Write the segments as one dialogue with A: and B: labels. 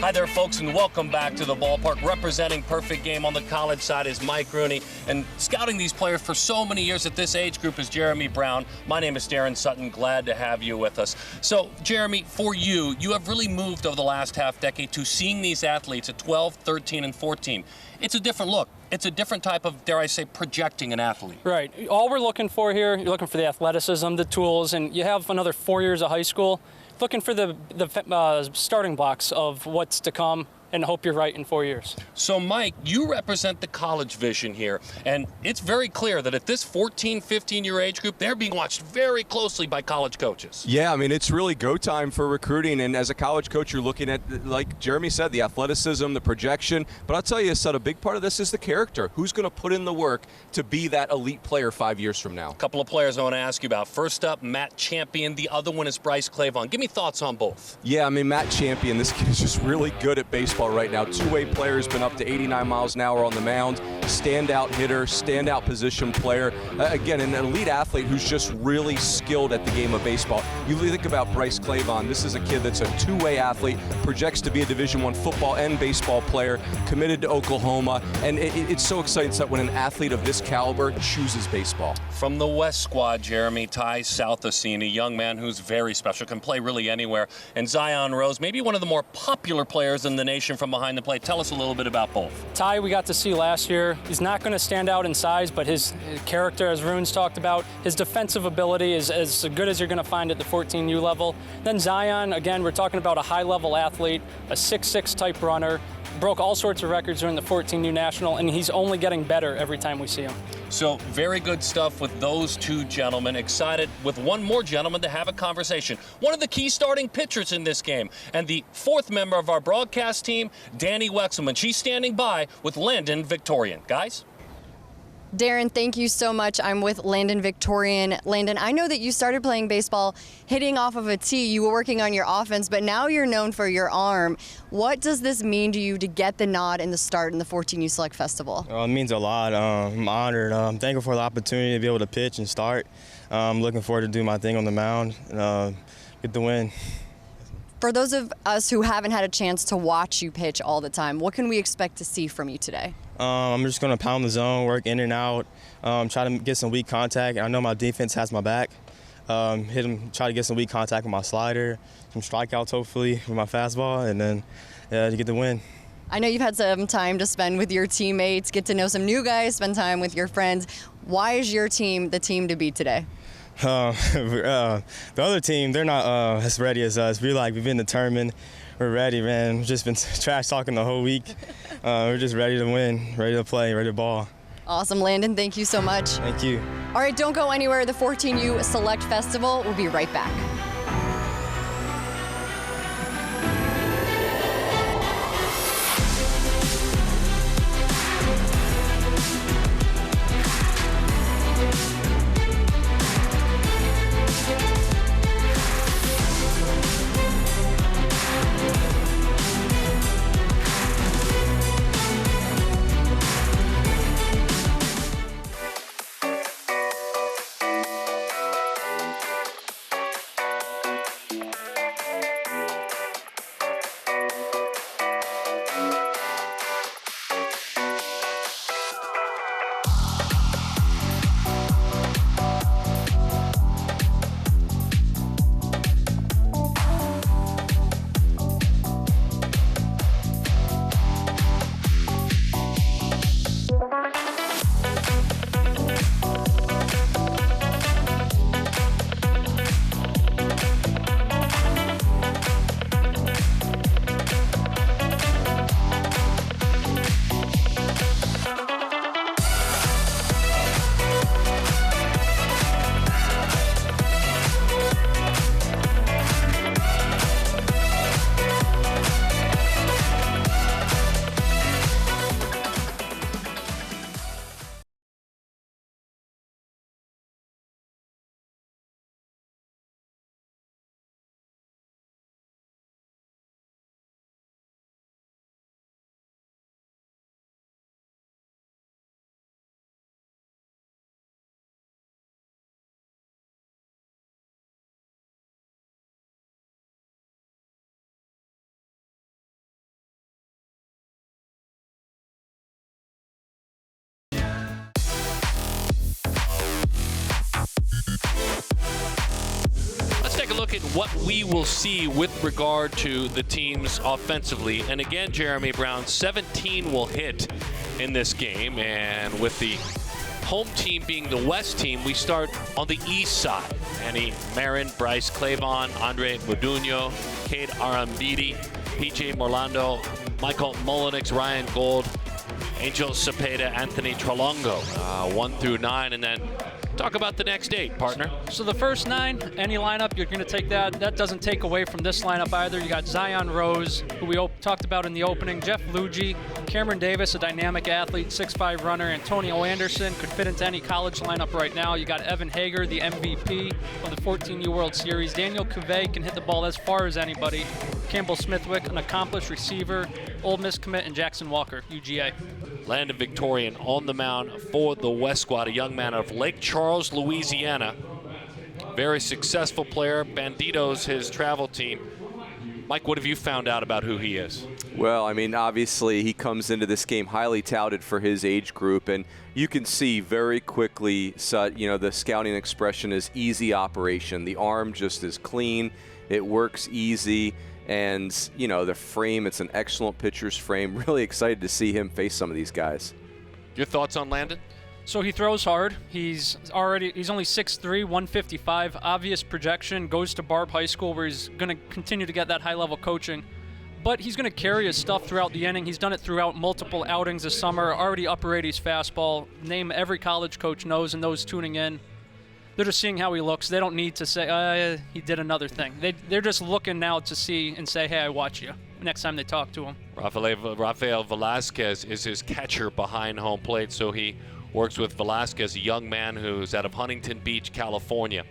A: Hi there, folks, and welcome back to the ballpark. Representing Perfect Game on the college side is Mike Rooney, and scouting these players for so many years at this age group is Jeremy Brown. My name is Darren Sutton. Glad to have you with us. So, Jeremy, for you have really moved over the last half decade to seeing these athletes at 12, 13, and 14. It's a different look. It's a different type of, dare I say, projecting an athlete.
B: Right. All we're looking for here, you're looking for the athleticism, the tools, and you have another 4 years of high school. Looking for the starting blocks of what's to come, and hope you're right in 4 years.
A: So, Mike, you represent the college vision here, and it's very clear that at this 14, 15-year age group, they're being watched very closely by college coaches.
C: Yeah, I mean, it's really go time for recruiting, and as a college coach, you're looking at, like Jeremy said, the athleticism, the projection, but I'll tell you, Sud, a big part of this is the character. Who's going to put in the work to be that elite player 5 years from now?
A: A couple of players I want to ask you about. First up, Matt Champion. The other one is Bryce Clavon. Give me thoughts on both.
C: Yeah, I mean, Matt Champion, this kid is just really good at baseball right now. Two-way player, has been up to 89 miles an hour on the mound. Standout hitter, standout position player. Again, an elite athlete who's just really skilled at the game of baseball. You think about Bryce Clavon. This is a kid that's a two-way athlete, projects to be a Division I football and baseball player, committed to Oklahoma, and it's so exciting that when an athlete of this caliber chooses baseball.
A: From the West squad, Jeremy, Ty Southacene, a young man who's very special, can play really anywhere, and Zion Rose, maybe one of the more popular players in the nation from behind the plate. Tell us a little bit about both.
B: Ty, we got to see last year. He's not going to stand out in size, but his character, as Rune's talked about, his defensive ability is as good as you're going to find at the 14U level. Then Zion, again, we're talking about a high-level athlete, a 6'6" type runner, broke all sorts of records during the 14U National, and he's only getting better every time we see him.
A: So, very good stuff with those two gentlemen. Excited with one more gentleman to have a conversation. One of the key starting pitchers in this game, and the fourth member of our broadcast team, Danny Wexelman. She's standing by with Landon Victorian. Guys?
D: Darren, thank you so much. I'm with Landon Victorian. Landon, I know that you started playing baseball hitting off of a tee. You were working on your offense, but now you're known for your arm. What does this mean to you to get the nod and the start in the 14U Select Festival?
E: It means a lot. I'm honored. I'm thankful for the opportunity to be able to pitch and start. I'm looking forward to do my thing on the mound and get the win.
D: For those of us who haven't had a chance to watch you pitch all the time, what can we expect to see from you today?
E: I'm just going to pound the zone, work in and out, try to get some weak contact. I know my defense has my back. Hit him, try to get some weak contact with my slider, some strikeouts hopefully with my fastball, and then to get the win.
D: I know you've had some time to spend with your teammates, get to know some new guys, spend time with your friends. Why is your team the team to beat today?
E: The other team, they're not as ready as us. We've been determined. We're ready, man. We've just been trash talking the whole week. We're just ready to win, ready to play, ready to ball.
D: Awesome, Landon. Thank you so much.
E: Thank you.
D: All right, don't go anywhere. The 14U Select Festival will be right back.
A: look at what we will see with regard to the teams offensively. And again, Jeremy Brown, 17 will hit in this game. And with the home team being the West team, we start on the east side. Manny Marin, Bryce Clavon, Andre Modugno, Cade Arambidi, PJ Morlando, Michael Mullenix, Ryan Gold, Angel Cepeda, Anthony Trolongo, 1 through 9, and then talk about the next 8, partner.
B: So the first 9, any lineup, you're going to take that. That doesn't take away from this lineup either. You got Zion Rose, who we talked about in the opening, Jeff Luigi, Cameron Davis, a dynamic athlete, 6'5" runner, Antonio Anderson, could fit into any college lineup right now. You got Evan Hager, the MVP of the 14U World Series. Daniel Cuvée can hit the ball as far as anybody. Campbell Smithwick, an accomplished receiver. Ole Miss commit, and Jackson Walker, UGA.
A: Landon Victorian on the mound for the West squad, a young man out of Lake Charles, Louisiana. Very successful player. Banditos, his travel team. Mike, what have you found out about who he is?
C: Well, I mean, obviously he comes into this game highly touted for his age group, and you can see very quickly, you know, the scouting expression is easy operation. The arm just is clean. It works easy. And, you know, the frame, it's an excellent pitcher's frame. Really excited to see him face some of these guys.
A: Your thoughts on Landon?
B: So he throws hard. He's only 6'3", 155. Obvious projection. Goes to Barb High School, where he's going to continue to get that high-level coaching. But he's going to carry his stuff throughout the inning. He's done it throughout multiple outings this summer. Already upper 80s fastball. Name every college coach knows, and those tuning in, they're just seeing how he looks. They don't need to say, he did another thing. They're just looking now to see and say, hey, I watch you, next time they talk to him.
A: Rafael Velasquez is his catcher behind home plate, so he works with Velasquez, a young man who's out of Huntington Beach, California.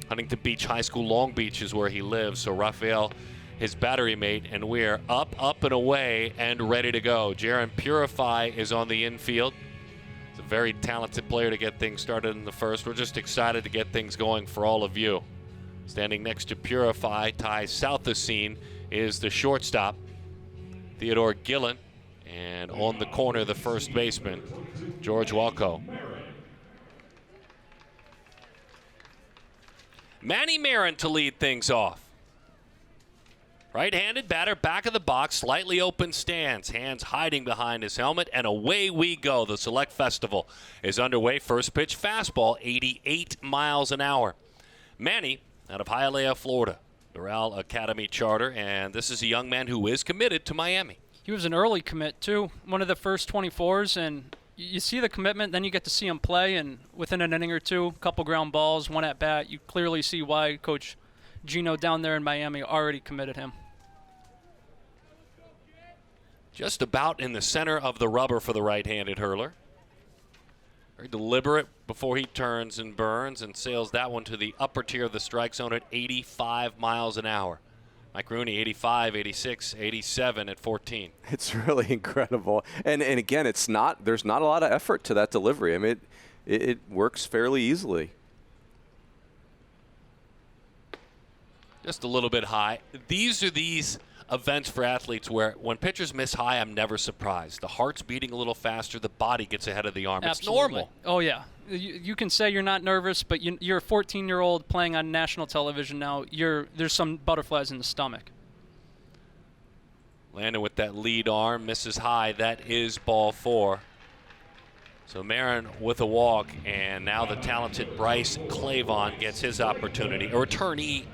A: Huntington Beach High School, Long Beach is where he lives. So Rafael, his battery mate, and we're up and away and ready to go. Jaron Purify is on the infield. He's a very talented player to get things started in the first. We're just excited to get things going for all of you. Standing next to Purify, Ty Southasine, is the shortstop, Theodore Gillen. And on the corner, the first baseman, George Walco. Manny Marin to lead things off. Right-handed batter, back of the box, slightly open stance, hands hiding behind his helmet, and away we go. The Select Festival is underway. First pitch fastball, 88 miles an hour. Manny out of Hialeah, Florida, Doral Academy charter, and this is a young man who is committed to Miami.
B: He was an early commit, too, one of the first 24s, and you see the commitment, then you get to see him play, and within an inning or two, a couple ground balls, one at bat, you clearly see why Coach Gino down there in Miami already committed him.
A: Just about in the center of the rubber for the right-handed hurler. Very deliberate before he turns and burns and sails that one to the upper tier of the strike zone at 85 miles an hour. Mike Rooney, 85, 86, 87 at 14.
C: It's really incredible. And again, there's not a lot of effort to that delivery. I mean, it works fairly easily.
A: Just a little bit high. These are events for athletes where when pitchers miss high, I'm never surprised. The heart's beating a little faster. The body gets ahead of the arm.
B: Absolutely.
A: It's normal.
B: Oh, yeah. You can say you're not nervous, but you're a 14-year-old playing on national television now. There's some butterflies in the stomach.
A: Landon with that lead arm, misses high. That is ball 4. So Marin with a walk, and now the talented Bryce Clavon gets his opportunity. A returnee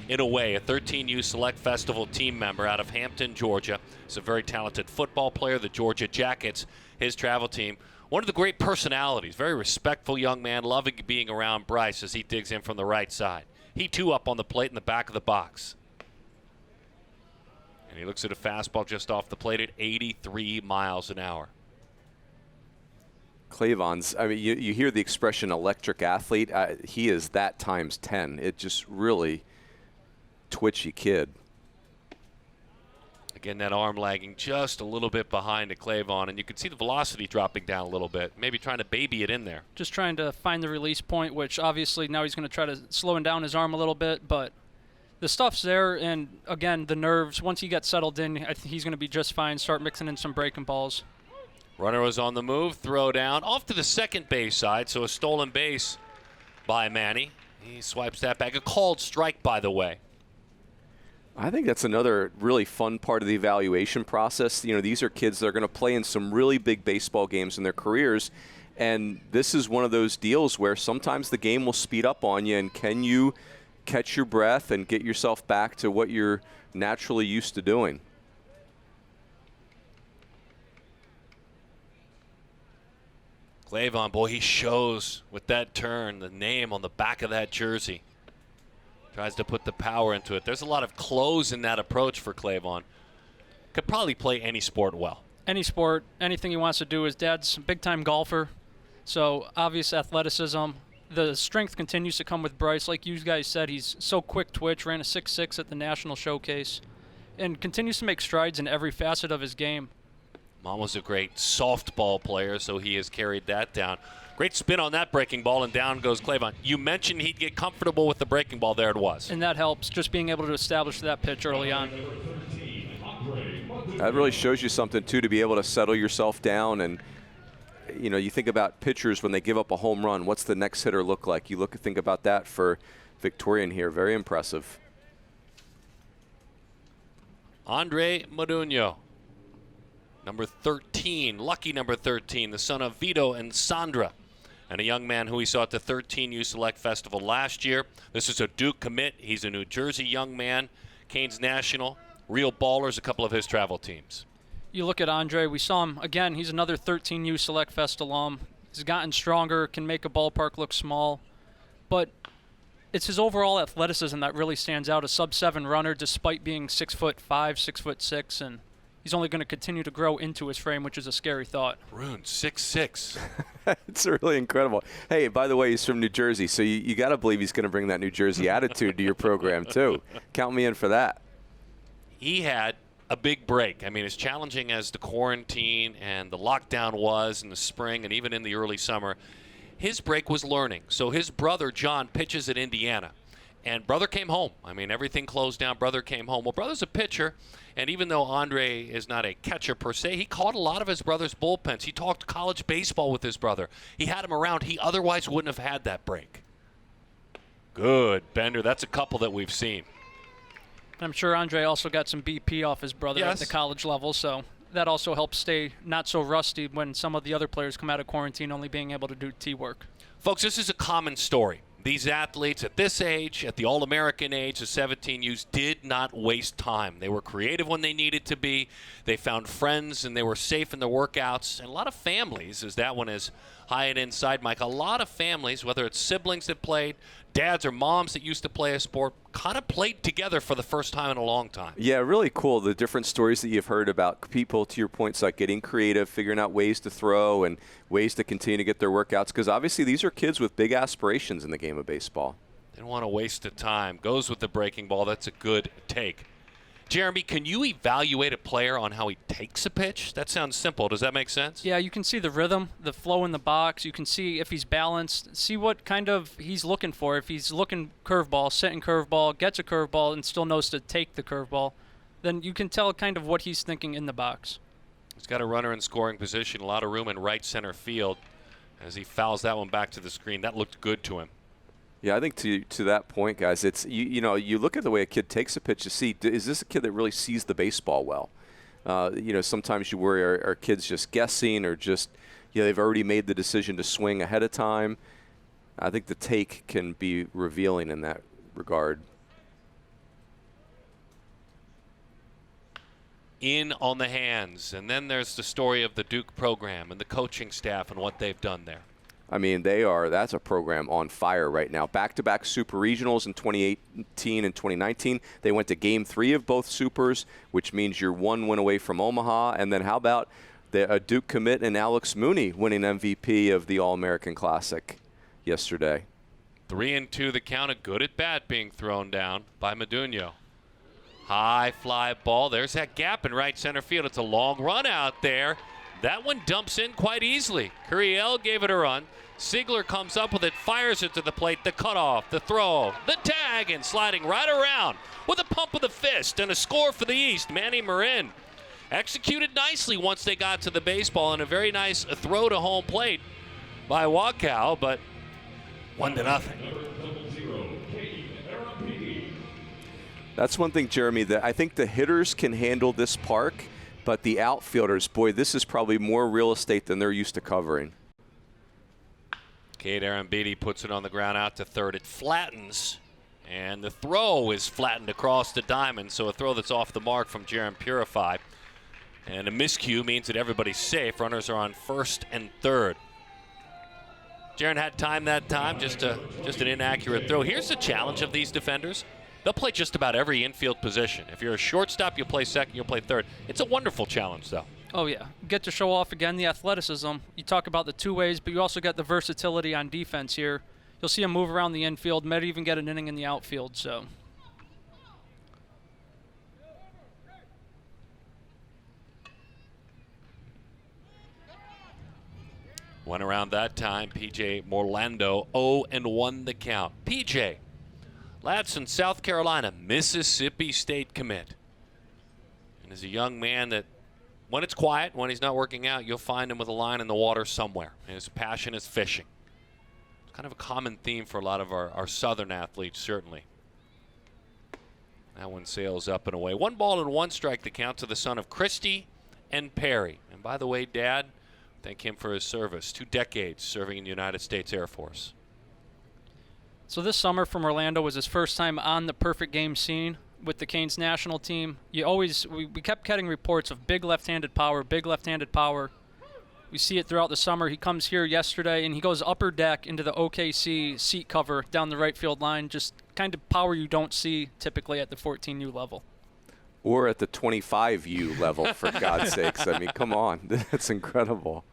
A: in a way, a 13U Select Festival team member out of Hampton, Georgia. He's a very talented football player. The Georgia Jackets, his travel team. One of the great personalities, very respectful young man, loving being around Bryce as he digs in from the right side. He too up on the plate in the back of the box. And he looks at a fastball just off the plate at 83 miles an hour.
C: Clavon's, I mean, you hear the expression electric athlete. He is that times 10. It just really twitchy kid.
A: Again, that arm lagging just a little bit behind to Clavon, and you can see the velocity dropping down a little bit, maybe trying to baby it in there.
B: Just trying to find the release point, which obviously now he's going to try to slowing down his arm a little bit, but the stuff's there, and again, the nerves, once he gets settled in, I think he's going to be just fine, start mixing in some breaking balls.
A: Runner was on the move, throw down, off to the second base side, so a stolen base by Manny. He swipes that back, a called strike, by the way.
C: I think that's another really fun part of the evaluation process. You know, these are kids that are going to play in some really big baseball games in their careers, and this is one of those deals where sometimes the game will speed up on you, and can you catch your breath and get yourself back to what you're naturally used to doing?
A: Clavon, boy, he shows with that turn, the name on the back of that jersey. Tries to put the power into it. There's a lot of close in that approach for Clavon. Could probably play any sport well.
B: Any sport, anything he wants to do. His dad's a big-time golfer, so obvious athleticism. The strength continues to come with Bryce. Like you guys said, he's so quick twitch, ran a 6.6 at the National Showcase, and continues to make strides in every facet of his game.
A: Mom was a great softball player, so he has carried that down. Great spin on that breaking ball, and down goes Clavon. You mentioned he'd get comfortable with the breaking ball. There it was.
B: And that helps, just being able to establish that pitch early on.
C: That really shows you something, too, to be able to settle yourself down. And, you know, you think about pitchers when they give up a home run. What's the next hitter look like? You think about that for Victorian here. Very impressive.
A: Andre Modugno. Number 13, lucky number 13, the son of Vito and Sandra, and a young man who we saw at the 13U Select Festival last year. This is a Duke commit. He's a New Jersey young man, Canes National, real ballers, a couple of his travel teams.
B: You look at Andre, we saw him, again, he's another 13U Select Fest alum. He's gotten stronger, can make a ballpark look small, but it's his overall athleticism that really stands out. A sub-7 runner despite being 6'5", 6'6", and he's only going to continue to grow into his frame, which is a scary thought.
A: Rune, 6'6".
C: It's really incredible. Hey, by the way, he's from New Jersey, so you got to believe he's going to bring that New Jersey attitude to your program, too. Count me in for that.
A: He had a big break. I mean, as challenging as the quarantine and the lockdown was in the spring and even in the early summer, his break was learning. So his brother, John, pitches at Indiana. And brother came home. I mean, everything closed down. Brother came home. Well, brother's a pitcher, and even though Andre is not a catcher per se, he caught a lot of his brother's bullpens. He talked college baseball with his brother. He had him around. He otherwise wouldn't have had that break. Good, Bender. That's a couple that we've seen.
B: I'm sure Andre also got some BP off his brother at the college level, so that also helps stay not so rusty when some of the other players come out of quarantine only being able to do tee work.
A: Folks, this is a common story. These athletes at this age, at the All-American age, the 17Us, did not waste time. They were creative when they needed to be. They found friends, and they were safe in their workouts. And a lot of families, as that one is high and inside, Mike, a lot of families, whether it's siblings that played, dads or moms that used to play a sport, kind of played together for the first time in a long time.
C: Yeah, really cool. The different stories that you've heard about people, to your points, like getting creative, figuring out ways to throw and ways to continue to get their workouts, because obviously these are kids with big aspirations in the game of baseball.
A: Didn't want to waste the time. Goes with the breaking ball. That's a good take. Jeremy, can you evaluate a player on how he takes a pitch? That sounds simple. Does that make sense?
B: Yeah, you can see the rhythm, the flow in the box. You can see if he's balanced, see what kind of he's looking for. If he's looking curveball, sitting curveball, gets a curveball, and still knows to take the curveball, then you can tell kind of what he's thinking in the box.
A: He's got a runner in scoring position, a lot of room in right center field. As he fouls that one back to the screen, that looked good to him.
C: Yeah, I think to that point, guys, it's you know, you look at the way a kid takes a pitch to see, is this a kid that really sees the baseball well? You know, sometimes you worry, are kids just guessing or just, you know, they've already made the decision to swing ahead of time? I think the take can be revealing in that regard.
A: In on the hands, and then there's the story of the Duke program and the coaching staff and what they've done there.
C: I mean, that's a program on fire right now. Back-to-back Super Regionals in 2018 and 2019. They went to Game 3 of both Supers, which means you're one win away from Omaha. And then how about the Duke commit and Alex Mooney winning MVP of the All-American Classic yesterday?
A: 3-2 the count. A good at bat being thrown down by Modugno. High fly ball. There's that gap in right center field. It's a long run out there. That one dumps in quite easily. Curiel gave it a run. Ziegler comes up with it, fires it to the plate. The cutoff, the throw, the tag, and sliding right around with a pump of the fist and a score for the East. Manny Marin executed nicely once they got to the baseball, and a very nice throw to home plate by Wakow, but 1-0.
C: That's one thing, Jeremy, that I think the hitters can handle this park, but the outfielders, boy, this is probably more real estate than they're used to covering.
A: Cade Arambidi puts it on the ground out to third. It flattens, and the throw is flattened across the diamond, so a throw that's off the mark from Jaron Purify. And a miscue means that everybody's safe. Runners are on first and third. Jaron had time that time, just an inaccurate throw. Here's the challenge of these defenders. They'll play just about every infield position. If you're a shortstop, you'll play second, you'll play third. It's a wonderful challenge, though.
B: Oh, yeah. Get to show off, again, the athleticism. You talk about the two ways, but you also got the versatility on defense here. You'll see him move around the infield, might even get an inning in the outfield. So.
A: Went around that time, P.J. Morlando, 0-1 the count. P.J., lad's from South Carolina, Mississippi State commit. And is a young man that, when it's quiet, when he's not working out, you'll find him with a line in the water somewhere. And his passion is fishing. It's kind of a common theme for a lot of our southern athletes, certainly. That one sails up and away. 1-1 strike the count to the son of Christie and Perry. And by the way, Dad, thank him for his service. 2 decades serving in the United States Air Force.
B: So this summer from Orlando was his first time on the perfect game scene with the Canes national team. We kept getting reports of big left-handed power, big left-handed power. We see it throughout the summer. He comes here yesterday, and he goes upper deck into the OKC seat cover down the right field line, just kind of power you don't see typically at the 14U level.
C: Or at the 25U level, for God's sakes. I mean, come on. That's incredible.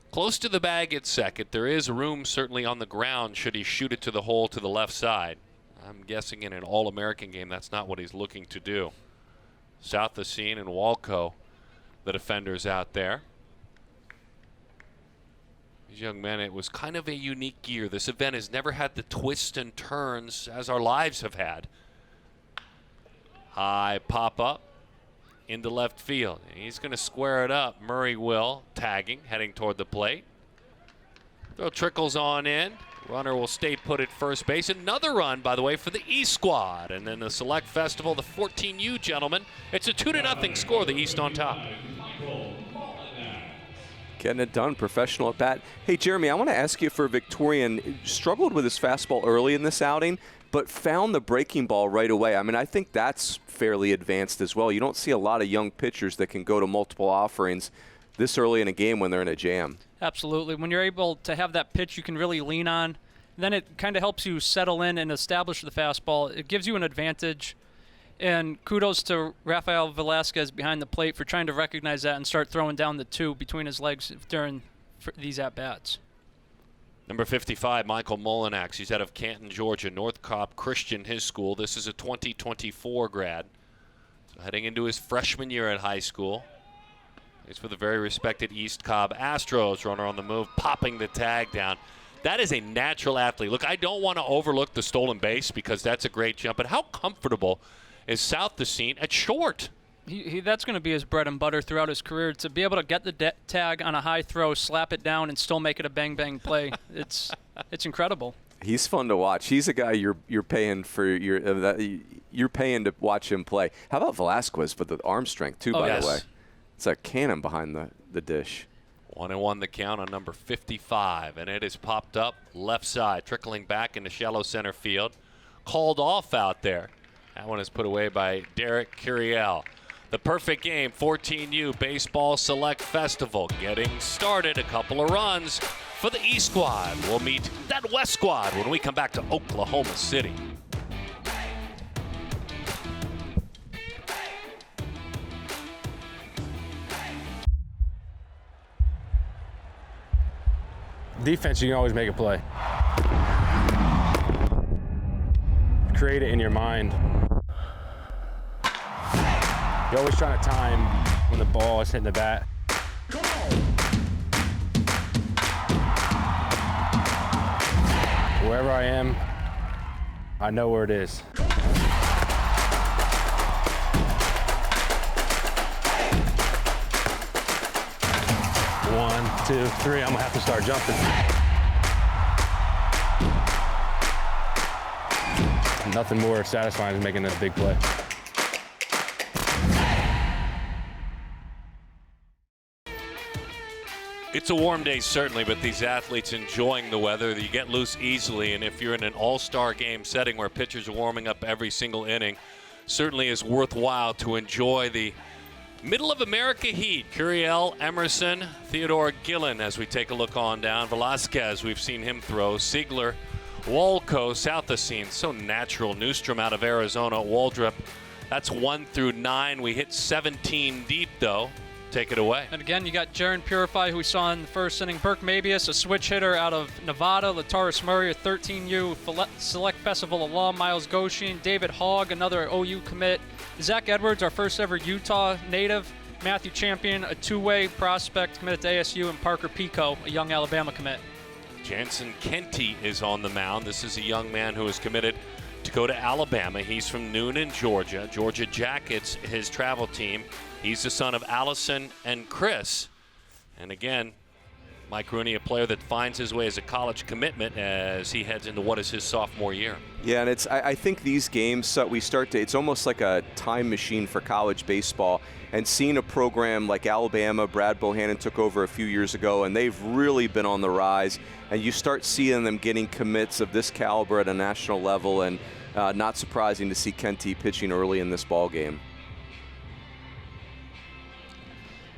A: Close to the bag at second. There is room certainly on the ground should he shoot it to the hole to the left side. I'm guessing in an All-American game that's not what he's looking to do. South Assine and Walco, the defenders out there. These young men, it was kind of a unique year. This event has never had the twists and turns as our lives have had. High pop-up into left field. He's going to square it up. Murray will, tagging, heading toward the plate. Throw trickles on in. Runner will stay put at first base. Another run, by the way, for the East squad. And then the Select Festival, the 14U gentlemen. It's a 2-0 score, the East on top.
C: Getting it done, professional at bat. Hey, Jeremy, I want to ask you for Victorian. Struggled with his fastball early in this outing, but found the breaking ball right away. I mean, I think that's fairly advanced as well. You don't see a lot of young pitchers that can go to multiple offerings this early in a game when they're in a jam.
B: Absolutely. When you're able to have that pitch you can really lean on, then it kind of helps you settle in and establish the fastball. It gives you an advantage. And kudos to Rafael Velasquez behind the plate for trying to recognize that and start throwing down the 2 between his legs during these at-bats.
A: Number 55, Michael Molinax. He's out of Canton, Georgia. North Cobb Christian, his school. This is a 2024 grad. So heading into his freshman year at high school. He's for the very respected East Cobb Astros. Runner on the move, popping the tag down. That is a natural athlete. Look, I don't want to overlook the stolen base because that's a great jump. But how comfortable is South Assine at short?
B: That's going to be his bread and butter throughout his career, to be able to get the tag on a high throw, slap it down, and still make it a bang-bang play. It's incredible.
C: He's fun to watch. He's a guy you're paying for you're paying to watch him play. How about Velasquez with the arm strength too? By the way, it's a cannon behind the dish.
A: 1-1 the count on number 55, and it is popped up left side, trickling back into shallow center field. Called off out there. That one is put away by Derek Curiel. The perfect game, 14U Baseball Select Festival getting started. A couple of runs for the East squad. We'll meet that West squad when we come back to Oklahoma City.
F: Defense, you can always make a play. Create it in your mind. You're always trying to time when the ball is hitting the bat. Wherever I am, I know where it is. 1, 2, 3, I'm gonna have to start jumping. nothing more satisfying than making a big play.
A: It's a warm day, certainly, but these athletes enjoying the weather. You get loose easily, and if you're in an all-star game setting where pitchers are warming up every single inning, certainly is worthwhile to enjoy the middle of America heat. Curiel, Emerson, Theodore Gillen, as we take a look on down. Velasquez, we've seen him throw. Siegler, Walco, south of scene, so natural. Newstrom out of Arizona. Waldrop, that's 1 through 9. We hit 17 deep, though. Take it away.
B: And again, you got Jaron Purify, who we saw in the first inning. Burke Mabius, a switch hitter out of Nevada. Lataris Murray, a 13U Select Festival alum. Miles Goshen, David Hogg, another OU commit. Zach Edwards, our first ever Utah native. Matthew Champion, a two-way prospect committed to ASU. And Parker Pico, a young Alabama commit.
A: Jansen Kenty is on the mound. This is a young man who is committed to go to Alabama. He's from Noonan, Georgia. Georgia Jackets, his travel team. He's the son of Allison and Chris. And again, Mike Rooney, a player that finds his way as a college commitment as he heads into what is his sophomore year.
C: Yeah, and I think these games, it's almost like a time machine for college baseball. And seeing a program like Alabama, Brad Bohannon took over a few years ago, and they've really been on the rise. And you start seeing them getting commits of this caliber at a national level, and not surprising to see Kenty pitching early in this ball game.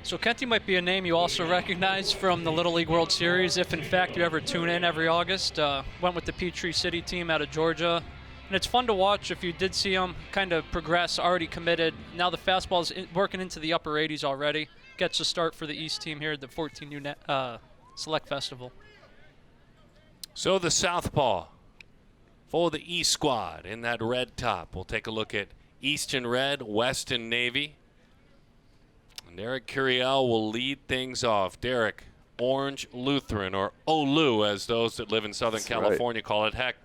B: So Kenty might be a name you also recognize from the Little League World Series, if in fact you ever tune in every August. Went with the Peachtree City team out of Georgia. And it's fun to watch if you did see him kind of progress, already committed. Now the fastball's working into the upper 80s already. Gets a start for the East team here at the 14U Select Festival.
A: So the southpaw for the East squad in that red top. We'll take a look at East in red, West in navy. And Derek Curiel will lead things off. Derek, Orange Lutheran, or OLU, as those that live in Southern California call it. Heck,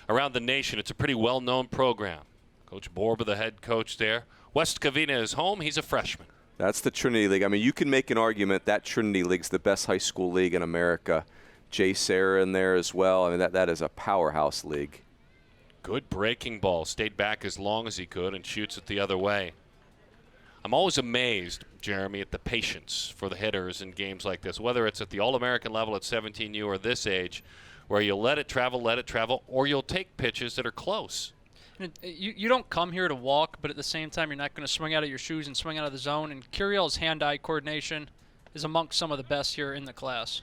A: around the nation, it's a pretty well-known program. Coach Borba, the head coach there. West Covina is home. He's a freshman.
C: That's the Trinity League. I mean, you can make an argument that Trinity League's the best high school league in America. Jay Serra in there as well. I mean, that is a powerhouse league.
A: Good breaking ball. Stayed back as long as he could and shoots it the other way. I'm always amazed, Jeremy, at the patience for the hitters in games like this, whether it's at the All-American level at 17U or this age, where you'll let it travel, or you'll take pitches that are close.
B: You don't come here to walk, but at the same time, you're not going to swing out of your shoes and swing out of the zone. And Curiel's hand-eye coordination is amongst some of the best here in the class.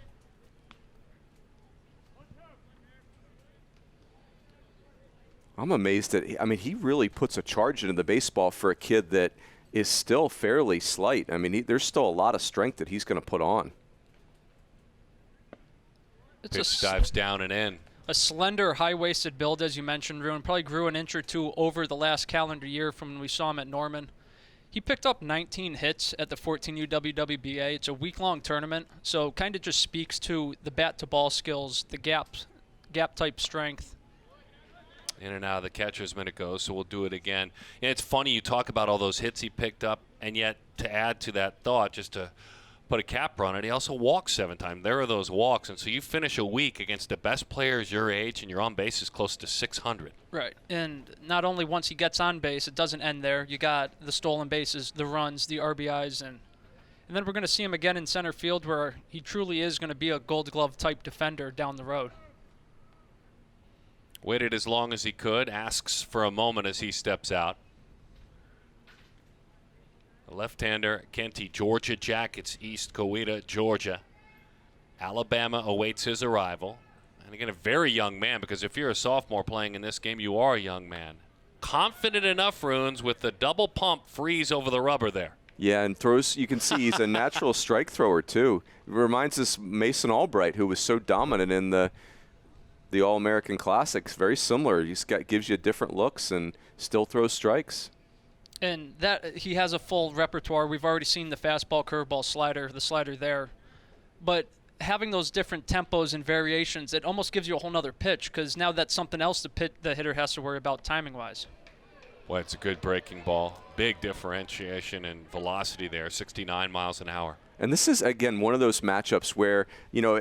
C: I'm amazed that, I mean, he really puts a charge into the baseball for a kid that is still fairly slight. I mean, there's still a lot of strength that he's going to put on.
A: Pitch dives down and in.
B: A slender, high-waisted build, as you mentioned, Ruin. Probably grew an inch or two over the last calendar year from when we saw him at Norman. He picked up 19 hits at the 14U WWBA. It's a week-long tournament, so kind of just speaks to the bat-to-ball skills, the gap-type strength.
A: In and out of the catcher's mitt it goes, so we'll do it again. And it's funny you talk about all those hits he picked up, and yet to add to that thought, just to put a cap on it, he also walked 7 times. There are those walks, and so you finish a week against the best players your age, and your on base is close to 600.
B: Right, and not only once he gets on base, it doesn't end there. You got the stolen bases, the runs, the RBIs, and then we're going to see him again in center field where he truly is going to be a Gold Glove type defender down the road.
A: Waited as long as he could, asks for a moment as he steps out. The left-hander, Kenty, Georgia Jackets, East Coweta, Georgia. Alabama awaits his arrival. And again, a very young man, because if you're a sophomore playing in this game, you are a young man. Confident enough, Runes, with the double pump freeze over the rubber there.
C: Yeah, and throws, you can see he's a natural strike thrower, too. It reminds us of Mason Albright, who was so dominant in the All-American Classics. Very similar. He gives you different looks and still throws strikes.
B: And that he has a full repertoire. We've already seen the fastball, curveball, slider, the slider there. But having those different tempos and variations, it almost gives you a whole nother pitch, because now that's something else the hitter has to worry about timing-wise.
A: Boy, it's a good breaking ball. Big differentiation in velocity there, 69 miles an hour.
C: And this is, again, one of those matchups where, you know,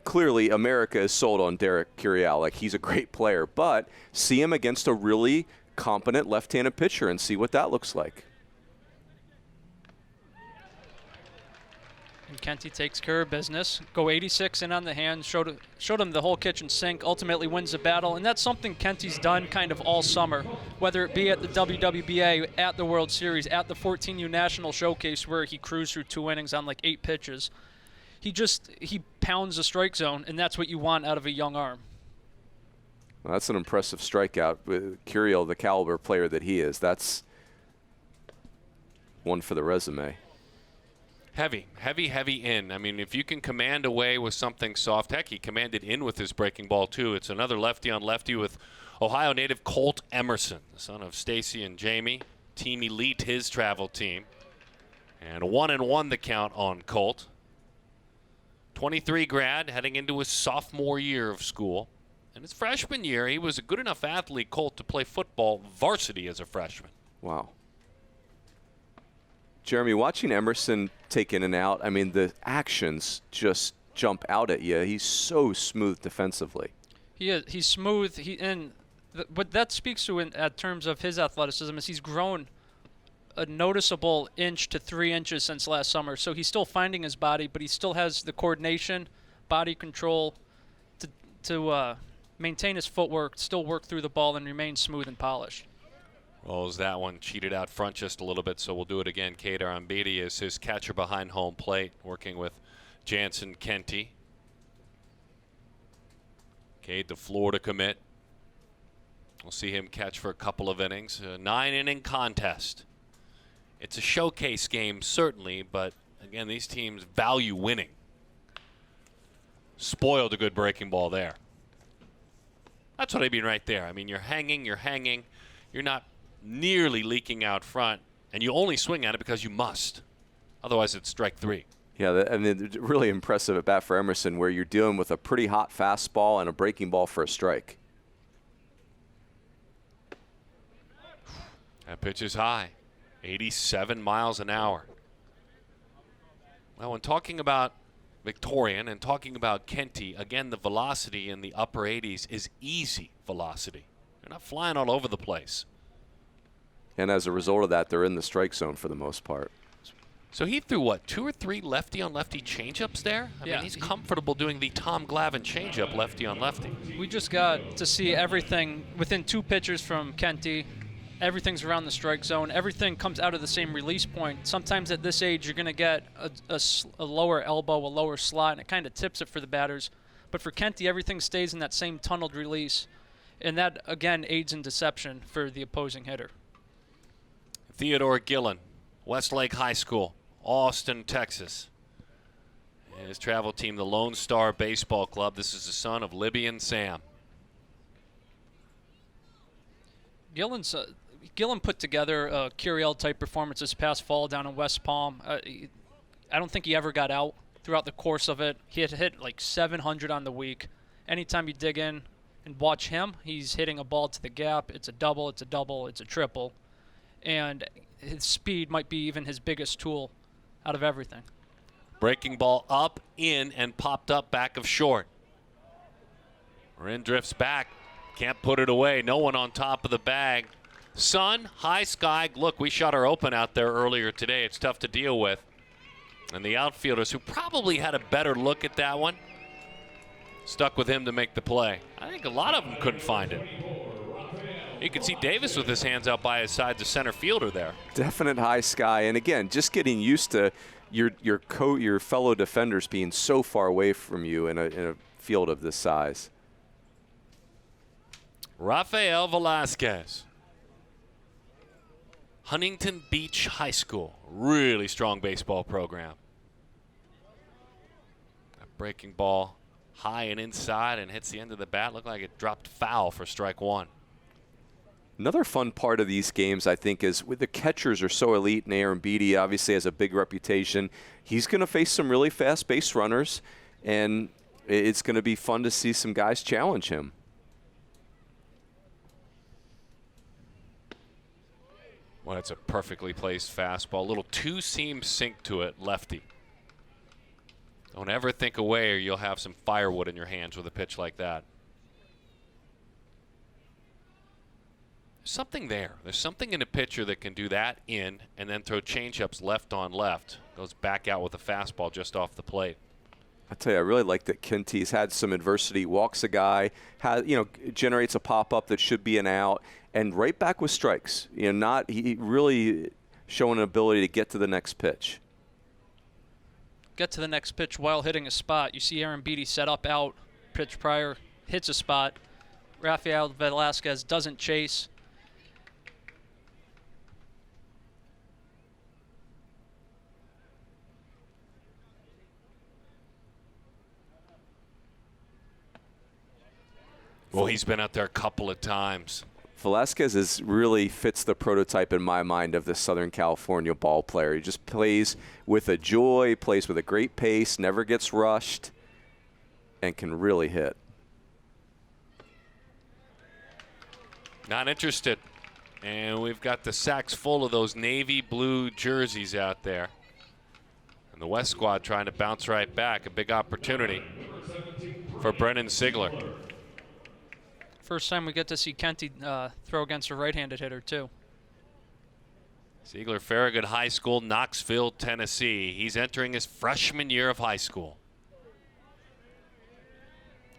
C: clearly America is sold on Derek Curiel. Like, he's a great player. But see him against a really competent left-handed pitcher and see what that looks like.
B: And Kenty takes care of business. Go 86 in on the hand, showed him the whole kitchen sink, ultimately wins the battle. And that's something Kenty's done kind of all summer, whether it be at the WWBA, at the World Series, at the 14U National Showcase where he cruised through 2 innings on like 8 pitches. He pounds the strike zone, and that's what you want out of a young arm.
C: Well, that's an impressive strikeout. With Curiel, the caliber player that he is, that's one for the resume.
G: Heavy in. I mean, if you can command away with something soft, heck, he commanded in with his breaking ball, too. It's another lefty on lefty with Ohio native Colt Emerson, the son of Stacy and Jamie. Team Elite, his travel team. And 1-1 the count on Colt. 23 grad, heading into his sophomore year of school. In his freshman year, he was a good enough athlete, Colt, to play football varsity as a freshman.
C: Wow. Jeremy, watching Emerson take in and out, I mean, the actions just jump out at you. He's so smooth defensively.
B: He is. He's smooth. What that speaks to in terms of his athleticism is he's grown a noticeable 1 to 3 inches since last summer. So he's still finding his body, but he still has the coordination, body control to maintain his footwork, still work through the ball, and remain smooth and polished.
G: Rolls that one, cheated out front just a little bit, so we'll do it again. Kadar Ambidi is his catcher behind home plate, working with Jansen Kenty. Cade the floor to commit. We'll see him catch for a couple of innings. A 9-inning contest. It's a showcase game, certainly, but again, these teams value winning. Spoiled a good breaking ball there. That's what I mean right there. I mean, you're hanging. You're not nearly leaking out front, and you only swing at it because you must. Otherwise, it's strike 3.
C: Yeah, I mean, really impressive at bat for Emerson, where you're dealing with a pretty hot fastball and a breaking ball for a strike.
G: That pitch is high, 87 miles an hour. Well, when talking about Victorian and talking about Kenty, again, the velocity in the upper 80s is easy velocity. They're not flying all over the place.
C: And as a result of that, they're in the strike zone for the most part.
G: So he threw, what, 2 or 3 lefty-on-lefty changeups there? I mean, he's comfortable doing the Tom Glavine changeup lefty-on-lefty.
B: We just got to see everything within 2 pitches from Kenty. Everything's around the strike zone. Everything comes out of the same release point. Sometimes at this age, you're going to get a lower elbow, a lower slot, and it kind of tips it for the batters. But for Kenty, everything stays in that same tunneled release. And that, again, aids in deception for the opposing hitter.
G: Theodore Gillen, Westlake High School, Austin, Texas. And his travel team, the Lone Star Baseball Club. This is the son of Libby and Sam.
B: Gillen put together a Curiel-type performance this past fall down in West Palm. I don't think he ever got out throughout the course of it. He had hit like 700 on the week. Anytime you dig in and watch him, he's hitting a ball to the gap. It's a double, it's a triple. And his speed might be even his biggest tool out of everything.
G: Breaking ball up, in, and popped up back of short. Marin drifts back. Can't put it away. No one on top of the bag. Sun, high sky. Look, we shot her open out there earlier today. It's tough to deal with. And the outfielders, who probably had a better look at that one, stuck with him to make the play. I think a lot of them couldn't find it. You can see Davis with his hands out by his side, the center fielder there.
C: Definite high sky, and again, just getting used to your fellow defenders being so far away from you in a field of this size.
G: Rafael Velasquez, Huntington Beach High School, really strong baseball program. A breaking ball high and inside and hits the end of the bat. Looked like it dropped foul for strike 1.
C: Another fun part of these games, I think, is with the catchers are so elite, and Aaron Beatty obviously has a big reputation. He's going to face some really fast base runners, and it's going to be fun to see some guys challenge him.
G: Well, it's a perfectly placed fastball. A little two-seam sink to it, lefty. Don't ever think away or you'll have some firewood in your hands with a pitch like that. There's something there. There's something in a pitcher that can do that in and then throw changeups left on left. Goes back out with a fastball just off the plate.
C: I tell you, I really like that Kinty's had some adversity, walks a guy, generates a pop-up that should be an out, and right back with strikes. He really showing an ability to get to the next pitch.
B: Get to the next pitch while hitting a spot. You see Aaron Beatty set up out, pitch prior, hits a spot. Rafael Velasquez doesn't chase.
G: Well, he's been out there a couple of times.
C: Velasquez really fits the prototype in my mind of the Southern California ball player. He just plays with a joy, plays with a great pace, never gets rushed, and can really hit.
G: Not interested. And we've got the sacks full of those navy blue jerseys out there. And the West squad trying to bounce right back. A big opportunity for Brennan Sigler.
B: First time we get to see Kenty throw against a right-handed hitter, too.
G: Sigler, Farragut High School, Knoxville, Tennessee. He's entering his freshman year of high school.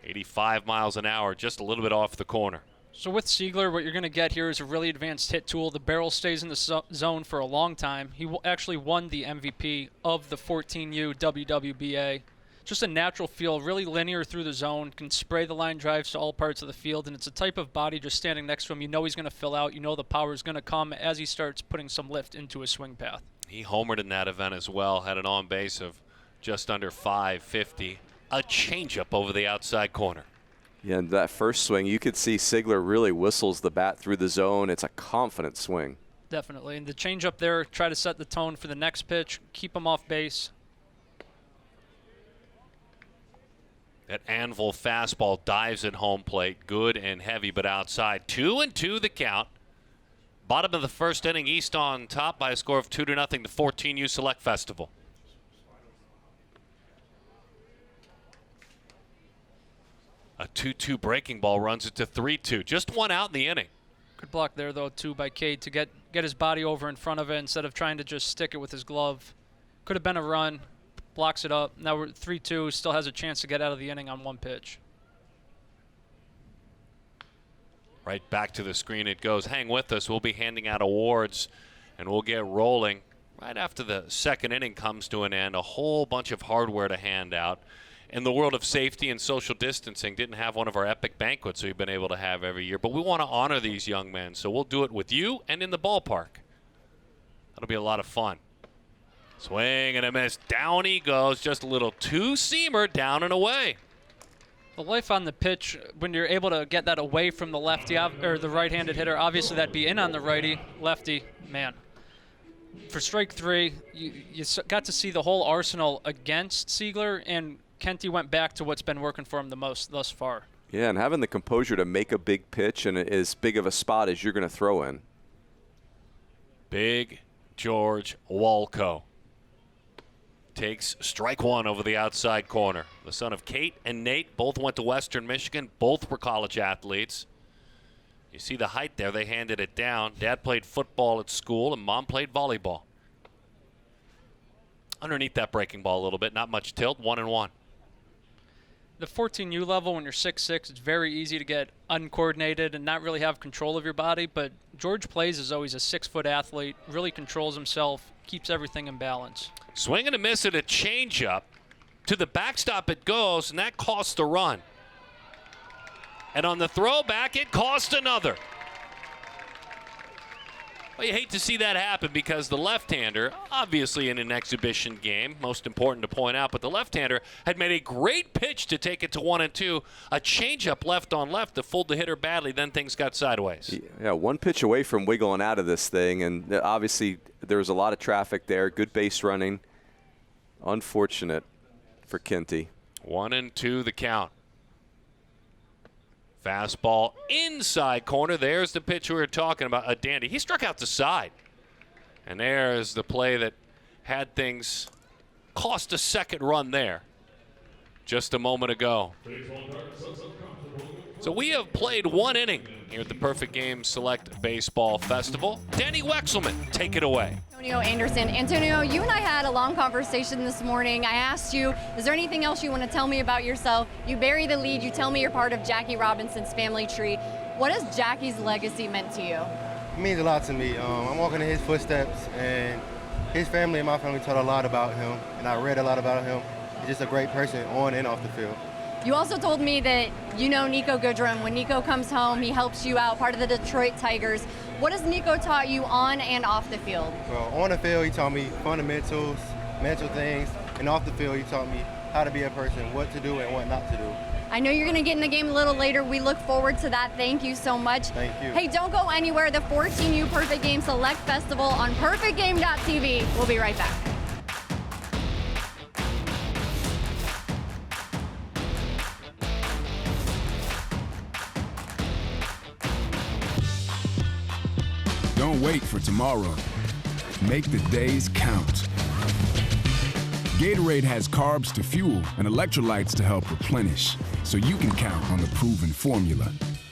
G: 85 miles an hour, just a little bit off the corner.
B: So with Sigler, what you're going to get here is a really advanced hit tool. The barrel stays in the zone for a long time. He actually won the MVP of the 14U WWBA. Just a natural feel, really linear through the zone, can spray the line drives to all parts of the field, and it's a type of body just standing next to him. You know he's going to fill out. You know the power is going to come as he starts putting some lift into his swing path.
G: He homered in that event as well, had an on base of just under 550. A changeup over the outside corner.
C: Yeah, and that first swing, you could see Sigler really whistles the bat through the zone. It's a confident swing.
B: Definitely, and the changeup there, try to set the tone for the next pitch, keep him off base.
G: That anvil fastball dives at home plate. Good and heavy, but outside. 2-2 the count. Bottom of the first inning, East on top by a score of 2-0, the 14U Select Festival. A 2-2 breaking ball runs it to 3-2. Just one out in the inning.
B: Good block there, though, too, by Cade to get his body over in front of it instead of trying to just stick it with his glove. Could have been a run. Blocks it up. Now we're 3-2. Still has a chance to get out of the inning on one pitch.
G: Right back to the screen it goes. Hang with us. We'll be handing out awards, and we'll get rolling right after the second inning comes to an end. A whole bunch of hardware to hand out. In the world of safety and social distancing, didn't have one of our epic banquets we've been able to have every year. But we want to honor these young men, so we'll do it with you and in the ballpark. That'll be a lot of fun. Swing and a miss. Down he goes. Just a little two-seamer down and away.
B: The life on the pitch, when you're able to get that away from the lefty or the right-handed hitter, obviously that'd be in on the righty. Lefty, man. For strike three, you got to see the whole arsenal against Sigler, and Kenty went back to what's been working for him the most thus far.
C: Yeah, and having the composure to make a big pitch and as big of a spot as you're going to throw in.
G: Big George Walco takes strike one over the outside corner. The son of Kate and Nate both went to Western Michigan. Both were college athletes. You see the height there. They handed it down. Dad played football at school, and Mom played volleyball. Underneath that breaking ball a little bit. Not much tilt. 1-1.
B: The 14U level, when you're 6'6", it's very easy to get uncoordinated and not really have control of your body. But George plays as though he's a 6-foot athlete, really controls himself, keeps everything in balance.
G: Swing and a miss at a changeup. To the backstop it goes, and that cost a run. And on the throwback, it cost another. Well, you hate to see that happen because the left-hander, obviously in an exhibition game, most important to point out, but the left-hander had made a great pitch to take it to 1-2. A changeup left on left that fooled the hitter badly, then things got sideways.
C: Yeah, one pitch away from wiggling out of this thing, and obviously there was a lot of traffic there, good base running. Unfortunate for Kenty.
G: 1-2 the count. Fastball inside corner. There's the pitch we were talking about, a dandy. He struck out the side. And there's the play that had things cost a second run there. just a moment ago. So we have played one inning here at the Perfect Game Select Baseball Festival. Danny Wexelman, take it away.
D: Antonio Anderson. Antonio, you and I had a long conversation this morning. I asked you, is there anything else you want to tell me about yourself? You bury the lead. You tell me you're part of Jackie Robinson's family tree. What has Jackie's legacy meant to you?
H: It means a lot to me. I'm walking in his footsteps, and his family and my family taught a lot about him, and I read a lot about him. He's just a great person on and off the field.
D: You also told me that you know Nico Goodrum. When Nico comes home, he helps you out, part of the Detroit Tigers. What has Nico taught you on and off the field?
H: Well, on the field, he taught me fundamentals, mental things, and off the field, he taught me how to be a person, what to do and what not to do.
D: I know you're going to get in the game a little later. We look forward to that. Thank you so much.
H: Thank you.
D: Hey, don't go anywhere. The 14U Perfect Game Select Festival on perfectgame.tv. We'll be right back.
I: Don't wait for tomorrow. Make the days count. Gatorade has carbs to fuel and electrolytes to help replenish, so you can count on the proven formula.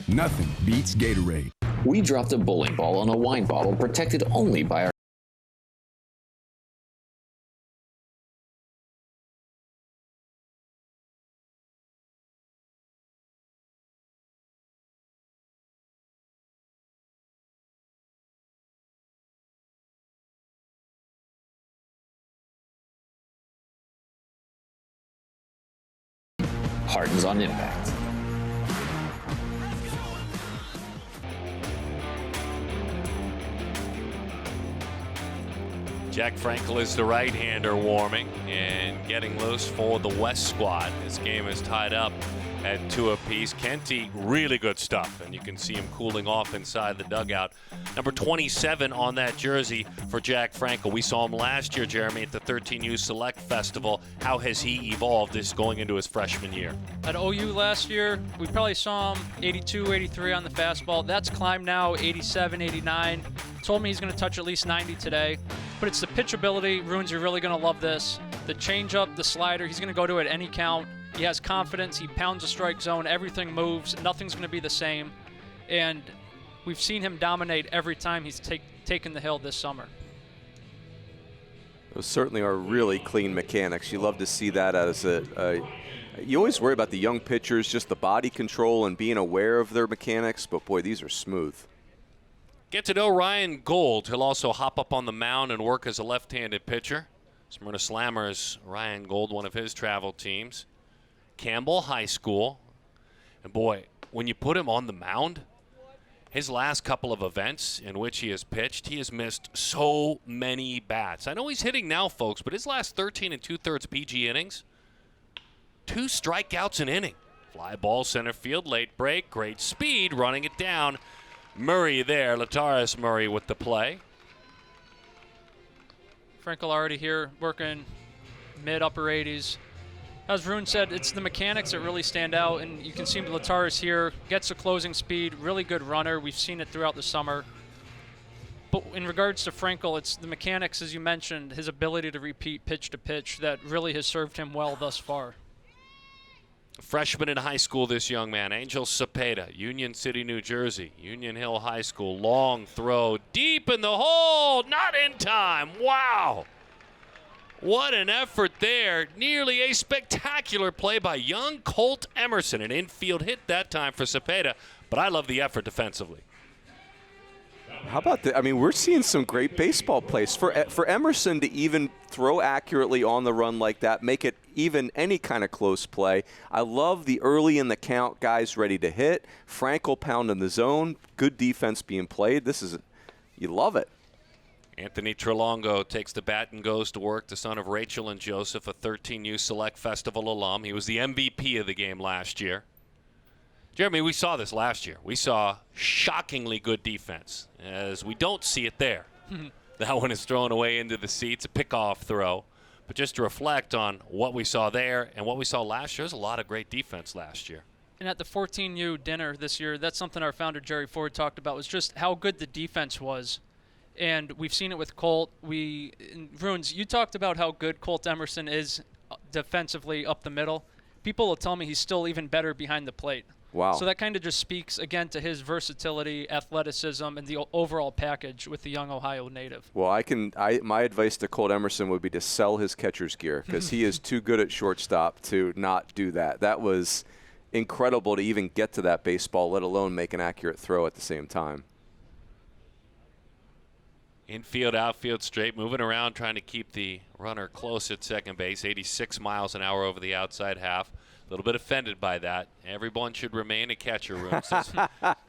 I: Nothing beats Gatorade.
J: We dropped a bowling ball on a wine bottle protected only by our hardens on impact.
G: Jack Frankel is the right-hander warming and getting loose for the West squad. This game is tied up at 2 apiece. Kenty, really good stuff, and you can see him cooling off inside the dugout. Number 27 on that jersey for Jack Frankel. We saw him last year, Jeremy, at the 13U Select Festival. How has he evolved this going into his freshman year?
B: At OU last year, we probably saw him 82, 83 on the fastball. That's climbed now 87, 89. Told me he's going to touch at least 90 today. But it's the pitchability. Runes, you're really going to love this. The changeup, the slider, he's going to go to it any count. He has confidence. He pounds the strike zone. Everything moves. Nothing's going to be the same. And we've seen him dominate every time he's taken the hill this summer.
C: Those certainly are really clean mechanics. You love to see that as you always worry about the young pitchers, just the body control and being aware of their mechanics, but boy, these are smooth.
G: Get to know Ryan Gold. He'll also hop up on the mound and work as a left-handed pitcher. Smyrna Slammers, Ryan Gold, one of his travel teams. Campbell High School. And boy, when you put him on the mound, his last couple of events in which he has pitched, he has missed so many bats. I know he's hitting now, folks, but his last 13 and 2/3 PG innings, 2 strikeouts an inning. Fly ball center field, late break, great speed, running it down. Murray there, Lataris Murray with the play.
B: Frankel already here working mid-upper 80s. As Rune said, it's the mechanics that really stand out, and you can see Lataris here gets a closing speed, really good runner. We've seen it throughout the summer. But in regards to Frankel, it's the mechanics, as you mentioned, his ability to repeat pitch to pitch that really has served him well thus far.
G: Freshman in high school, this young man, Angel Cepeda, Union City, New Jersey, Union Hill High School. Long throw, deep in the hole, not in time. Wow. What an effort there. Nearly a spectacular play by young Colt Emerson. An infield hit that time for Cepeda, but I love the effort defensively.
C: How about that? I mean, we're seeing some great baseball plays. For Emerson to even throw accurately on the run like that, make it even any kind of close play. I love the early in the count guys ready to hit. Frankel pounding the zone. Good defense being played. You love it.
G: Anthony Trelongo takes the bat and goes to work, the son of Rachel and Joseph, a 13U Select Festival alum. He was the MVP of the game last year. Jeremy, we saw this last year. We saw shockingly good defense, as we don't see it there. That one is thrown away into the seats, a pickoff throw. But just to reflect on what we saw there and what we saw last year, there's a lot of great defense last year.
B: And at the 14U dinner this year, that's something our founder Jerry Ford talked about, was just how good the defense was. And we've seen it with Colt. Runes, you talked about how good Colt Emerson is defensively up the middle. people will tell me he's still even better behind the plate.
C: Wow.
B: So that kind of just speaks, again, to his versatility, athleticism, and the overall package with the young Ohio native.
C: Well, my advice to Colt Emerson would be to sell his catcher's gear, because he is too good at shortstop to not do that. That was incredible to even get to that baseball, let alone make an accurate throw at the same time.
G: Infield, outfield straight, moving around, trying to keep the runner close at second base. 86 miles an hour over the outside half. A little bit offended by that. Everyone should remain a catcher room.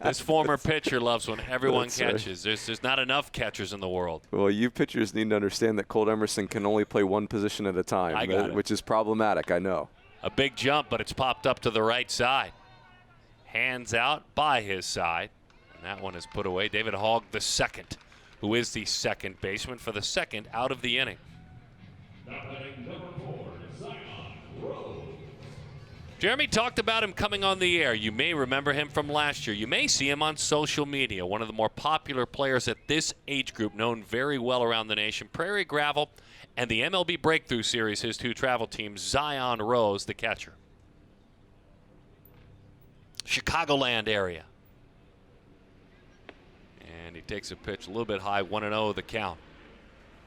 G: This former pitcher loves when everyone catches. There's not enough catchers in the world.
C: Well, you pitchers need to understand that Colt Emerson can only play one position at a time, which is problematic, I know.
G: A big jump, but it's popped up to the right side. Hands out by his side. And that one is put away. David Hogg, the second, who is the second baseman for the second out of the inning. Jeremy talked about him coming on the air. You may remember him from last year. You may see him on social media. One of the more popular players at this age group, known very well around the nation. Prairie Gravel and the MLB Breakthrough Series, his two travel teams. Zion Rose, the catcher. Chicagoland area. And he takes a pitch a little bit high, 1-0 the count.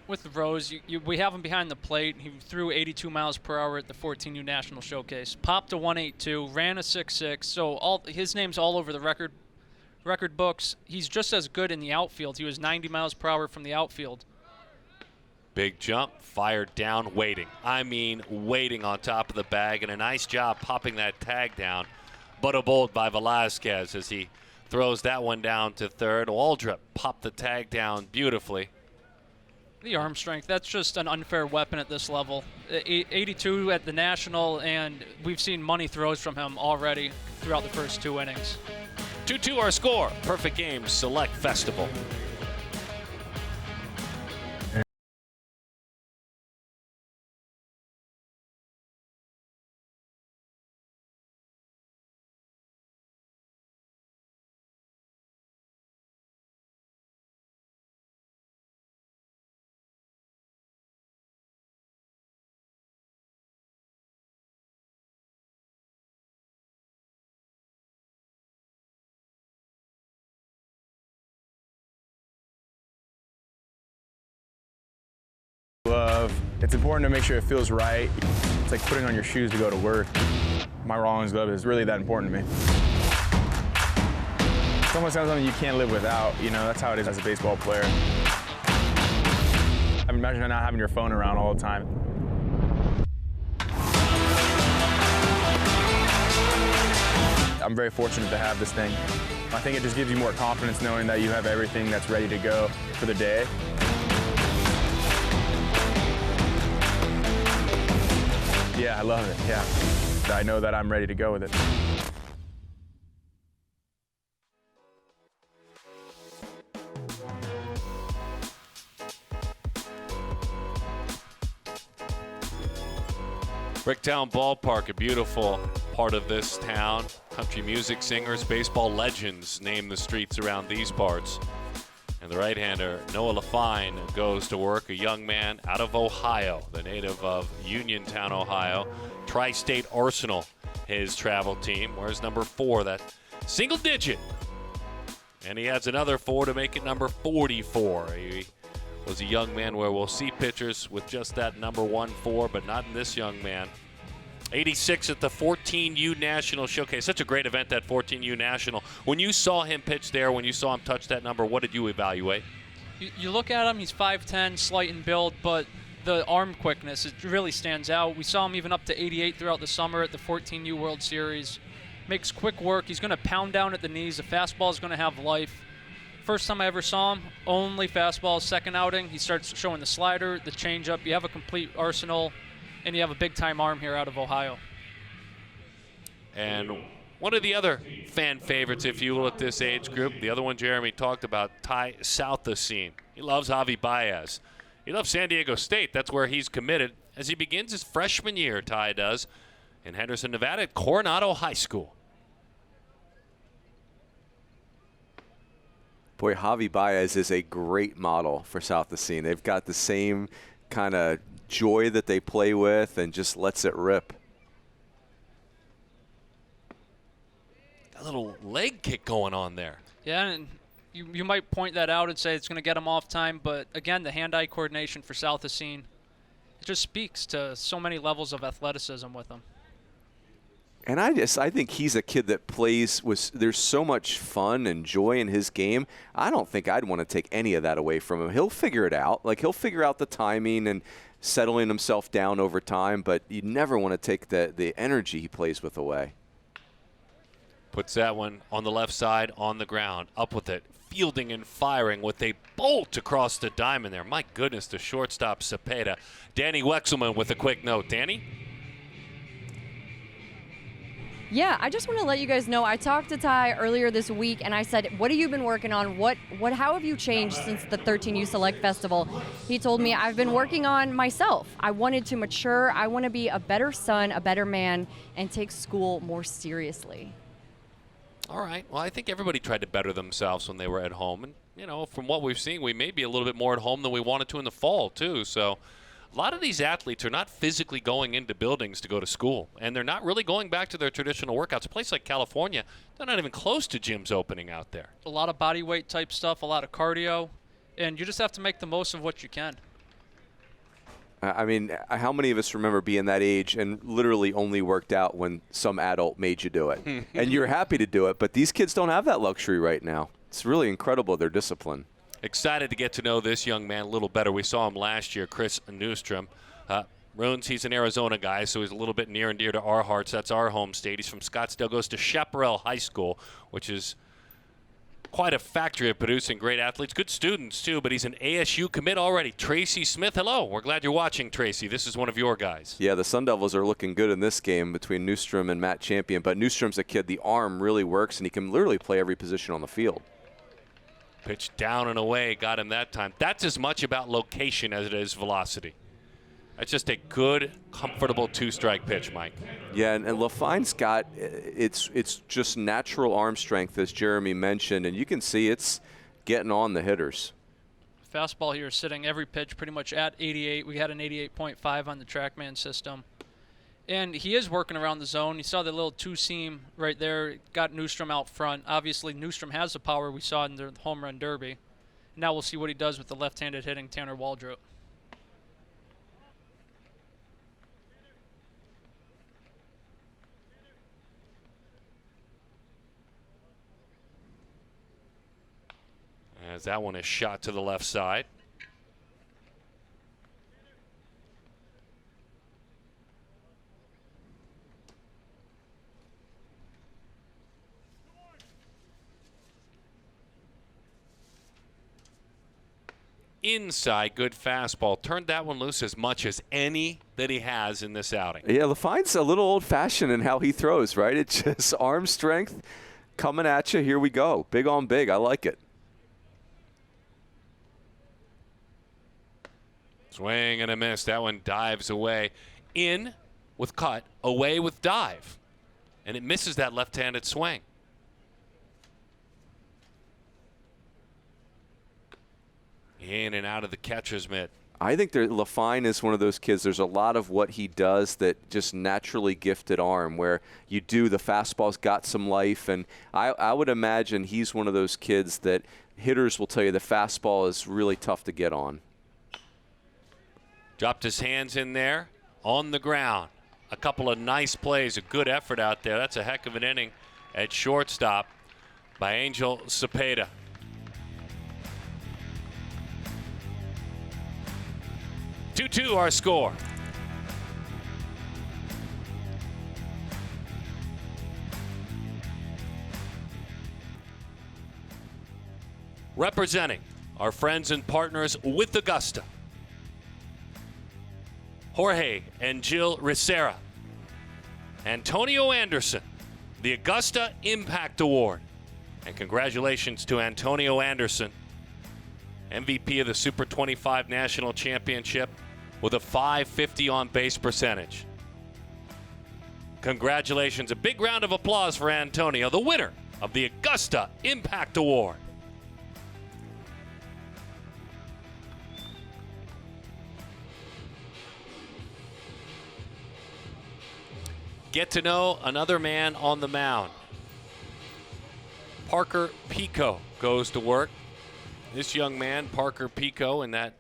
B: With Rose, we have him behind the plate. He threw 82 miles per hour at the 14U National Showcase. Popped a 182, ran a 6.6. So his name's all over the record books. He's just as good in the outfield. He was 90 miles per hour from the outfield.
G: Big jump, fired down, waiting. I mean, waiting on top of the bag, and a nice job popping that tag down. But a bolt by Velasquez as he throws that one down to third. Waldrop popped the tag down beautifully.
B: The arm strength, that's just an unfair weapon at this level. 82 at the National, and we've seen money throws from him already throughout the first two innings.
G: 2-2 our score. Perfect Game Select Festival.
F: Glove. It's important to make sure it feels right. It's like putting on your shoes to go to work. My Rawlings glove is really that important to me. It's almost something you can't live without. You know, that's how it is as a baseball player. I mean, imagine not having your phone around all the time. I'm very fortunate to have this thing. I think it just gives you more confidence knowing that you have everything that's ready to go for the day. Yeah, I love it, yeah. I know that I'm ready to go with it.
G: Bricktown Ballpark, a beautiful part of this town. Country music singers, baseball legends name the streets around these parts. And the right-hander, Noah LaFine, goes to work, a young man out of Ohio, the native of Uniontown, Ohio. Tri-State Arsenal, his travel team, where's number 4, that single digit. And he adds another 4 to make it number 44. He was a young man where we'll see pitchers with just that number 1-4, but not in this young man. 86 at the 14U National Showcase. Such a great event, that 14U National. When you saw him pitch there, when you saw him touch that number, what did you evaluate?
B: You look at him, he's 5'10", slight in build, but the arm quickness, it really stands out. We saw him even up to 88 throughout the summer at the 14U World Series. Makes quick work. He's going to pound down at the knees. The fastball is going to have life. First time I ever saw him, only fastball. Second outing, he starts showing the slider, the changeup. You have a complete arsenal, and you have a big-time arm here out of Ohio.
G: And one of the other fan favorites, if you will, at this age group, the other one Jeremy talked about, Ty Southasine. He loves Javi Baez. He loves San Diego State. That's where he's committed as he begins his freshman year, Ty does, in Henderson, Nevada at Coronado High School.
C: Boy, Javi Baez is a great model for Southasine. They've got the same kind of joy that they play with and just lets it rip.
G: little leg kick going on there.
B: Yeah, and you might point that out and say it's going to get him off time, but again, the hand-eye coordination for South is seen. It just speaks to so many levels of athleticism with him.
C: And I think he's a kid that plays with, there's so much fun and joy in his game. I don't think I'd want to take any of that away from him. He'll figure it out. Like, he'll figure out the timing and settling himself down over time, but you never want to take the energy he plays with away.
G: Puts that one on the left side, on the ground, up with it, fielding and firing with a bolt across the diamond there. My goodness, the shortstop Cepeda. Danny Wexelman with a quick note. Danny?
D: Yeah, I just want to let you guys know, I talked to Ty earlier this week, and I said, what have you been working on? How have you changed since the 13U Select Festival? He told me, I've been working on myself. I wanted to mature. I want to be a better son, a better man, and take school more seriously.
G: All right. Well, I think everybody tried to better themselves when they were at home. And, you know, from what we've seen, we may be a little bit more at home than we wanted to in the fall, too. So a lot of these athletes are not physically going into buildings to go to school, and they're not really going back to their traditional workouts. A place like California, they're not even close to gyms opening out there.
B: A lot of body weight type stuff, a lot of cardio, and you just have to make the most of what you can.
C: I mean, how many of us remember being that age and literally only worked out when some adult made you do it? And you're happy to do it, but these kids don't have that luxury right now. It's really incredible, their discipline.
G: Excited to get to know this young man a little better. We saw him last year, Chris Newstrom. Runes, he's an Arizona guy, so he's a little bit near and dear to our hearts. That's our home state. He's from Scottsdale, goes to Chaparral High School, which is quite a factory of producing great athletes. Good students, too, but he's an ASU commit already. Tracy Smith, hello. We're glad you're watching, Tracy. This is one of your guys.
C: Yeah, the Sun Devils are looking good in this game between Newstrom and Matt Champion, but Newstrom's a kid, the arm really works, and he can literally play every position on the field.
G: Pitch down and away, got him that time. That's as much about location as it is velocity. That's just a good, comfortable two-strike pitch, Mike.
C: Yeah, and LaFine's got, it's just natural arm strength, as Jeremy mentioned, and you can see it's getting on the hitters.
B: Fastball here sitting every pitch pretty much at 88. We had an 88.5 on the TrackMan system. And he is working around the zone. You saw the little two-seam right there. Got Newstrom out front. Obviously, Newstrom has the power we saw in the home run derby. Now we'll see what he does with the left-handed hitting Tanner Waldrop.
G: As that one is shot to the left side. Inside, good fastball. Turned that one loose as much as any that he has in this outing.
C: Yeah, LaFine's a little old-fashioned in how he throws, right? It's just arm strength coming at you. Here we go. Big on big. I like it.
G: Swing and a miss. That one dives away. In with cut, away with dive. And it misses that left-handed swing. In and out of the catcher's mitt.
C: I think LaFine is one of those kids. There's a lot of what he does that just naturally gifted arm, where you do the fastball's got some life, and I would imagine he's one of those kids that hitters will tell you the fastball is really tough to get on.
G: Dropped his hands in there on the ground. A couple of nice plays, a good effort out there. That's a heck of an inning at shortstop by Angel Cepeda. Two-two our score. Representing our friends and partners with Augusta, Jorge and Jill Ricera. Antonio Anderson, the Augusta Impact Award. And congratulations to Antonio Anderson, MVP of the Super 25 National Championship with a .550 on-base percentage. Congratulations. A big round of applause for Antonio, the winner of the Augusta Impact Award. Get to know another man on the mound. Parker Pico goes to work. This young man, Parker Pico, in that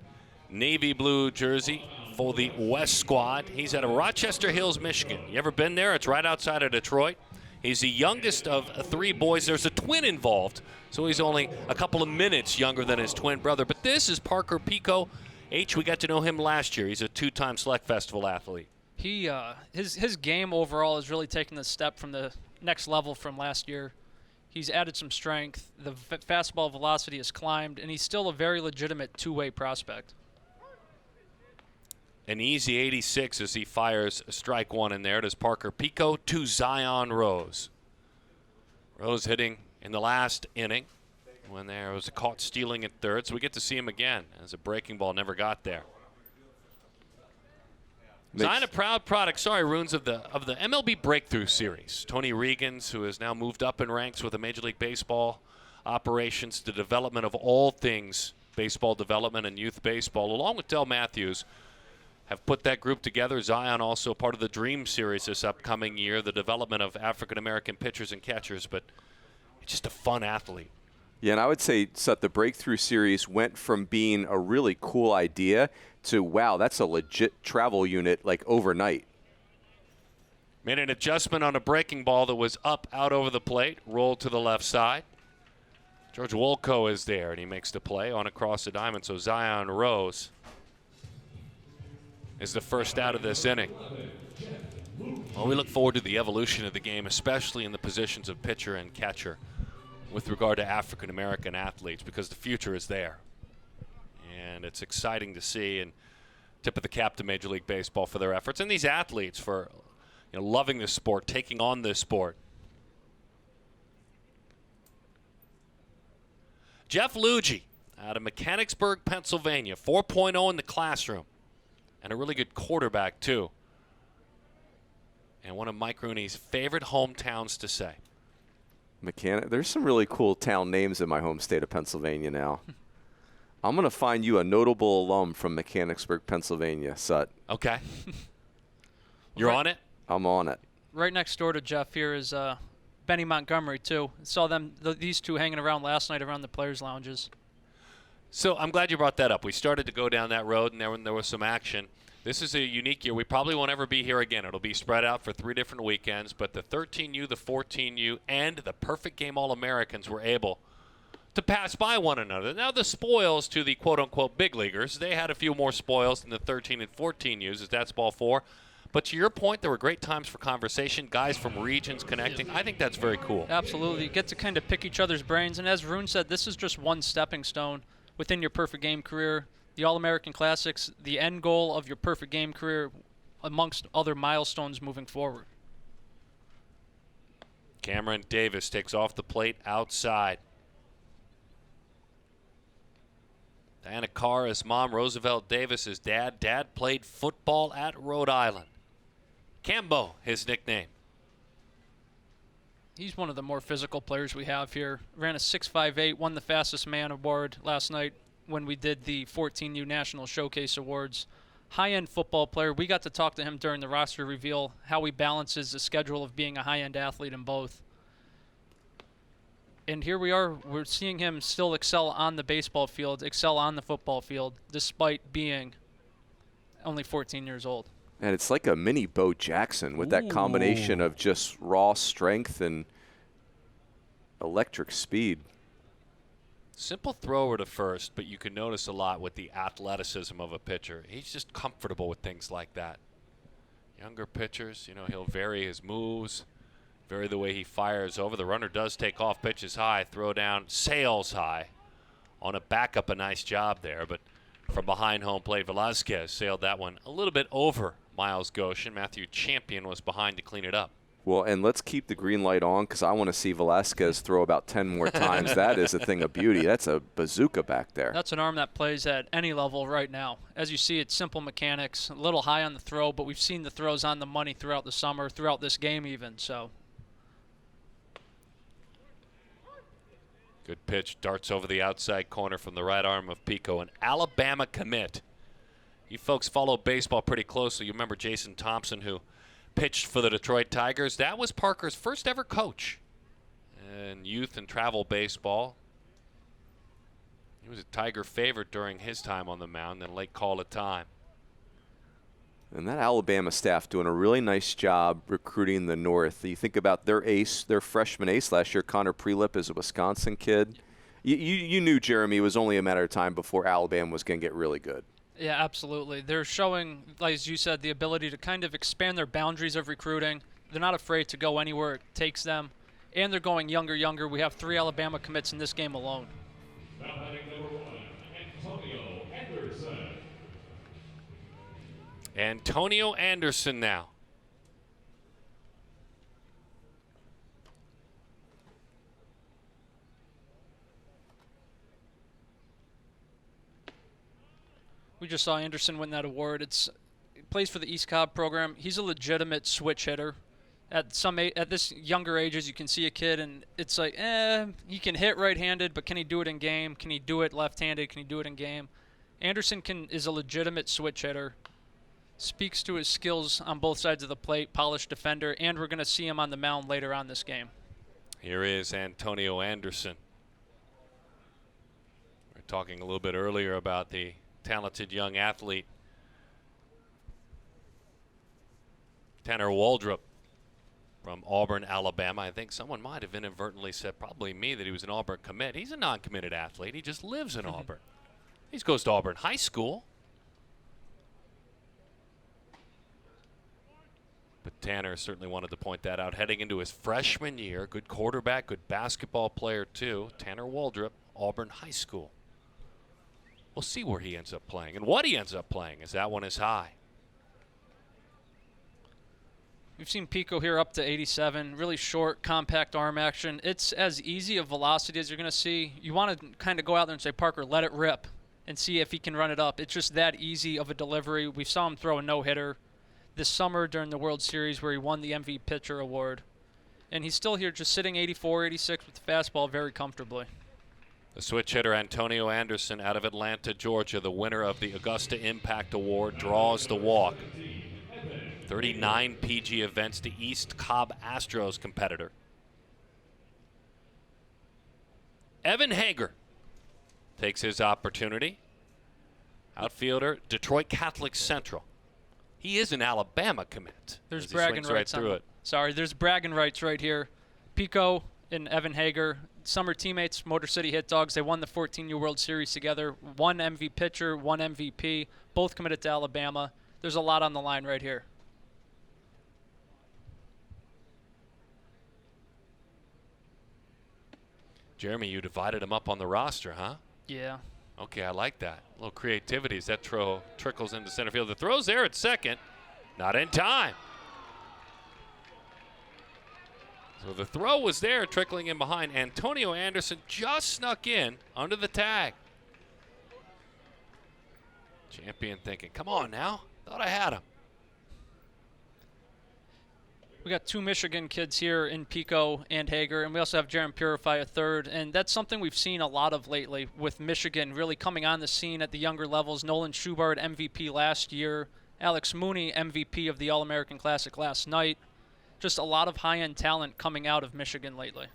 G: navy blue jersey for the West squad. He's out of Rochester Hills, Michigan. You ever been there? It's right outside of Detroit. He's the youngest of 3 boys. There's a twin involved, so he's only a couple of minutes younger than his twin brother. But this is Parker Pico. H, we got to know him last year. He's a 2-time Select Festival athlete.
B: He his game overall has really taken the step from the next level from last year. He's added some strength. The fastball velocity has climbed, and he's still a very legitimate two-way prospect.
G: An easy 86 as he fires strike one in there. Does Parker Pico to Zion Rose. Rose hitting in the last inning when there was a caught stealing at third, so we get to see him again as a breaking ball never got there. Zion, a proud product, Runes, of the MLB Breakthrough Series. Tony Regans, who has now moved up in ranks with the Major League Baseball operations, the development of all things baseball development and youth baseball, along with Del Matthews, have put that group together. Zion also part of the Dream Series this upcoming year, the development of African-American pitchers and catchers, but it's just a fun athlete.
C: Yeah, and I would say, Sut, the Breakthrough Series went from being a really cool idea to, wow, that's a legit travel unit, like, overnight.
G: Made an adjustment on a breaking ball that was up out over the plate, rolled to the left side. George Wolko is there, and he makes the play on across the diamond, so Zion Rose is the first out of this inning. Well, we look forward to the evolution of the game, especially in the positions of pitcher and catcher with regard to African-American athletes, because the future is there. And it's exciting to see, and tip of the cap to Major League Baseball for their efforts, and these athletes for loving this sport, taking on this sport. Jeff Lugie out of Mechanicsburg, Pennsylvania, 4.0 in the classroom. And a really good quarterback, too. And one of Mike Rooney's favorite hometowns to say.
C: There's some really cool town names in my home state of Pennsylvania now. I'm going to find you a notable alum from Mechanicsburg, Pennsylvania, Sut.
G: Okay. You're on it?
C: I'm on it.
B: Right next door to Jeff here is Benny Montgomery, too. Saw these two hanging around last night around the players' lounges.
G: So I'm glad you brought that up. We started to go down that road, and there was some action. This is a unique year. We probably won't ever be here again. It'll be spread out for 3 different weekends, but the 13U, the 14U, and the Perfect Game All-Americans were able to pass by one another. Now the spoils to the quote-unquote big leaguers, they had a few more spoils than the 13 and 14Us, as that's ball 4. But to your point, there were great times for conversation, guys from regions connecting. I think that's very cool.
B: Absolutely. You get to kind of pick each other's brains, and as Rune said, this is just one stepping stone within your perfect game career. The All-American Classics, the end goal of your perfect game career amongst other milestones moving forward.
G: Cameron Davis takes off the plate outside. Diana Carr is mom, Roosevelt Davis is dad. Dad played football at Rhode Island. Cambo, his nickname.
B: He's one of the more physical players we have here. Ran a 6.58, won the fastest man award last night when we did the 14U National Showcase Awards. High-end football player. We got to talk to him during the roster reveal, how he balances the schedule of being a high-end athlete in both. And here we are. We're seeing him still excel on the baseball field, excel on the football field, despite being only 14 years old.
C: And it's like a mini Bo Jackson with that combination of just raw strength and electric speed.
G: Simple thrower to first, but you can notice a lot with the athleticism of a pitcher. He's just comfortable with things like that. Younger pitchers, he'll vary his moves, vary the way he fires over. The runner does take off, pitches high, throw down, sails high. On a backup, a nice job there, but from behind home plate, Velasquez sailed that one a little bit over Miles Goshen. Matthew Champion was behind to clean it up.
C: Well, and let's keep the green light on because I want to see Velasquez throw about 10 more times. That is a thing of beauty. That's a bazooka back there.
B: That's an arm that plays at any level right now. As you see, it's simple mechanics, a little high on the throw, but we've seen the throws on the money throughout the summer, throughout this game even. So,
G: good pitch, darts over the outside corner from the right arm of Pico, an Alabama commit. You folks follow baseball pretty closely. You remember Jason Thompson, who pitched for the Detroit Tigers. That was Parker's first ever coach. And in youth and travel baseball. He was a Tiger favorite during his time on the mound, and late call at time.
C: And that Alabama staff doing a really nice job recruiting the North. You think about their ace, their freshman ace last year, Connor Prelip, is a Wisconsin kid. You knew, Jeremy, it was only a matter of time before Alabama was going to get really good.
B: Yeah, absolutely. They're showing, as you said, the ability to kind of expand their boundaries of recruiting. They're not afraid to go anywhere it takes them. And they're going younger. We have 3 Alabama commits in this game alone.
G: Antonio Anderson now.
B: We just saw Anderson win that award. He plays for the East Cobb program. He's a legitimate switch hitter. At this younger age, as you can see a kid, and it's like, he can hit right-handed, but can he do it in game? Can he do it left-handed? Can he do it in game? Anderson is a legitimate switch hitter. Speaks to his skills on both sides of the plate, polished defender, and we're going to see him on the mound later on this game.
G: Here is Antonio Anderson. We were talking a little bit earlier about the talented young athlete, Tanner Waldrop from Auburn, Alabama. I think someone might have inadvertently said, probably me, that he was an Auburn commit. He's a non-committed athlete. He just lives in Auburn. He goes to Auburn High School. But Tanner certainly wanted to point that out. Heading into his freshman year, good quarterback, good basketball player too. Tanner Waldrop, Auburn High School. We'll see where he ends up playing and what he ends up playing, as that one is high.
B: We've seen Pico here up to 87, really short, compact arm action. It's as easy a velocity as you're going to see. You want to kind of go out there and say, Parker, let it rip and see if he can run it up. It's just that easy of a delivery. We saw him throw a no-hitter this summer during the World Series where he won the MVP Pitcher Award. And he's still here just sitting 84, 86 with the fastball very comfortably.
G: The switch hitter Antonio Anderson out of Atlanta, Georgia, the winner of the Augusta Impact Award, draws the walk. 39 PG events to East Cobb Astros competitor. Evan Hager takes his opportunity. Outfielder, Detroit Catholic Central. He is an Alabama commit.
B: There's bragging rights
G: right through it.
B: Sorry, there's bragging rights right here. Pico and Evan Hager, summer teammates, Motor City Hit Dogs. They won the 14U World Series together. One MVP pitcher, one MVP, both committed to Alabama. There's a lot on the line right here.
G: Jeremy, you divided them up on the roster, huh?
B: Yeah.
G: Okay, I like that. A little creativity as that throw trickles into center field. The throw's there at second. Not in time. So the throw was there, trickling in behind. Antonio Anderson just snuck in under the tag. Champion thinking, come on now. Thought I had him.
B: We got 2 Michigan kids here in Pico and Hager, and we also have Jaron Purify a third, and that's something we've seen a lot of lately with Michigan really coming on the scene at the younger levels. Nolan Schubart, MVP last year. Alex Mooney, MVP of the All-American Classic last night. Just a lot of high-end talent coming out of Michigan lately.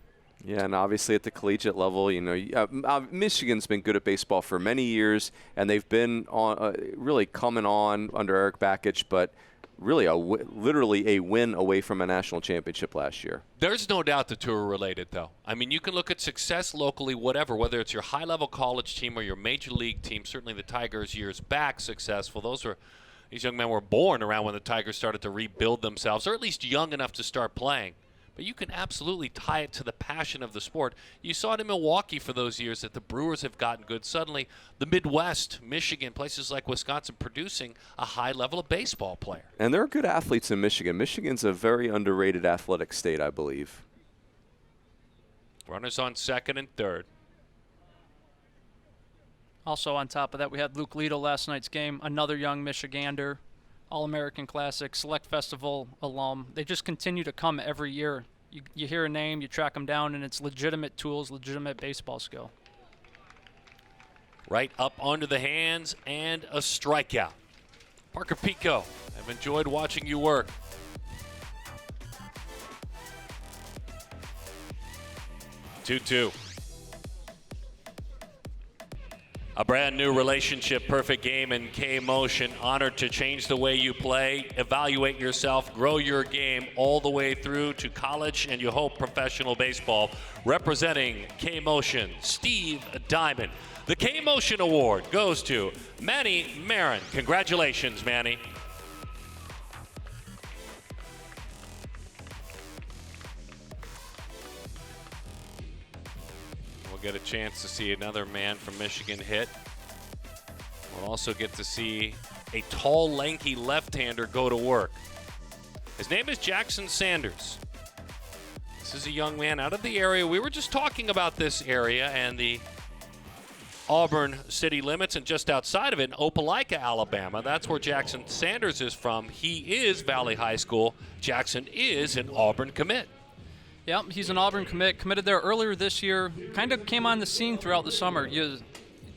C: Yeah, and obviously at the collegiate level, you know, Michigan's been good at baseball for many years, and they've been on really coming on under Eric Bakich, but really literally a win away from a national championship last year.
G: There's no doubt the two are related, though. I mean, you can look at success locally, whatever, whether it's your high-level college team or your major league team. Certainly the Tigers years back successful. These young men were born around when the Tigers started to rebuild themselves, or at least young enough to start playing. But you can absolutely tie it to the passion of the sport. You saw it in Milwaukee for those years that the Brewers have gotten good. Suddenly, the Midwest, Michigan, places like Wisconsin producing a high level of baseball player.
C: And there are good athletes in Michigan. Michigan's a very underrated athletic state, I believe.
G: Runners on second and third.
B: Also on top of that, we had Luke Liedl last night's game, another young Michigander, All-American Classic, Select Festival alum. They just continue to come every year. You hear a name, you track them down, and it's legitimate tools, legitimate baseball skill.
G: Right up under the hands and a strikeout. Parker Pico, I've enjoyed watching you work. 2-2. A brand new relationship, perfect game in K-Motion. Honored to change the way you play, evaluate yourself, grow your game all the way through to college and you hope professional baseball. Representing K-Motion, Steve Diamond. The K-Motion Award goes to Manny Marin. Congratulations, Manny. We'll get a chance to see another man from Michigan hit. We'll also get to see a tall, lanky left-hander go to work. His name is Jackson Sanders. This is a young man out of the area. We were just talking about this area and the Auburn city limits, and just outside of it in Opelika, Alabama. That's where Jackson Sanders is from. He is Valley High School. Jackson is an Auburn commit.
B: Yep, he's an Auburn committed there earlier this year. Kind of came on the scene throughout the summer.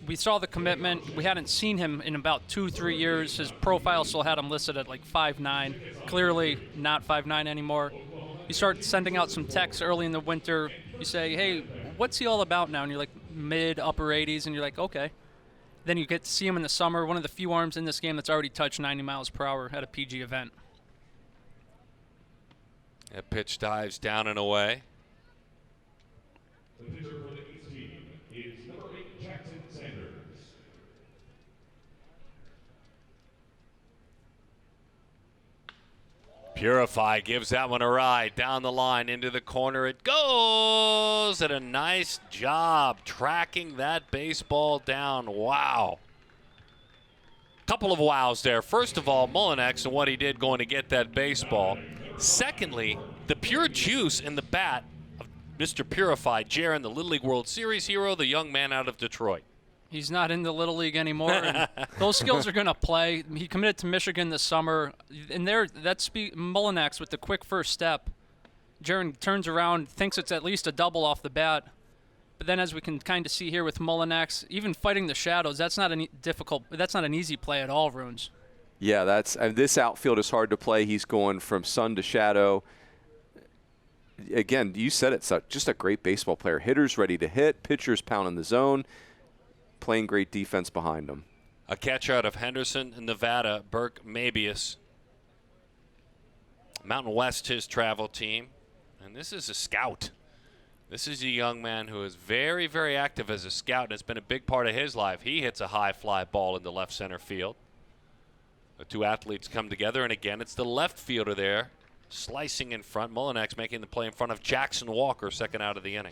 B: We saw the commitment. We hadn't seen him in about 2-3 years. His profile still had him listed at like 5'9". Clearly not 5'9" anymore. You start sending out some texts early in the winter. You say, hey, what's he all about now? And you're like mid, upper 80s, and you're like, okay. Then you get to see him in the summer, one of the few arms in this game that's already touched 90 miles per hour at a PG event.
G: That pitch dives down and away.
K: The pitcher for the East team is number 8, Jackson Sanders.
G: Purify gives that one a ride down the line into the corner. It goes, and a nice job tracking that baseball down. Wow. Couple of wows there. First of all, Mullinex and what he did going to get that baseball. Secondly, the pure juice in the bat of Mr. Purify, Jaron, the Little League World Series hero, the young man out of Detroit.
B: He's not in the Little League anymore. And those skills are going to play. He committed to Michigan this summer. And that's Mullinex with the quick first step. Jaron turns around, thinks it's at least a double off the bat. But then as we can kind of see here with Mullinex, even fighting the shadows, that's not an easy play at all, Runes.
C: Yeah, this outfield is hard to play. He's going from sun to shadow. Again, you said it, just a great baseball player. Hitters ready to hit, pitchers pounding the zone, playing great defense behind him.
G: A catcher out of Henderson, Nevada, Burke Mabius. Mountain West, his travel team. And this is a scout. This is a young man who is very, very active as a scout, and it's been a big part of his life. He hits a high fly ball into left center field. The two athletes come together, and again, it's the left fielder there, slicing in front. Mullinex making the play in front of Jackson Walker, second out of the inning.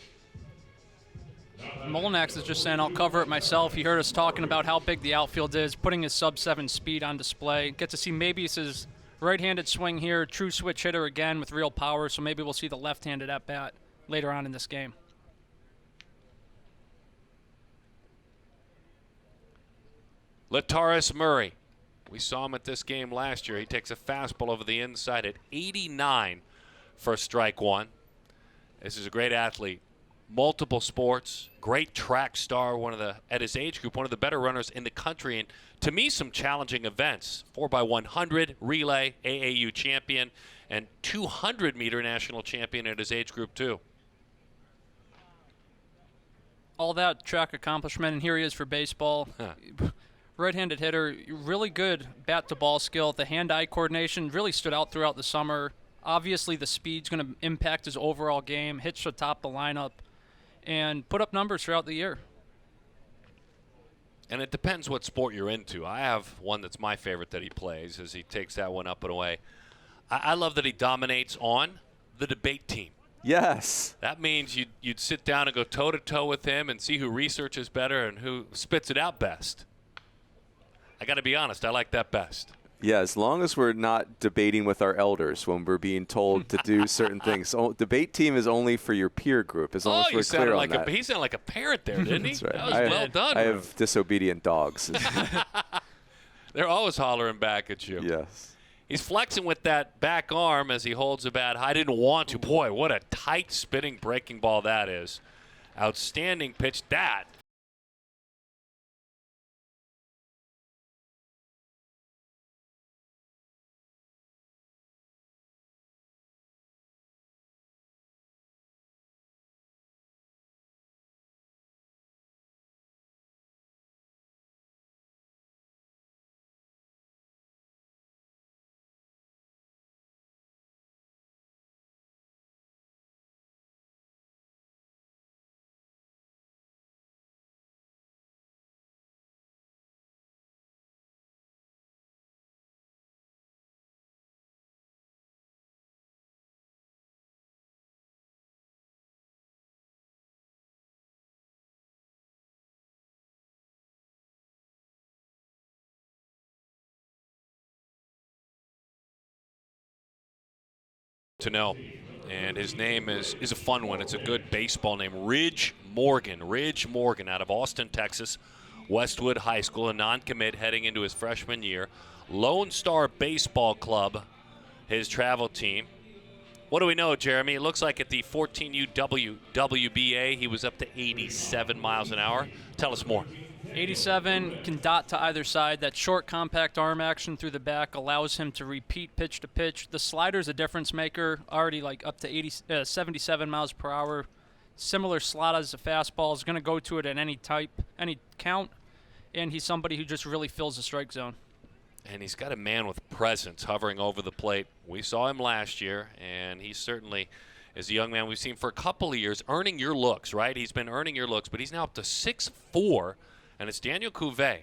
B: Mullinex is just saying, I'll cover it myself. He heard us talking about how big the outfield is, putting his sub-7 speed on display. Get to see Mabius' right-handed swing here, true switch hitter again with real power, so maybe we'll see the left-handed at-bat later on in this game.
G: Lataris Murray. We saw him at this game last year. He takes a fastball over the inside at 89 for strike one. This is a great athlete. Multiple sports, great track star, at his age group, one of the better runners in the country. And to me, some challenging events. 4x100 relay, AAU champion, and 200-meter national champion at his age group, too.
B: All that track accomplishment, and here he is for baseball. Right-handed hitter, really good bat-to-ball skill. The hand-eye coordination really stood out throughout the summer. Obviously, the speed's going to impact his overall game, hits the top of the lineup, and put up numbers throughout the year.
G: And it depends what sport you're into. I have one that's my favorite that he plays as he takes that one up and away. I love that he dominates on the debate team.
C: Yes.
G: That means you'd sit down and go toe-to-toe with him and see who researches better and who spits it out best. I got to be honest, I like that best.
C: Yeah, as long as we're not debating with our elders when we're being told to do certain things. So debate team is only for your peer group, as long as we're clear on that.
G: He sounded like a parrot there, didn't he?
C: That's right.
G: That was well done.
C: I have disobedient dogs.
G: They're always hollering back at you.
C: Yes.
G: He's flexing with that back arm as he holds the bat high. Didn't want to. Boy, what a tight spinning breaking ball that is. Outstanding pitch. That to know. And his name is a fun one. It's a good baseball name. Ridge Morgan. Ridge Morgan out of Austin, Texas. Westwood High School, a non-commit heading into his freshman year. Lone Star Baseball Club, his travel team. What do we know, Jeremy? It looks like at the 14U WBA, he was up to 87 miles an hour. Tell us more.
B: 87, can dot to either side. That short, compact arm action through the back allows him to repeat pitch to pitch. The slider's a difference maker, already like up to 77 miles per hour. Similar slot as the fastball. Is going to go to it at any type, any count, and he's somebody who just really fills the strike zone.
G: And he's got a man with presence hovering over the plate. We saw him last year, and he certainly is a young man we've seen for a couple of years earning your looks, right? He's been earning your looks, but he's now up to 6'4", and it's Daniel Cuvée.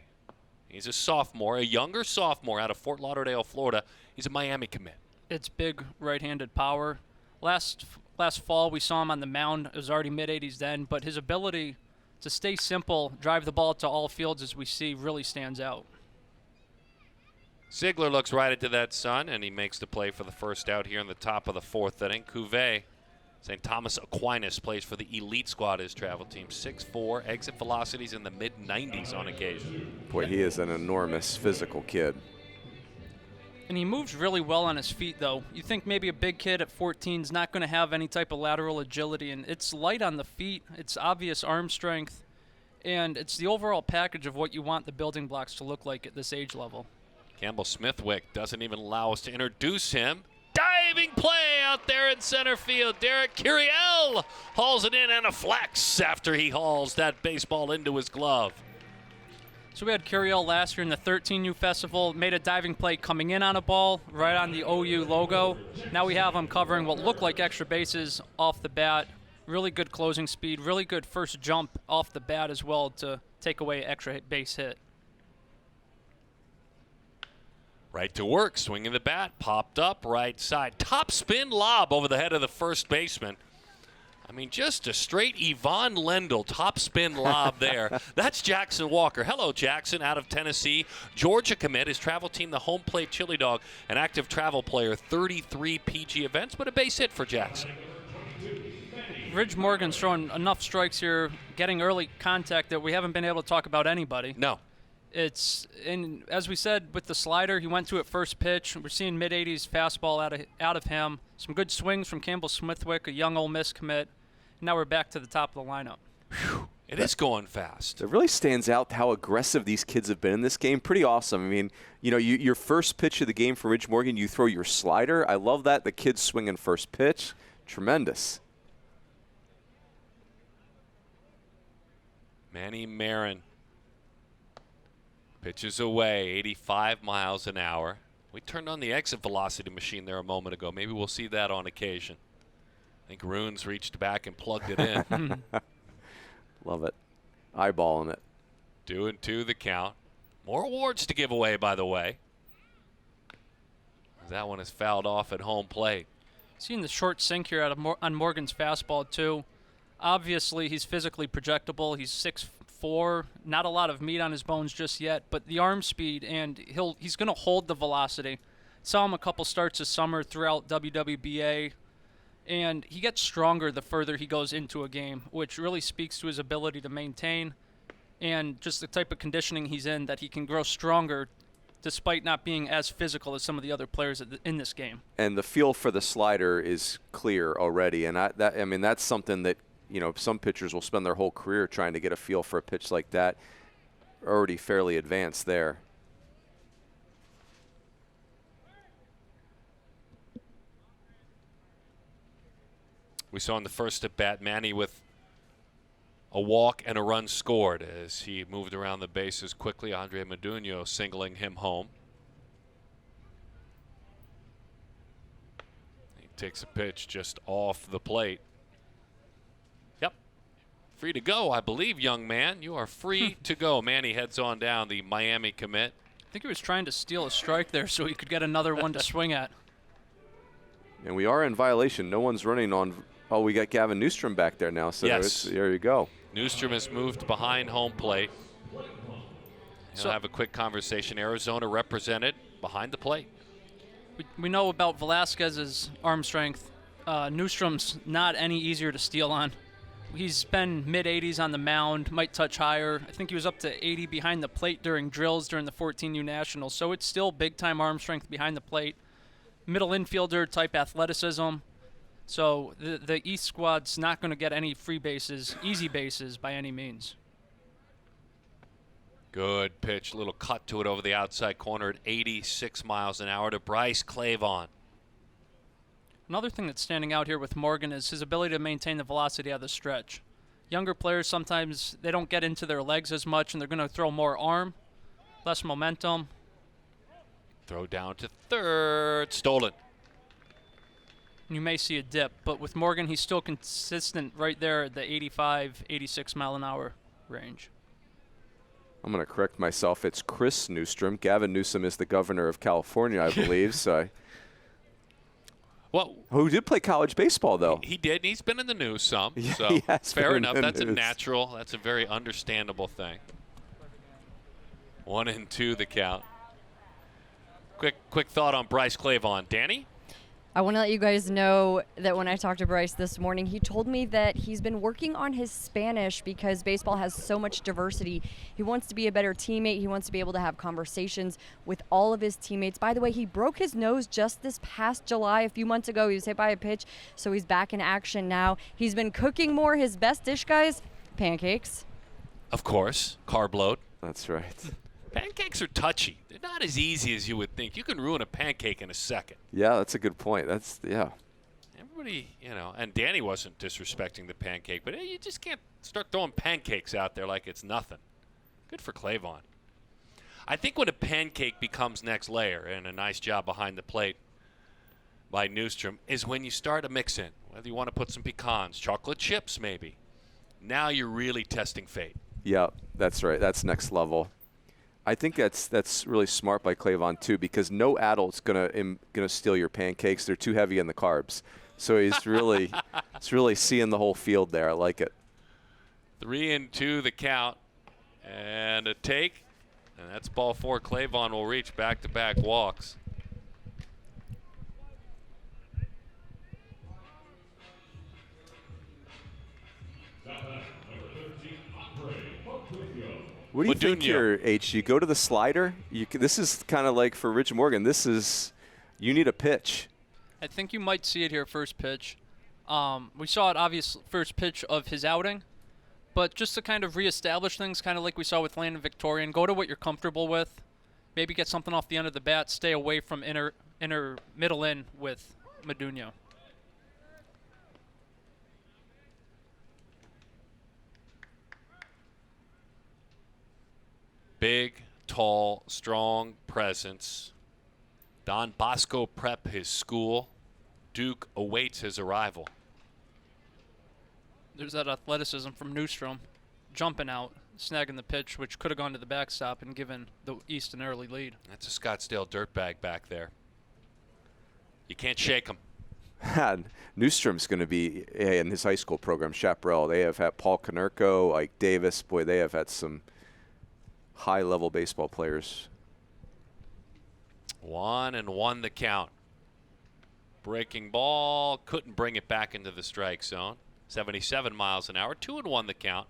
G: He's a sophomore, a younger sophomore out of Fort Lauderdale, Florida. He's a Miami commit.
B: It's big right-handed power. Last fall, we saw him on the mound. It was already mid-80s then, but his ability to stay simple, drive the ball to all fields, as we see, really stands out.
G: Ziegler looks right into that sun, and he makes the play for the first out here in the top of the fourth inning. Cuvée, St. Thomas Aquinas, plays for the elite squad, his travel team. 6'4", exit velocities in the mid-90s on occasion.
C: Boy, he is an enormous physical kid.
B: And he moves really well on his feet, though. You think maybe a big kid at 14 is not going to have any type of lateral agility, and it's light on the feet. It's obvious arm strength, and it's the overall package of what you want the building blocks to look like at this age level.
G: Campbell Smithwick doesn't even allow us to introduce him. Diving play out there in center field. Derek Curiel hauls it in and a flex after he hauls that baseball into his glove.
B: So we had Curiel last year in the 13U Festival, made a diving play coming in on a ball right on the OU logo. Now we have him covering what looked like extra bases off the bat. Really good closing speed, really good first jump off the bat as well to take away extra base hit.
G: Right to work, swinging the bat, popped up, right side. Top spin lob over the head of the first baseman. I mean, just a straight Yvonne Lendl top spin lob there. That's Jackson Walker. Hello, Jackson, out of Tennessee. Georgia commit, his travel team, the home plate Chili Dog, an active travel player, 33 PG events, but a base hit for Jackson.
B: Ridge Morgan's throwing enough strikes here, getting early contact that we haven't been able to talk about anybody.
G: No.
B: As we said, with the slider, he went to it first pitch. We're seeing mid-80s fastball out of him. Some good swings from Campbell Smithwick, a young Ole Miss commit. Now we're back to the top of the lineup.
G: Whew, it is going fast.
C: It really stands out how aggressive these kids have been in this game. Pretty awesome. I mean, you know, your first pitch of the game for Ridge Morgan, you throw your slider. I love that. The kid's swinging first pitch. Tremendous.
G: Manny Marin pitches away, 85 miles an hour. We turned on the exit velocity machine there a moment ago. Maybe we'll see that on occasion. I think Runes reached back and plugged it in.
C: Love it. Eyeballing it.
G: 2-2 the count. More awards to give away, by the way. That one is fouled off at home plate.
B: Seeing the short sink here on Morgan's fastball, too. Obviously, he's physically projectable. He's 6'4", not a lot of meat on his bones just yet, but the arm speed, and he's going to hold the velocity. Saw him a couple starts this summer throughout WWBA, and he gets stronger the further he goes into a game, which really speaks to his ability to maintain and just the type of conditioning he's in, that he can grow stronger despite not being as physical as some of the other players in this game.
C: And the feel for the slider is clear already, and I mean that's something that, you know, some pitchers will spend their whole career trying to get a feel for a pitch like that. Already fairly advanced there.
G: We saw in the first at bat Manny with a walk and a run scored as he moved around the bases quickly. Andre Meduno singling him home. He takes a pitch just off the plate. Yep. Free to go, I believe, young man. You are free to go. Manny heads on down, the Miami commit.
B: I think he was trying to steal a strike there so he could get another one to swing at.
C: And we are in violation. No one's running on. Oh, we got Gavin Newstrom back there now. So
G: yes.
C: There you go.
G: Newstrom has moved behind home plate. He'll have a quick conversation. Arizona represented behind the plate.
B: We know about Velasquez's arm strength. Newstrom's not any easier to steal on. He's been mid-80s on the mound, might touch higher. I think he was up to 80 behind the plate during drills during the 14U Nationals, so it's still big-time arm strength behind the plate. Middle infielder type athleticism. So the East squad's not going to get any free bases, easy bases by any means.
G: Good pitch, little cut to it over the outside corner at 86 miles an hour to Bryce Clavon.
B: Another thing that's standing out here with Morgan is his ability to maintain the velocity out of the stretch. Younger players, sometimes they don't get into their legs as much, and they're going to throw more arm, less momentum.
G: Throw down to third, stolen.
B: You may see a dip, but with Morgan, he's still consistent right there at the 85, 86 mile an hour range.
C: I'm going to correct myself. It's Chris Newstrom. Gavin Newsom is the governor of California, I believe. Who did play college baseball, though.
G: He did, and he's been in the news some.
C: Yeah,
G: so
C: he has
G: fair
C: been in
G: enough.
C: the
G: That's a
C: news.
G: natural. That's a very understandable thing. 1-2 the count. Quick thought on Bryce Clavon. Danny?
D: I want to let you guys know that when I talked to Bryce this morning, he told me that he's been working on his Spanish because baseball has so much diversity. He wants to be a better teammate. He wants to be able to have conversations with all of his teammates. By the way, he broke his nose just this past July. A few months ago, he was hit by a pitch, so he's back in action now. He's been cooking more. His best dish, guys, pancakes.
G: Of course. Carb load.
C: That's right.
G: Pancakes are touchy. They're not as easy as you would think. You can ruin a pancake in a second.
C: Yeah, that's a good point.
G: Everybody, and Danny wasn't disrespecting the pancake, but you just can't start throwing pancakes out there like it's nothing. Good for Clavon. I think when a pancake becomes next layer, and a nice job behind the plate by Newstrom, is when you start to mix in. Whether you want to put some pecans, chocolate chips maybe. Now you're really testing fate.
C: Yeah, that's right. That's next level. I think that's really smart by Clavon too, because no adult's gonna steal your pancakes. They're too heavy in the carbs. So he's really seeing the whole field there. I like it.
G: 3-2 the count, and a take, and that's ball four. Clavon will reach back-to-back walks.
C: What do you think here, H? You go to the slider? This is kind of like for Rich Morgan. You need a pitch.
B: I think you might see it here first pitch. We saw it obvious first pitch of his outing, but just to kind of reestablish things, kind of like we saw with Landon Victorian, go to what you're comfortable with. Maybe get something off the end of the bat. Stay away from middle in with Modugno.
G: Big, tall, strong presence. Don Bosco Prep, his school. Duke awaits his arrival.
B: There's that athleticism from Newstrom, jumping out, snagging the pitch, which could have gone to the backstop and given the East an early lead.
G: That's a Scottsdale dirtbag back there. You can't shake him.
C: Newstrom's going to be in his high school program, Chaparral. They have had Paul Konerko, Ike Davis. Boy, they have had some high-level baseball players.
G: 1-1 the count. Breaking ball, couldn't bring it back into the strike zone. 77 miles an hour, 2-1 the count.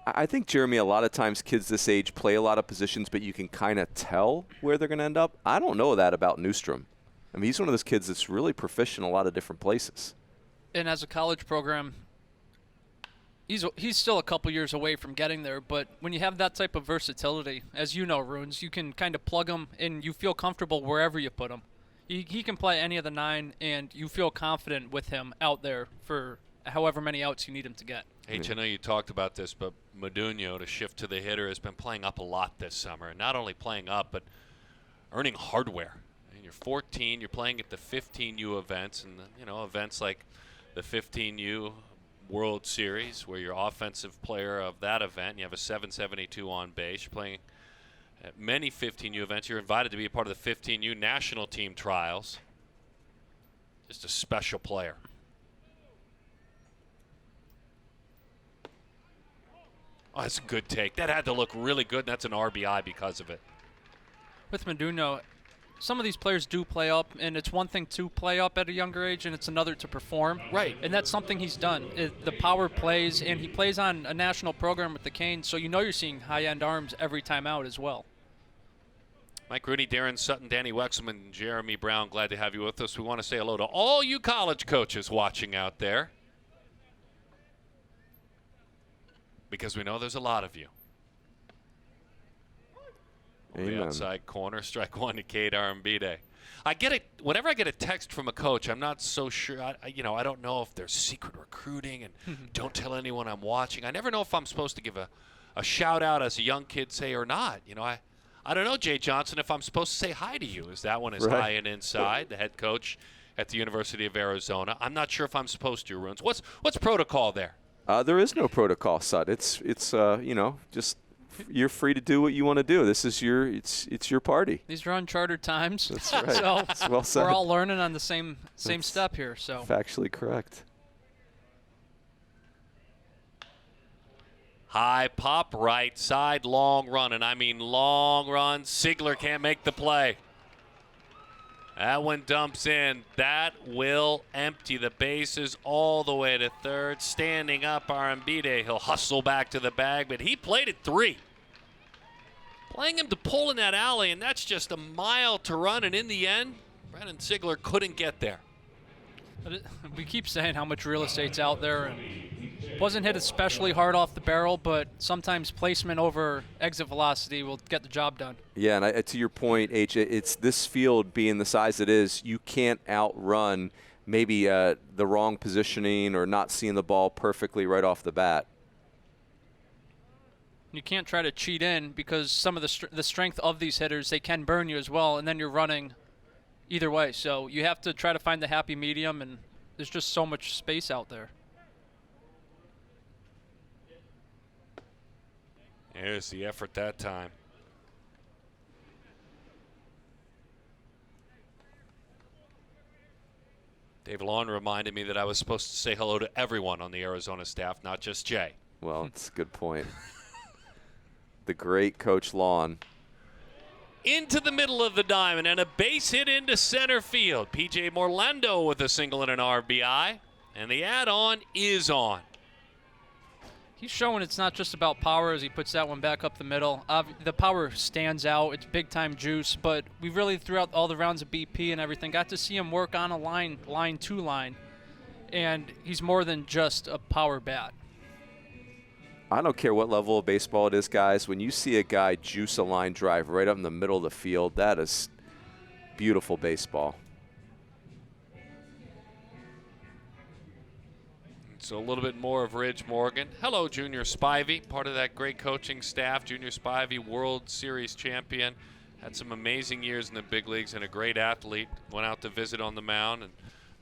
C: I think, Jeremy, a lot of times kids this age play a lot of positions, but you can kind of tell where they're going to end up. I don't know that about Newstrom. I mean, he's one of those kids that's really proficient in a lot of different places.
B: And as a college program, he's still a couple years away from getting there, but when you have that type of versatility, as you know, Runes, you can kind of plug him and you feel comfortable wherever you put him. He can play any of the 9, and you feel confident with him out there for however many outs you need him to get.
G: H, I know you talked about this, but Modugno, to shift to the hitter, has been playing up a lot this summer. Not only playing up, but earning hardware. And you're 14, you're playing at the 15U events, and events like the 15U World Series, where you're offensive player of that event. You have a 772 on base. You're playing at many 15U events. You're invited to be a part of the 15U national team trials. Just a special player. Oh, that's a good take. That had to look really good, and that's an RBI because of it.
B: With Modugno, some of these players do play up, and it's one thing to play up at a younger age, and it's another to perform.
G: Right.
B: And that's something he's done. The power plays, and he plays on a national program with the Canes, so you know you're seeing high-end arms every time out as well.
G: Mike Rooney, Darren Sutton, Danny Wexelman, Jeremy Brown, glad to have you with us. We want to say hello to all you college coaches watching out there, because we know there's a lot of you. On the outside corner, strike one to Cade Arambide. I get it. Whenever I get a text from a coach, I'm not so sure. I don't know if there's secret recruiting and don't tell anyone I'm watching. I never know if I'm supposed to give a shout out as a young kid say or not. I don't know, Jay Johnson, if I'm supposed to say hi to you. Is that one is high and inside, the head coach at the University of Arizona? I'm not sure if I'm supposed to, Runes. What's protocol there?
C: There is no protocol, Sut. It's just you're free to do what you want to do. This is it's your party.
B: These are uncharted times.
C: That's right.
B: So
C: That's well said.
B: we're all learning on the same step here. So
C: Factually correct.
G: High pop, right side, long run, and I mean long run. Sigler can't make the play. That one dumps in. That will empty the bases all the way to third. Standing up, Arambide. He'll hustle back to the bag, but he played it 3. Playing him to pull in that alley, and that's just a mile to run, and in the end, Brennan Sigler couldn't get there.
B: we keep saying how much real estate's out there, and wasn't hit especially hard off the barrel, but sometimes placement over exit velocity will get the job done.
C: Yeah, and to your point, H, it's this field being the size it is, you can't outrun maybe the wrong positioning or not seeing the ball perfectly right off the bat.
B: You can't try to cheat in because some of the strength of these hitters, they can burn you as well, and then you're running either way. So you have to try to find the happy medium, and there's just so much space out there.
G: There's the effort that time. Dave Lawn reminded me that I was supposed to say hello to everyone on the Arizona staff, not just Jay.
C: Well, it's a good point. The great Coach Lawn.
G: Into the middle of the diamond and a base hit into center field. P.J. Morlando with a single and an RBI. And the add-on is on.
B: He's showing it's not just about power as he puts that one back up the middle. The power stands out. It's big-time juice, but we really, throughout all the rounds of BP and everything, got to see him work on a line to line, and he's more than just a power bat.
C: I don't care what level of baseball it is, guys. When you see a guy juice a line drive right up in the middle of the field, that is beautiful baseball.
G: So a little bit more of Ridge Morgan. Hello, Junior Spivey, part of that great coaching staff. Junior Spivey, World Series champion. Had some amazing years in the big leagues and a great athlete. Went out to visit on the mound. And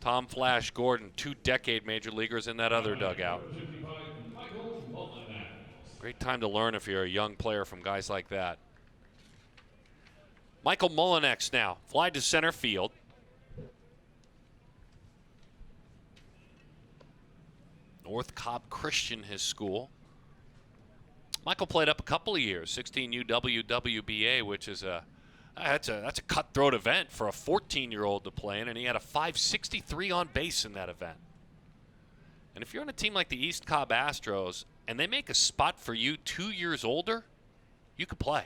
G: Tom Flash Gordon, 2-decade major leaguers in that other dugout. Great time to learn if you're a young player from guys like that. Michael Mullinex now. Fly to center field. North Cobb Christian, his school. Michael played up a couple of years, 16U WWBA, which is that's a cutthroat event for a 14-year-old to play in, and he had a 563 on base in that event. And if you're on a team like the East Cobb Astros and they make a spot for you 2 years older, you could play.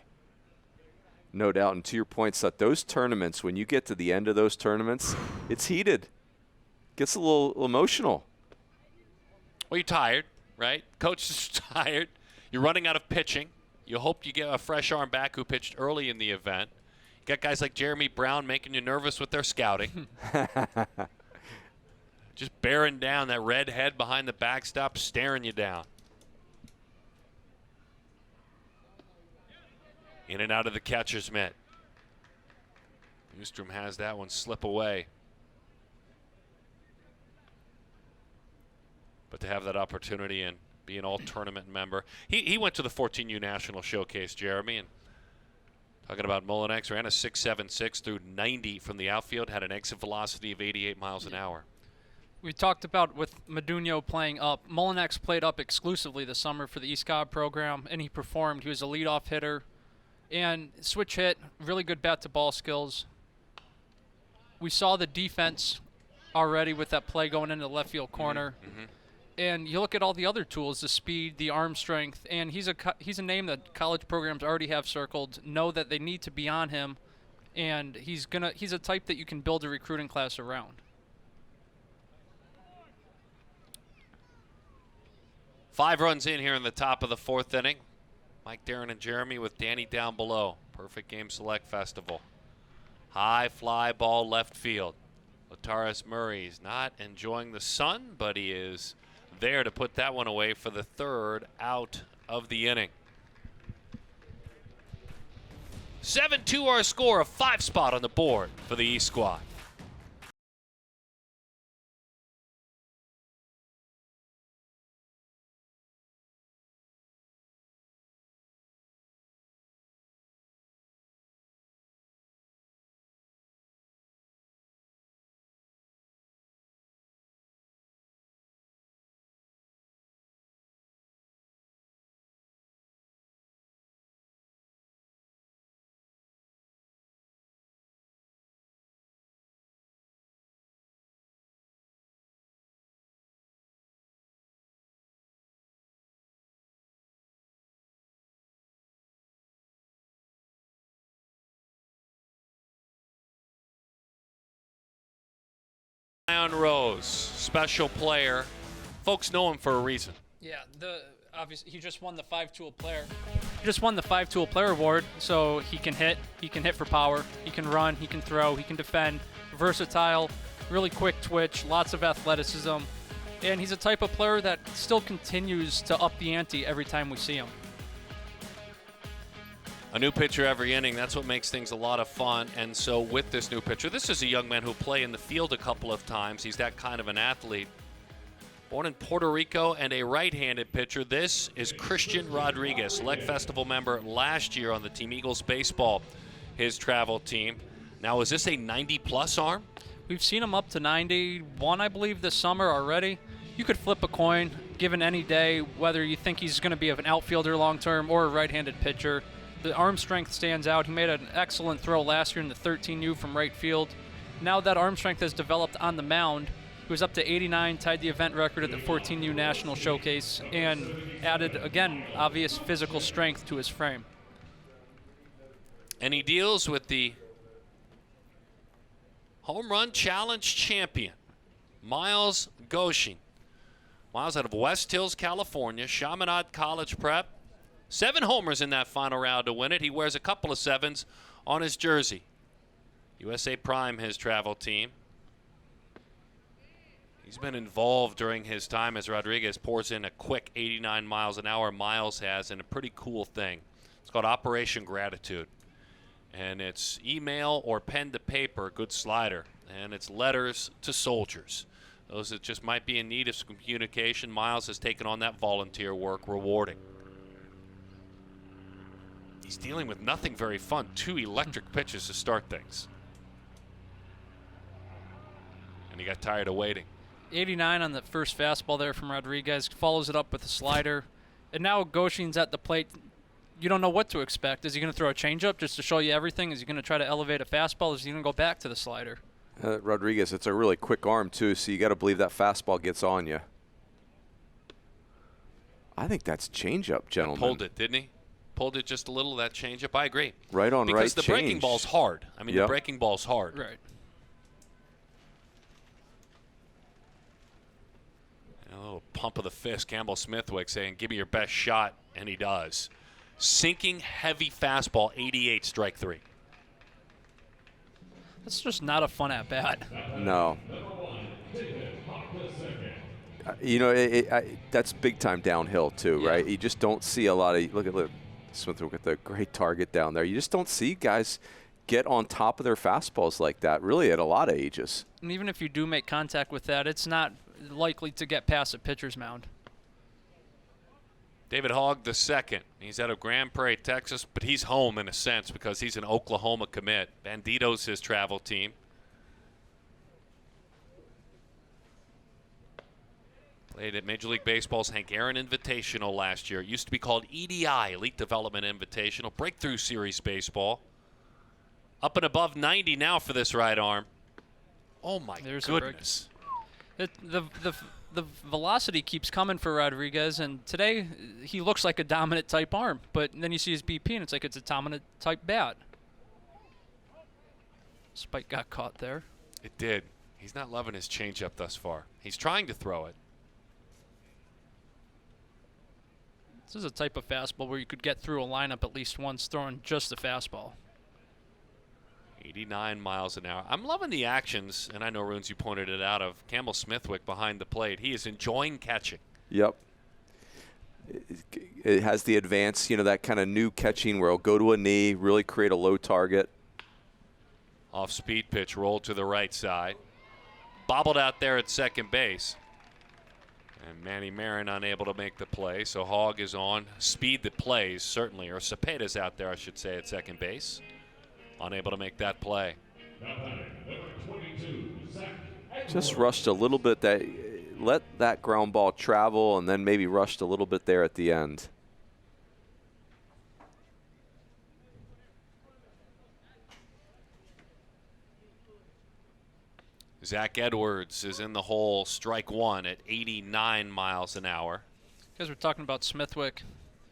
C: No doubt. And to your point, Seth, those tournaments, when you get to the end of those tournaments, it's heated. Gets a little emotional.
G: Well, you're tired, right? Coach is tired. You're running out of pitching. You hope you get a fresh arm back who pitched early in the event. You got guys like Jeremy Brown making you nervous with their scouting. Just bearing down that red head behind the backstop, staring you down. In and out of the catcher's mitt. Newstrom has that one slip away. But to have that opportunity and be an all-tournament member. He went to the 14U National Showcase, Jeremy, and talking about Mullinex, ran a 6.76 through 90 from the outfield, had an exit velocity of 88 miles an hour.
B: We talked about with Meduno playing up. Mullinex played up exclusively this summer for the East Cobb program, and he performed. He was a leadoff hitter and switch hit, really good bat-to-ball skills. we saw the defense already with that play going into the left field corner. And you look at all the other tools, the speed, the arm strength, and he's a name that college programs already have circled, know that they need to be on him, and he's a type that you can build a recruiting class around.
G: 5 runs in here in the top of the 4th inning. Mike, Darren, and Jeremy with Danny down below. Perfect Game Select Festival. High fly ball left field. Lataris Murray's not enjoying the sun, but he is there to put that one away for the 3rd out of the inning. 7-2 our score, a 5 spot on the board for the East squad. Zion Rose, special player. Folks know him for a reason.
B: Yeah, obviously he just won the 5-tool player. He just won the 5-tool player award, so he can hit for power, he can run, he can throw, he can defend, versatile, really quick twitch, lots of athleticism, and he's a type of player that still continues to up the ante every time we see him.
G: A new pitcher every inning, that's what makes things a lot of fun. And so with this new pitcher, this is a young man who played in the field a couple of times. He's that kind of an athlete. Born in Puerto Rico and a right-handed pitcher, this is Christian Rodriguez, Select Festival member last year on the Team Eagles baseball, his travel team. Now, is this a 90-plus arm?
B: We've seen him up to 91, I believe, this summer already. You could flip a coin, given any day, whether you think he's going to be an outfielder long-term or a right-handed pitcher. The arm strength stands out. He made an excellent throw last year in the 13U from right field. Now that arm strength has developed on the mound, he was up to 89, tied the event record at the 14U National Showcase, and added, again, obvious physical strength to his frame.
G: And he deals with the Home Run Challenge champion, Miles Goshen. Miles out of West Hills, California, Chaminade College Prep. 7 homers in that final round to win it. He wears a couple of 7s on his jersey. USA Prime, his travel team. He's been involved during his time as Rodriguez pours in a quick 89 miles an hour. Miles has, and a pretty cool thing. It's called Operation Gratitude. And it's email or pen to paper, good slider. And it's letters to soldiers. Those that just might be in need of some communication. Miles has taken on that volunteer work, rewarding. He's dealing with nothing very fun. 2 electric pitches to start things. And he got tired of waiting.
B: 89 on the first fastball there from Rodriguez, follows it up with a slider. And now Goshen's at the plate. You don't know what to expect. Is he going to throw a changeup just to show you everything? Is he going to try to elevate a fastball? Is he going to go back to the slider?
C: Rodriguez, it's a really quick arm, too, so you got to believe that fastball gets on you. I think that's changeup, gentlemen.
G: Pulled it, didn't he? Pulled it just a little, that changeup. I agree.
C: Right on,
G: because
C: right
G: the breaking ball's hard. I mean, the breaking ball's hard.
B: Right.
G: And a little pump of the fist, Campbell Smithwick saying, give me your best shot, and he does. Sinking heavy fastball, 88, strike 3.
B: That's just not a fun at-bat.
C: No. You know, that's big-time downhill, too, right? You just don't see a lot of – look at Smithwick with the great target down there. You just don't see guys get on top of their fastballs like that, really, at a lot of ages.
B: And even if you do make contact with that, it's not likely to get past a pitcher's mound.
G: David Hogg, the second. He's out of Grand Prairie, Texas, but he's home in a sense because he's an Oklahoma commit. Banditos, his travel team. Played at Major League Baseball's Hank Aaron Invitational last year. It used to be called EDI, Elite Development Invitational, Breakthrough Series Baseball. Up and above 90 now for this right arm. Oh my
B: There's
G: goodness.
B: The velocity keeps coming for Rodriguez, and today he looks like a dominant type arm, but then you see his BP and it's like it's a dominant type bat. Spike got caught there.
G: It did. He's not loving his changeup thus far. He's trying to throw it.
B: This is a type of fastball where you could get through a lineup at least once throwing just a fastball.
G: 89 miles an hour. I'm loving the actions, and I know, Runes, you pointed it out, of Campbell Smithwick behind the plate. He is enjoying catching.
C: Yep. It has the advance, that kind of new catching where it'll go to a knee, really create a low target.
G: Off speed pitch, rolled to the right side. Bobbled out there at second base. And Manny Marin unable to make the play, so Hogg is on. Speed that plays, certainly, or Cepeda's out there, I should say, at second base. Unable to make that play.
C: Just rushed a little bit. Let that ground ball travel, and then maybe rushed a little bit there at the end.
G: Zach Edwards is in the hole, strike one at 89 miles an hour.
B: Because we're talking about Smithwick.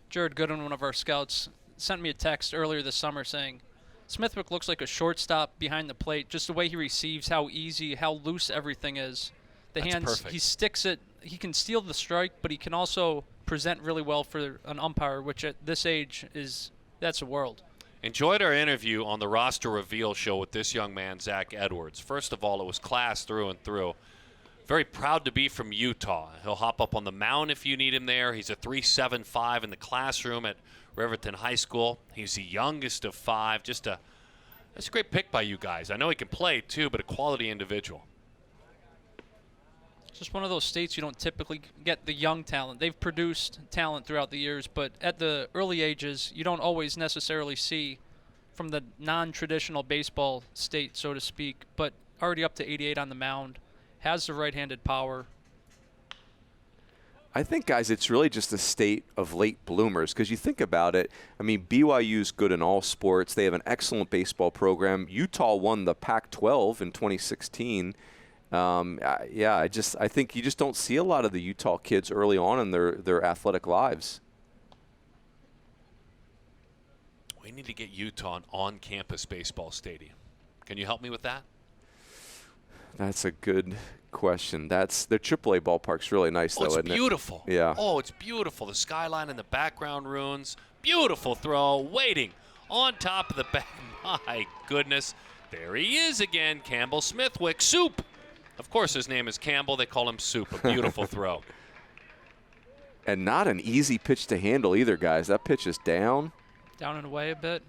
B: Jared Gooden, one of our scouts, sent me a text earlier this summer saying, Smithwick looks like a shortstop behind the plate, just the way he receives, how easy, how loose everything is. The
G: That's
B: hands,
G: perfect.
B: he sticks it, he can steal the strike, but he can also present really well for an umpire, which at this age that's a world.
G: Enjoyed our interview on the Roster Reveal show with this young man, Zach Edwards. First of all, it was class through and through. Very proud to be from Utah. He'll hop up on the mound if you need him there. He's a 3.75 in the classroom at Riverton High School. He's the youngest of five. That's a great pick by you guys. I know he can play too, but a quality individual.
B: It's just one of those states you don't typically get the young talent. They've produced talent throughout the years, but at the early ages, you don't always necessarily see from the non-traditional baseball state, so to speak, but already up to 88 on the mound, has the right-handed power.
C: I think, guys, it's really just a state of late bloomers because you think about it. I mean, BYU's good in all sports. They have an excellent baseball program. Utah won the Pac-12 in 2016. I think you just don't see a lot of the Utah kids early on in their athletic lives.
G: We need to get Utah an on-campus baseball stadium. Can you help me with that?
C: That's a good question. Their AAA ballpark's really nice, though, isn't it?
G: It's beautiful.
C: Yeah.
G: Oh, it's beautiful. The skyline in the background, Runes. Beautiful throw, waiting on top of the back. My goodness. There he is again, Campbell Smithwick. Soup. Of course, his name is Campbell. They call him Soup. A beautiful throw.
C: And not an easy pitch to handle either, guys. That pitch is down.
B: Down and away a bit,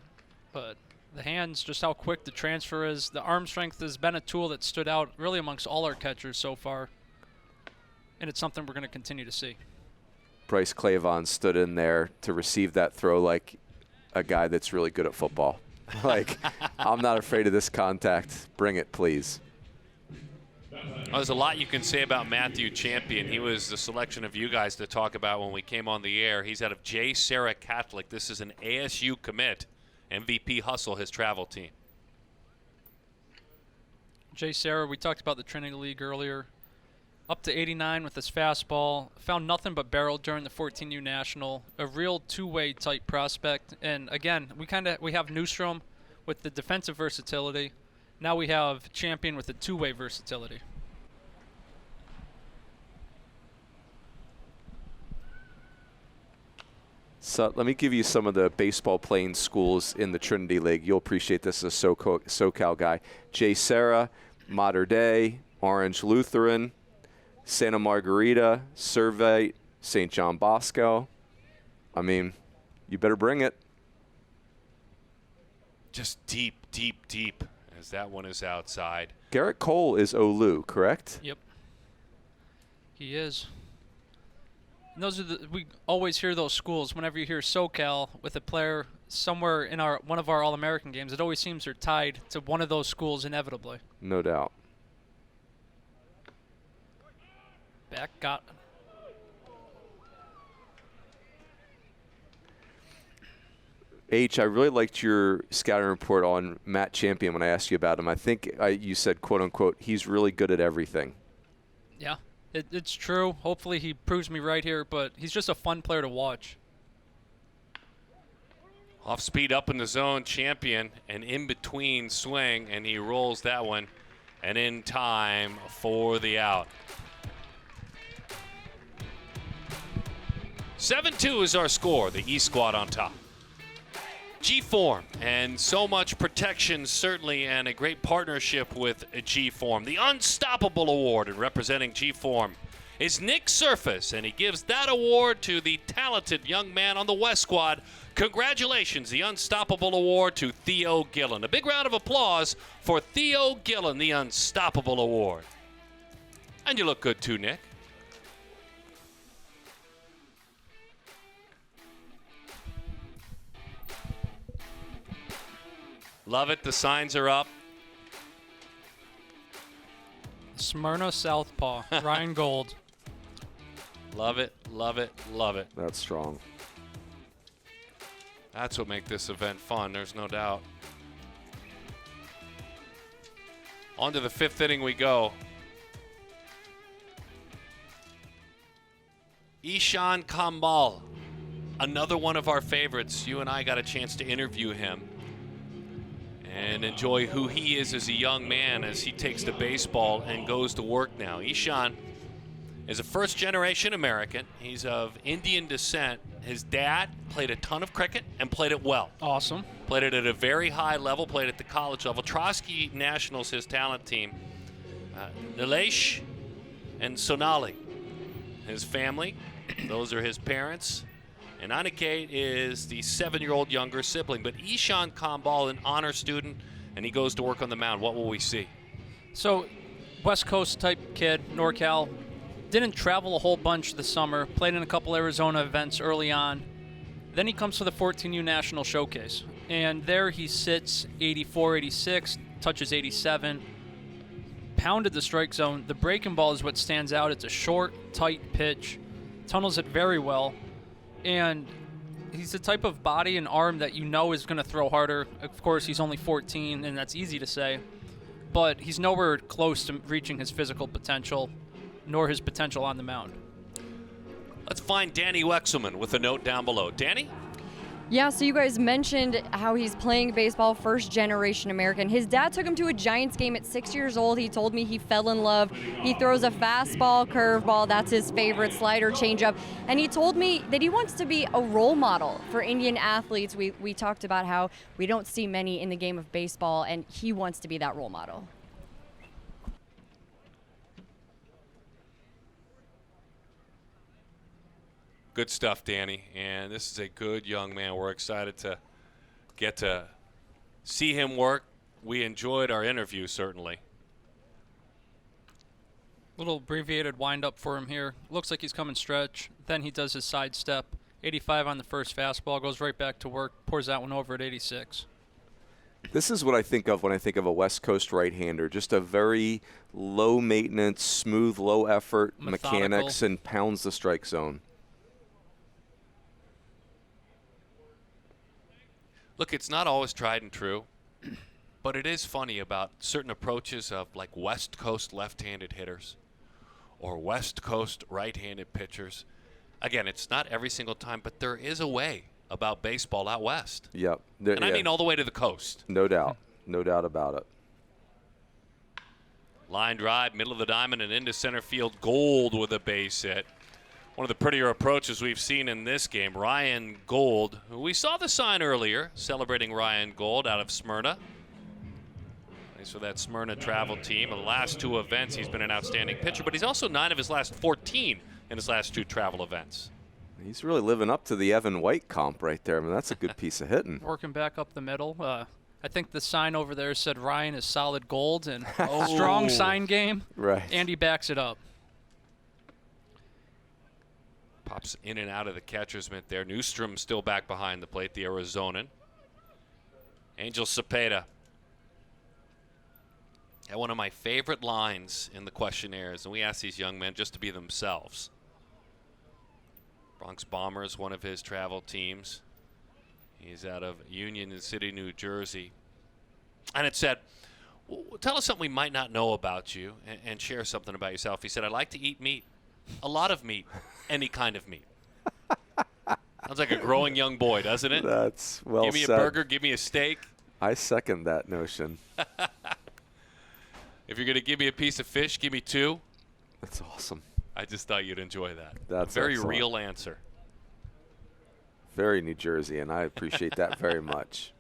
B: but the hands, just how quick the transfer is. The arm strength has been a tool that stood out really amongst all our catchers so far, and it's something we're going to continue to see.
C: Bryce Clavon stood in there to receive that throw like a guy that's really good at football. Like, I'm not afraid of this contact. Bring it, please.
G: Well, there's a lot you can say about Matthew Champion. He was the selection of you guys to talk about when we came on the air. He's out of J. Sarah Catholic. This is an ASU commit. MVP Hustle, his travel team.
B: J. Sarah, we talked about the Trinity League earlier. Up to 89 with his fastball. Found nothing but barrel during the 14U National. A real two-way type prospect. And again, we have Newstrom with the defensive versatility. Now we have Champion with the two-way versatility.
C: So let me give you some of the baseball playing schools in the Trinity League. You'll appreciate this as a SoCal guy. J. Sarah, Mater Dei, Orange Lutheran, Santa Margarita, Survey, St. John Bosco. I mean, you better bring it.
G: Just deep, deep, deep as that one is outside.
C: Garrett Cole is Olu, correct?
B: Yep. He is. And those are we always hear those schools whenever you hear SoCal with a player somewhere in one of our All-American games. It always seems they're tied to one of those schools inevitably.
C: No doubt.
B: Back got.
C: H, I really liked your scouting report on Matt Champion when I asked you about him. I think you said, quote unquote, he's really good at everything.
B: Yeah, it's true. Hopefully he proves me right here, but he's just a fun player to watch.
G: Off speed up in the zone, Champion, an in-between swing, and he rolls that one, and in time for the out. 7-2 is our score, the E squad on top. G-Form, and so much protection certainly, and a great partnership with G-Form. The Unstoppable Award, and representing G-Form is Nick Surface, and he gives that award to the talented young man on the West squad. Congratulations, the Unstoppable Award to Theo Gillen. A big round of applause for Theo Gillen, the Unstoppable Award. And you look good too, Nick. Love it. The signs are up.
B: Smyrna Southpaw, Ryan Gold.
G: Love it, love it, love it.
C: That's strong.
G: That's what makes this event fun, there's no doubt. On to the 5th inning we go. Ishan Kambal, another one of our favorites. You and I got a chance to interview him and enjoy who he is as a young man as he takes to baseball and goes to work now. Ishan is a first-generation American. He's of Indian descent. His dad played a ton of cricket and played it well.
B: Awesome.
G: Played it at a very high level, played at the college level. Trotsky Nationals, his talent team. Nilesh and Sonali, his family. Those are his parents. And Aniket is the 7-year-old younger sibling. But Ishan Kambal, an honor student, and he goes to work on the mound. What will we see?
B: So, West Coast type kid, NorCal. Didn't travel a whole bunch this summer. Played in a couple Arizona events early on. Then he comes to the 14U National Showcase. And there he sits 84, 86, touches 87. Pounded the strike zone. The breaking ball is what stands out. It's a short, tight pitch. Tunnels it very well. And he's the type of body and arm that you know is going to throw harder. Of course, he's only 14, and that's easy to say. But he's nowhere close to reaching his physical potential, nor his potential on the mound.
G: Let's find Danny Wexelman with a note down below. Danny?
D: Yeah, so you guys mentioned how he's playing baseball, first-generation American. His dad took him to a Giants game at 6 years old. He told me he fell in love. He throws a fastball, curveball, that's his favorite, slider, changeup. And he told me that he wants to be a role model for Indian athletes. We talked about how we don't see many in the game of baseball, and he wants to be that role model.
G: Good stuff, Danny. And this is a good young man. We're excited to get to see him work. We enjoyed our interview, certainly.
B: Little abbreviated windup for him here. Looks like he's coming stretch. Then he does his side step. 85 on the first fastball. Goes right back to work. Pours that one over at 86.
C: This is what I think of when I think of a West Coast right-hander. Just a very low-maintenance, smooth, low-effort mechanics and pounds the strike zone.
G: Look, it's not always tried and true, but it is funny about certain approaches of like West Coast left-handed hitters or West Coast right-handed pitchers. Again, it's not every single time, but there is a way about baseball out west.
C: Yep.
G: And I mean all the way to the coast.
C: No doubt. No doubt about it.
G: Line drive, middle of the diamond, and into center field. Gold with a base hit. One of the prettier approaches we've seen in this game. Ryan Gold, who we saw the sign earlier, celebrating Ryan Gold out of Smyrna. Thanks for that Smyrna travel team. In the last 2 events, he's been an outstanding pitcher, but he's also 9 of his last 14 in his last 2 travel events.
C: He's really living up to the Evan White comp right there. I mean, that's a good piece of hitting.
B: Working back up the middle. I think the sign over there said Ryan is solid gold and strong sign game.
C: Right.
B: And he backs it up.
G: Pops in and out of the catcher's mitt there. Newstrom still back behind the plate, the Arizonan. Angel Cepeda. Had one of my favorite lines in the questionnaires, and we ask these young men just to be themselves. Bronx Bombers, one of his travel teams. He's out of Union City, New Jersey. And it said, tell us something we might not know about you and share something about yourself. He said, I like to eat meat, a lot of meat, any kind of meat. Sounds like a growing young boy, doesn't it?
L: That's well said.
G: Give me a burger, give me a steak.
L: I second that notion.
G: If you're going to give me a piece of fish, give me 2.
L: That's awesome.
G: I just thought you'd enjoy that.
L: That's
G: a very
L: excellent.
G: real answer.
L: Very New Jersey, and I appreciate that very much.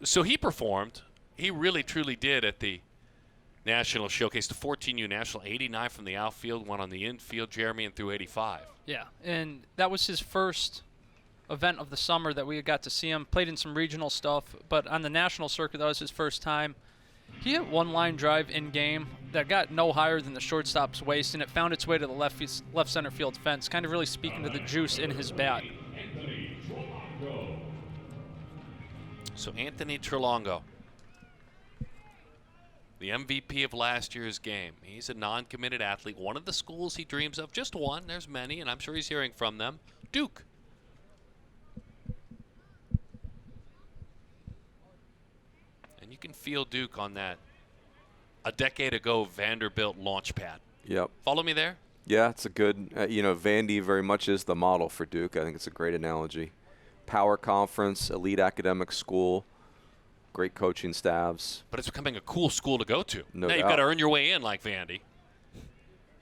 G: So he performed. He really, truly did at the National Showcase, the 14U National, 89 from the outfield, one on the infield, Jeremy, and threw 85.
B: Yeah, and that was his first event of the summer that we got to see him. Played in some regional stuff, but on the national circuit, that was his first time. He hit one line drive in game that got no higher than the shortstop's waist, and it found its way to the left center field fence, kind of really speaking to the juice in his bat.
G: So Anthony Trelongo, the MVP of last year's game. He's a non-committed athlete. One of the schools he dreams of, just one, there's many, and I'm sure he's hearing from them, Duke. And you can feel Duke on that a decade ago Vanderbilt launch pad.
L: Yep.
G: Follow me there?
L: Yeah, it's a good, Vandy very much is the model for Duke. I think it's a great analogy. Power conference, elite academic school, great coaching staffs.
G: But it's becoming a cool school to go to.
L: No
G: now
L: doubt.
G: You've got to earn your way in like Vandy.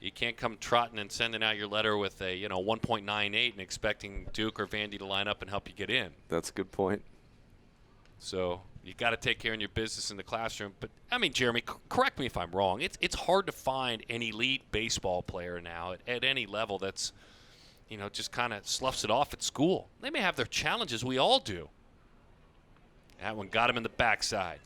G: You can't come trotting and sending out your letter with a 1.98 and expecting Duke or Vandy to line up and help you get in.
L: That's a good point.
G: So you got to take care of your business in the classroom. But I mean, Jeremy, correct me if I'm wrong. It's hard to find an elite baseball player now at any level that's just kind of sloughs it off at school. They may have their challenges. We all do. That one got him in the backside.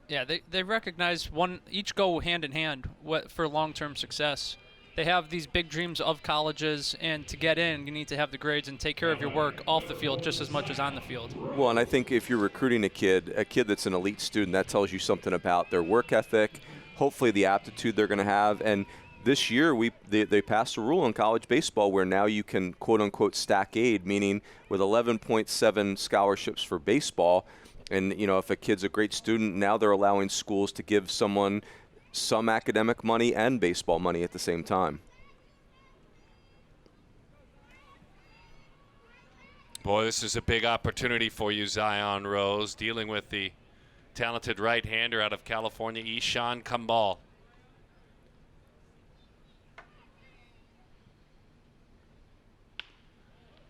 B: Yeah, they recognize each go hand in hand for long-term success. They have these big dreams of colleges, and to get in, you need to have the grades and take care of your work off the field just as much as on the field.
L: Well, and I think if you're recruiting a kid that's an elite student, that tells you something about their work ethic, hopefully the aptitude they're going to have. And this year, they passed a rule in college baseball where now you can, quote-unquote, stack aid, meaning with 11.7 scholarships for baseball. And, if a kid's a great student, now they're allowing schools to give someone some academic money and baseball money at the same time.
G: Boy, this is a big opportunity for you, Zion Rose, dealing with the talented right-hander out of California, Ishan Kambal.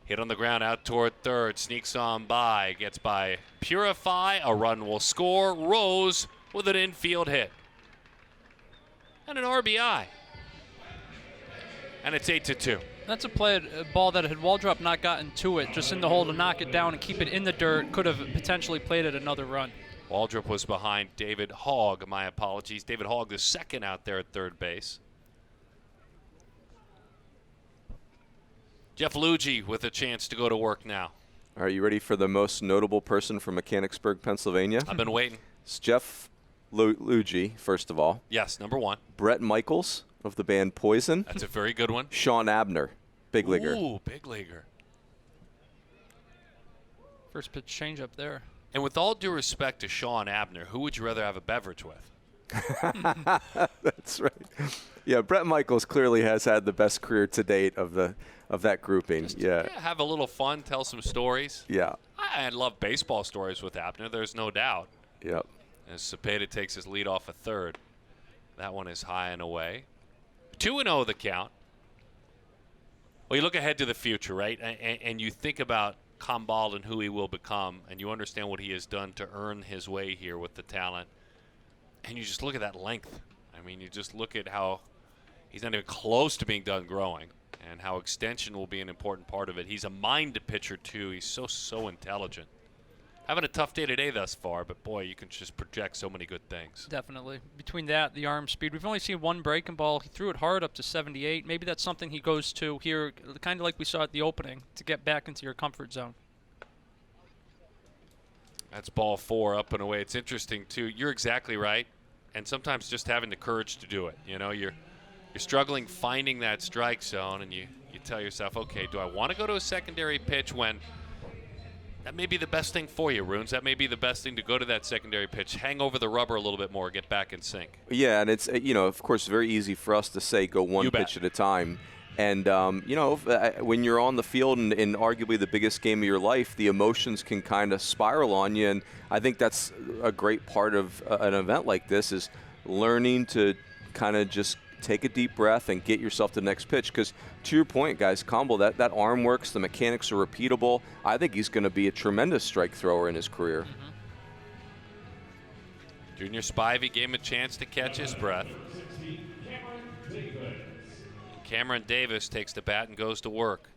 G: Hit on the ground out toward third, sneaks on by, gets by Purify, a run will score. Rose with an infield hit. And an RBI. And it's 8-2.
B: That's a ball that had Waldrop not gotten to it, just in the hole to knock it down and keep it in the dirt, could have potentially played it another run.
G: Waldrop was behind David Hogg, my apologies. David Hogg, the second out there at third base. Jeff Luigi with a chance to go to work now.
L: Are you ready for the most notable person from Mechanicsburg, Pennsylvania?
G: I've been waiting.
L: It's Jeff Luigi, first of all.
G: Yes, number one.
L: Brett Michaels of the band Poison.
G: That's a very good one.
L: Sean Abner, big leaguer.
G: Ooh, big leaguer.
B: First pitch change up there.
G: And with all due respect to Sean Abner, who would you rather have a beverage with?
L: That's right. Yeah, Brett Michaels clearly has had the best career to date of that grouping.
G: Just,
L: yeah,
G: have a little fun, tell some stories.
L: Yeah.
G: I love baseball stories with Abner, there's no doubt.
L: Yep.
G: As Cepeda takes his lead off a third. That one is high and away. 2-0 the count. Well, you look ahead to the future, right? And you think about Kambal and who he will become, and you understand what he has done to earn his way here with the talent. And you just look at that length. I mean, you just look at how he's not even close to being done growing, and how extension will be an important part of it. He's a mind pitcher, too. He's so intelligent. Having a tough day today thus far, but, boy, you can just project so many good things.
B: Definitely. Between that, the arm speed, we've only seen one breaking ball. He threw it hard up to 78. Maybe that's something he goes to here, kind of like we saw at the opening, to get back into your comfort zone.
G: That's ball 4 up and away. It's interesting, too. You're exactly right, and sometimes just having the courage to do it. You're struggling finding that strike zone, and you tell yourself, okay, do I want to go to a secondary pitch when that may be the best thing for you, Runes. That may be the best thing to go to that secondary pitch, hang over the rubber a little bit more, get back in sync.
L: Yeah, and it's, of course, very easy for us to say go one pitch at a time. And, when you're on the field in arguably the biggest game of your life, the emotions can kind of spiral on you. And I think that's a great part of an event like this is learning to kind of just take a deep breath and get yourself to the next pitch. Because to your point, guys, Combo, that arm works. The mechanics are repeatable. I think he's going to be a tremendous strike thrower in his career.
G: Junior Spivey gave him a chance to catch his breath. Cameron Davis takes the bat and goes to work.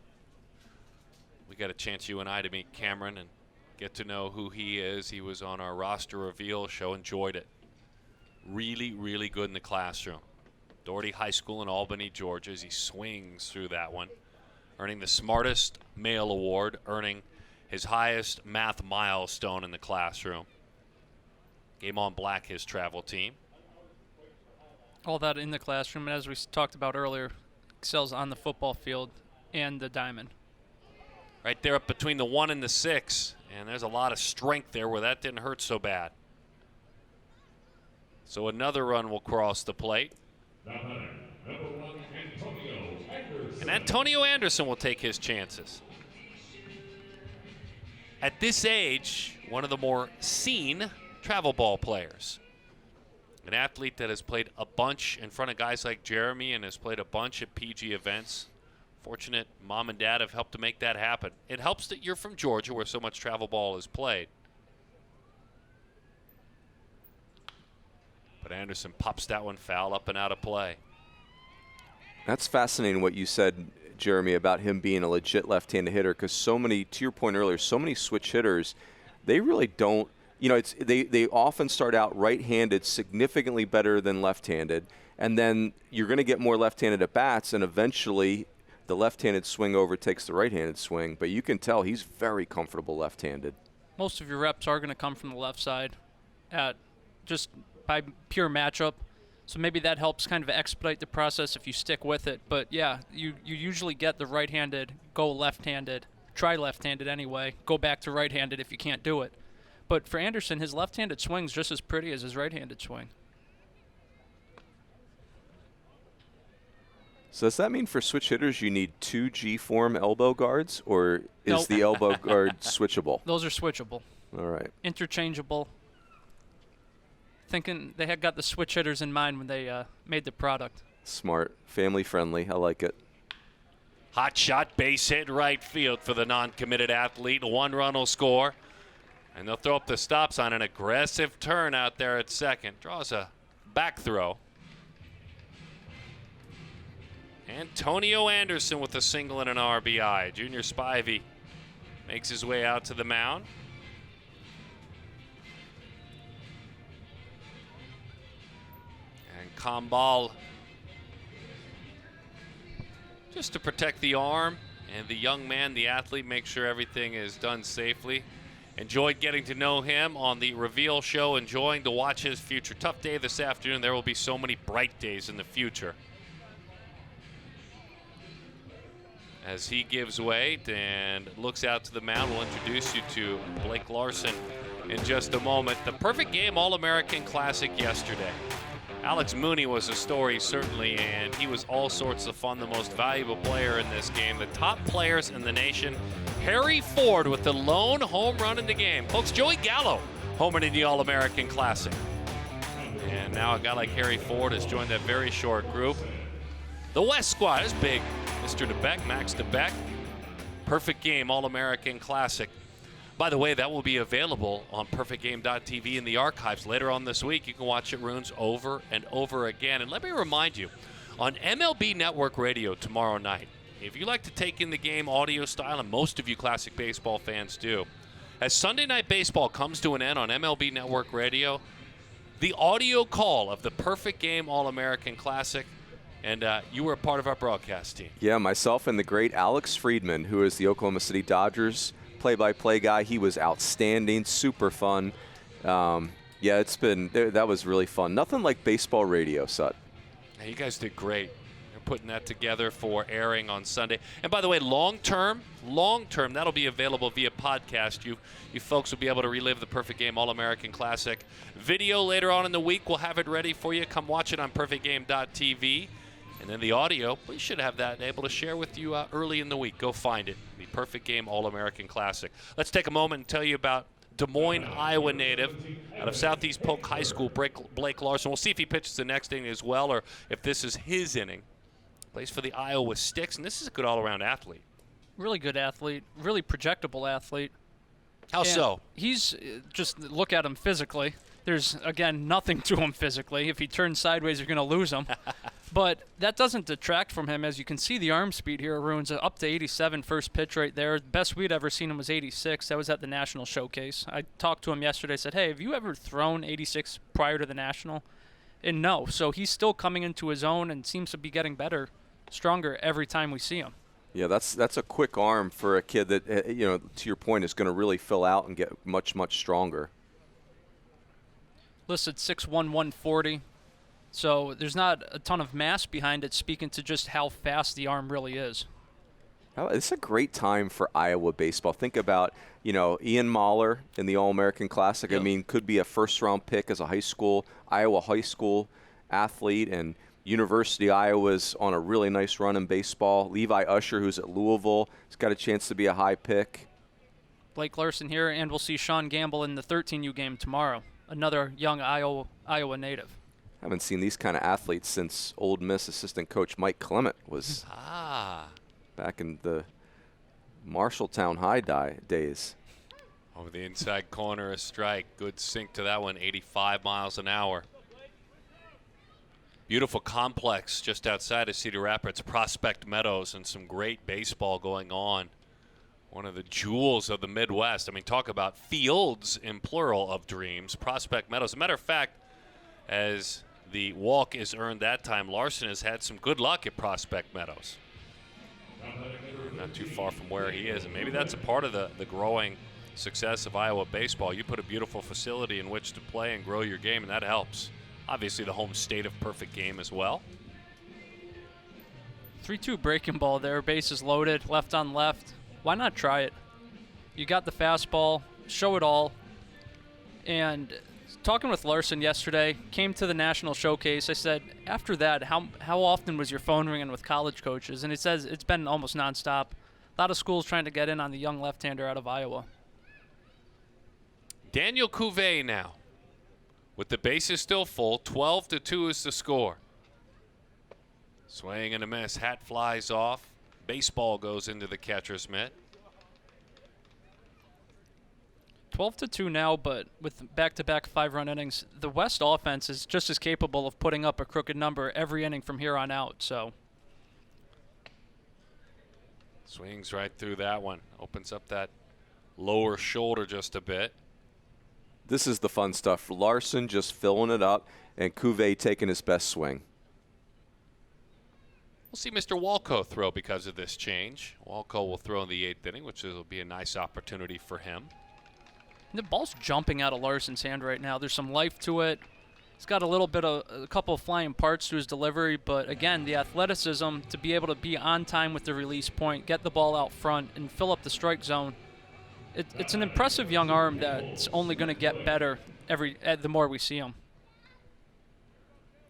G: We got a chance, you and I, to meet Cameron and get to know who he is. He was on our roster reveal show, enjoyed it. Really, really good in the classroom. Doherty High School in Albany, Georgia, as he swings through that one, earning the Smartest Male Award, earning his highest math milestone in the classroom. Game on Black, his travel team.
B: All that in the classroom, and as we talked about earlier, excels on the football field and the diamond.
G: Right there up between the 1 and the 6, and there's a lot of strength there where that didn't hurt so bad. So another run will cross the plate. And Antonio Anderson will take his chances. At this age, one of the more seen travel ball players. An athlete that has played a bunch in front of guys like Jeremy and has played a bunch at PG events. Fortunate mom and dad have helped to make that happen. It helps that you're from Georgia where so much travel ball is played. But Anderson pops that one foul up and out of play.
L: That's fascinating what you said, Jeremy, about him being a legit left-handed hitter, because so many, to your point earlier, so many switch hitters, they really don't, they often start out right-handed, significantly better than left-handed, and then you're going to get more left-handed at bats, and eventually the left-handed swing overtakes the right-handed swing, but you can tell he's very comfortable left-handed.
B: Most of your reps are going to come from the left side just by pure matchup. So maybe that helps kind of expedite the process if you stick with it. But, yeah, you usually get the right-handed, go left-handed, try left-handed anyway, go back to right-handed if you can't do it. But for Anderson, his left-handed swing's just as pretty as his right-handed swing.
L: So does that mean for switch hitters you need 2 G-form elbow guards, or is the elbow guard switchable?
B: Those are switchable.
L: All right.
B: Interchangeable. Thinking they had got the switch hitters in mind when they made the product.
L: Smart. Family friendly. I like it.
G: Hot shot, base hit right field for the non-committed athlete. 1 run will score. And they'll throw up the stop sign. An aggressive turn out there at second. Draws a back throw. Antonio Anderson with a single and an RBI. Junior Spivey makes his way out to the mound. And Kambal, just to protect the arm and the young man, the athlete, make sure everything is done safely. Enjoyed getting to know him on the reveal show, enjoying to watch his future. Tough day this afternoon. There will be so many bright days in the future. As he gives way and looks out to the mound, we'll introduce you to Blake Larson in just a moment. The perfect game All-American Classic yesterday. Alex Mooney was a story, certainly, and he was all sorts of fun, the most valuable player in this game. The top players in the nation, Harry Ford with the lone home run in the game. Folks, Joey Gallo homered in the All-American Classic. And now a guy like Harry Ford has joined that very short group. The West squad is big. Mr. DeBeck, Max DeBeck. Perfect Game All-American Classic. By the way, that will be available on perfectgame.tv in the archives later on this week. You can watch it, Runes, over and over again. And let me remind you, on MLB Network Radio tomorrow night, if you like to take in the game audio style, and most of you classic baseball fans do, as Sunday Night Baseball comes to an end on MLB Network Radio, the audio call of the Perfect Game All-American Classic. And you were a part of our broadcast team.
L: Yeah, myself and the great Alex Friedman, who is the Oklahoma City Dodgers play-by-play guy. He was outstanding, super fun. Yeah, that was really fun. Nothing like baseball radio, Sut.
G: Hey, you guys did great. You're putting that together for airing on Sunday. And by the way, long term, that'll be available via podcast. You folks will be able to relive the Perfect Game All-American Classic video later on in the week. We'll have it ready for you. Come watch it on perfectgame.tv. And then the audio, we should have that able to share with you early in the week. Go find it, the Perfect Game All-American Classic. Let's take a moment and tell you about Des Moines, Iowa native out of Southeast Polk High School, Blake Larson. We'll see if he pitches the next inning as well, or if this is his inning. Plays for the Iowa Sticks, and this is a good all-around athlete.
B: Really good athlete, really projectable athlete.
G: How so?
B: He's, just look at him physically. There's, again, nothing to him physically. If he turns sideways, you're going to lose him. But that doesn't detract from him. As you can see, the arm speed here, Arune's up to 87 first pitch right there. The best we'd ever seen him was 86. That was at the National Showcase. I talked to him yesterday. I said, hey, have you ever thrown 86 prior to the National? And no. So he's still coming into his own and seems to be getting better, stronger every time we see him.
L: Yeah, that's a quick arm for a kid that, to your point, is going to really fill out and get much, much stronger.
B: Listed 6'1", 140. So there's not a ton of mass behind it, speaking to just how fast the arm really is.
L: It's a great time for Iowa baseball. Think about, Ian Mahler in the All-American Classic. Yep. I mean, could be a first-round pick as a Iowa high school athlete, and University of Iowa's on a really nice run in baseball. Levi Usher, who's at Louisville, has got a chance to be a high pick.
B: Blake Larson here, and we'll see Sean Gamble in the 13U game tomorrow. Another young Iowa native.
L: Haven't seen these kind of athletes since Ole Miss assistant coach Mike Clement was back in the Marshalltown High days.
G: Over the inside corner, a strike. Good sink to that one, 85 miles an hour. Beautiful complex just outside of Cedar Rapids, Prospect Meadows, and some great baseball going on. One of the jewels of the Midwest. I mean, talk about fields in plural of dreams. Prospect Meadows. As a matter of fact, as the walk is earned that time, Larson has had some good luck at Prospect Meadows. Not too far from where he is, and maybe that's a part of the growing success of Iowa baseball. You put a beautiful facility in which to play and grow your game, and that helps. Obviously, the home state of Perfect Game as well.
B: 3-2 breaking ball there, bases loaded, left on left. Why not try it? You got the fastball, show it all. And talking with Larson yesterday, came to the National Showcase. I said, after that, how often was your phone ringing with college coaches? And it says it's been almost nonstop. A lot of schools trying to get in on the young left-hander out of Iowa.
G: Daniel Cuvée now. With the bases still full, 12-2 is the score. Swing and a miss, hat flies off. Baseball goes into the catcher's mitt.
B: 12-2 now, but with back-to-back 5-run innings, the West offense is just as capable of putting up a crooked number every inning from here on out. So
G: swings right through that one. Opens up that lower shoulder just a bit.
L: This is the fun stuff. Larson just filling it up, and Cuvée taking his best swing.
G: We'll see Mr. Walco throw because of this change. Walco will throw in the 8th inning, which will be a nice opportunity for him.
B: The ball's jumping out of Larson's hand right now. There's some life to it. He's got a couple of flying parts to his delivery, but again, the athleticism to be able to be on time with the release point, get the ball out front, and fill up the strike zone. It's an impressive young arm that's only going to get better the more we see him.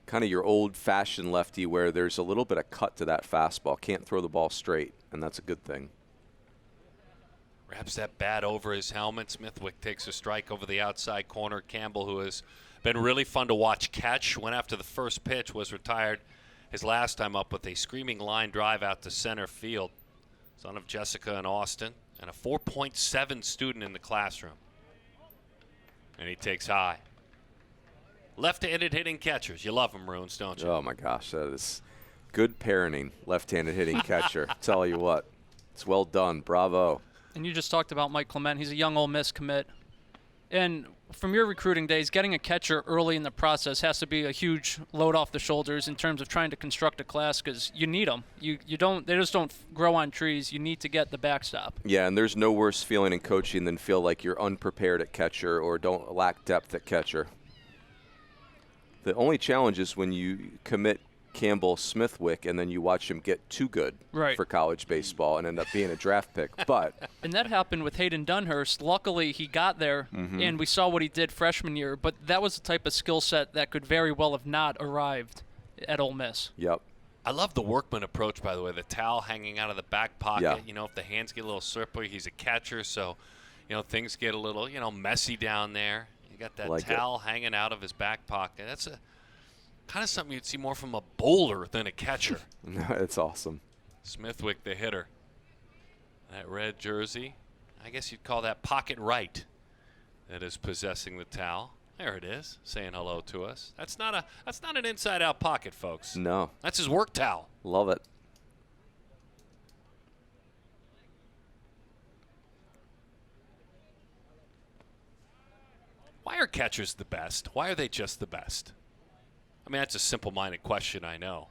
L: Kind of your old-fashioned lefty where there's a little bit of cut to that fastball. Can't throw the ball straight, and that's a good thing.
G: Wraps that bat over his helmet. Smithwick takes a strike over the outside corner. Campbell, who has been really fun to watch catch, went after the first pitch, was retired his last time up with a screaming line drive out to center field. Son of Jessica and Austin, and a 4.7 student in the classroom. And he takes high. Left-handed hitting catchers. You love them, Runes, don't you?
L: Oh, my gosh. That is good parenting, left-handed hitting catcher. Tell you what. It's well done. Bravo.
B: And you just talked about Mike Clement. He's a young Ole Miss commit. And from your recruiting days, getting a catcher early in the process has to be a huge load off the shoulders in terms of trying to construct a class because you need them. They just don't grow on trees. You need to get the backstop.
L: Yeah, and there's no worse feeling in coaching than feel like you're unprepared at catcher or lack depth at catcher. The only challenge is when you commit Campbell Smithwick, and then you watch him get too good for college baseball and end up being a draft pick. But
B: and that happened with Hayden Dunhurst. Luckily, he got there, and we saw what he did freshman year. But that was the type of skill set that could very well have not arrived at Ole Miss.
L: Yep.
G: I love the workman approach, by the way. The towel hanging out of the back pocket.
L: Yeah.
G: You know, if the hands get a little slippery, he's a catcher, so things get a little messy down there. You got that towel hanging out of his back pocket. That's kind of something you'd see more from a bowler than a catcher.
L: It's awesome.
G: Smithwick, the hitter. That red jersey, I guess you'd call that pocket right, that is possessing the towel. There it is, saying hello to us. That's not an inside-out pocket, folks.
L: No.
G: That's his work towel.
L: Love it.
G: Why are catchers the best? Why are they just the best? I mean, that's a simple-minded question, I know.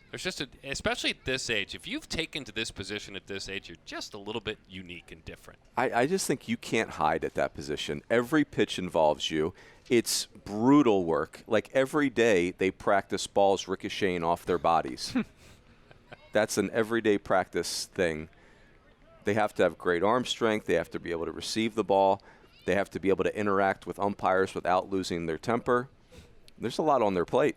G: There's just especially at this age, if you've taken to this position at this age, you're just a little bit unique and different.
L: I just think you can't hide at that position. Every pitch involves you. It's brutal work. Like every day they practice balls ricocheting off their bodies. That's an everyday practice thing. They have to have great arm strength. They have to be able to receive the ball. They have to be able to interact with umpires without losing their temper. There's a lot on their plate.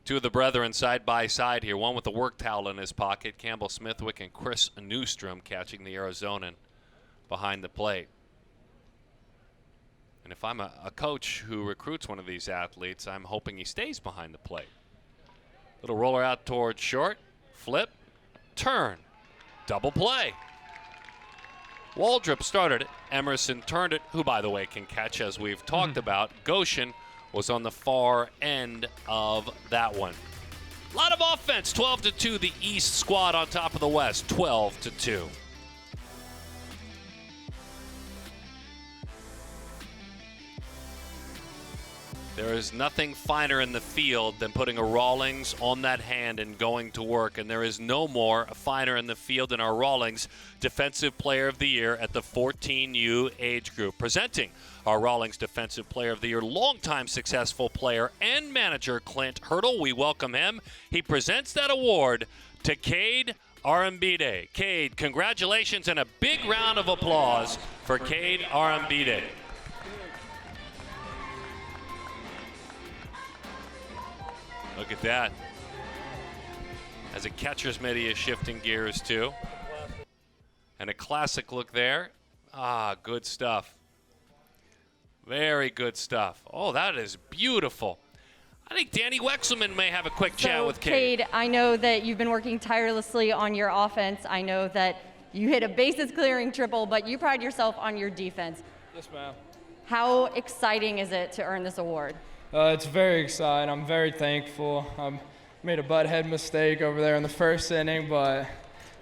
G: Two of the brethren side by side here, one with a work towel in his pocket, Campbell Smithwick and Chris Newstrom catching the Arizonan behind the plate. And if I'm a coach who recruits one of these athletes, I'm hoping he stays behind the plate. Little roller out towards short, flip, turn, double play. Waldrop started it. Emerson turned it, who, by the way, can catch, as we've talked about. Goshen was on the far end of that one. A lot of offense, 12-2. The East squad on top of the West, 12-2. There is nothing finer in the field than putting a Rawlings on that hand and going to work. And there is no more finer in the field than our Rawlings Defensive Player of the Year at the 14U age group. Presenting our Rawlings Defensive Player of the Year, longtime successful player and manager Clint Hurdle. We welcome him. He presents that award to Cade Arambide. Cade, congratulations and a big round of applause for Cade Arambide. Look at that. As a catcher's mitt, he is shifting gears too. And a classic look there. Ah, good stuff. Very good stuff. Oh, that is beautiful. I think Danny Wexelman may have a quick chat with Cade.
D: Cade, I know that you've been working tirelessly on your offense. I know that you hit a bases clearing triple, but you pride yourself on your defense.
M: Yes, ma'am.
D: How exciting is it to earn this award?
M: It's very exciting. I'm very thankful. I made a butthead mistake over there in the first inning, but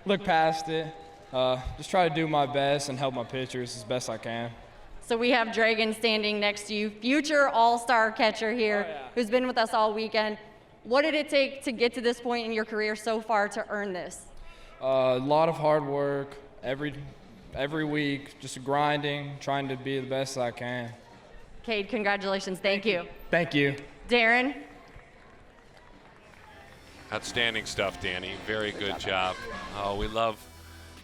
M: look past it. Just try to do my best and help my pitchers as best I can.
D: So we have Dragon standing next to you, future all-star catcher here, who's been with us all weekend. What did it take to get to this point in your career so far to earn this?
M: A lot of hard work every week, just grinding, trying to be the best I can.
D: Cade, congratulations. Thank you.
M: Thank you.
D: Darren?
G: Outstanding stuff, Danny. Very good job. Oh, we love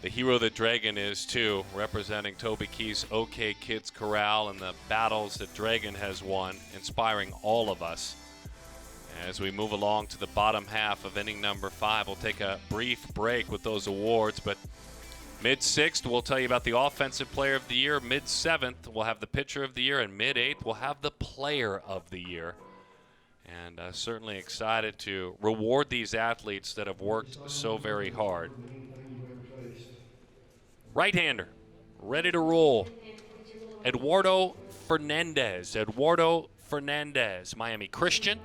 G: the hero that Dragon is, too, representing Toby Keith's OK Kids Corral and the battles that Dragon has won, inspiring all of us. As we move along to the bottom half of inning number 5, we'll take a brief break with those awards, but mid-6th, we'll tell you about the Offensive Player of the Year. Mid-7th, we'll have the Pitcher of the Year. And mid-8th, we'll have the Player of the Year. And certainly excited to reward these athletes that have worked so very hard. Right-hander, ready to roll. Eduardo Fernandez. Eduardo Fernandez, Miami Christian.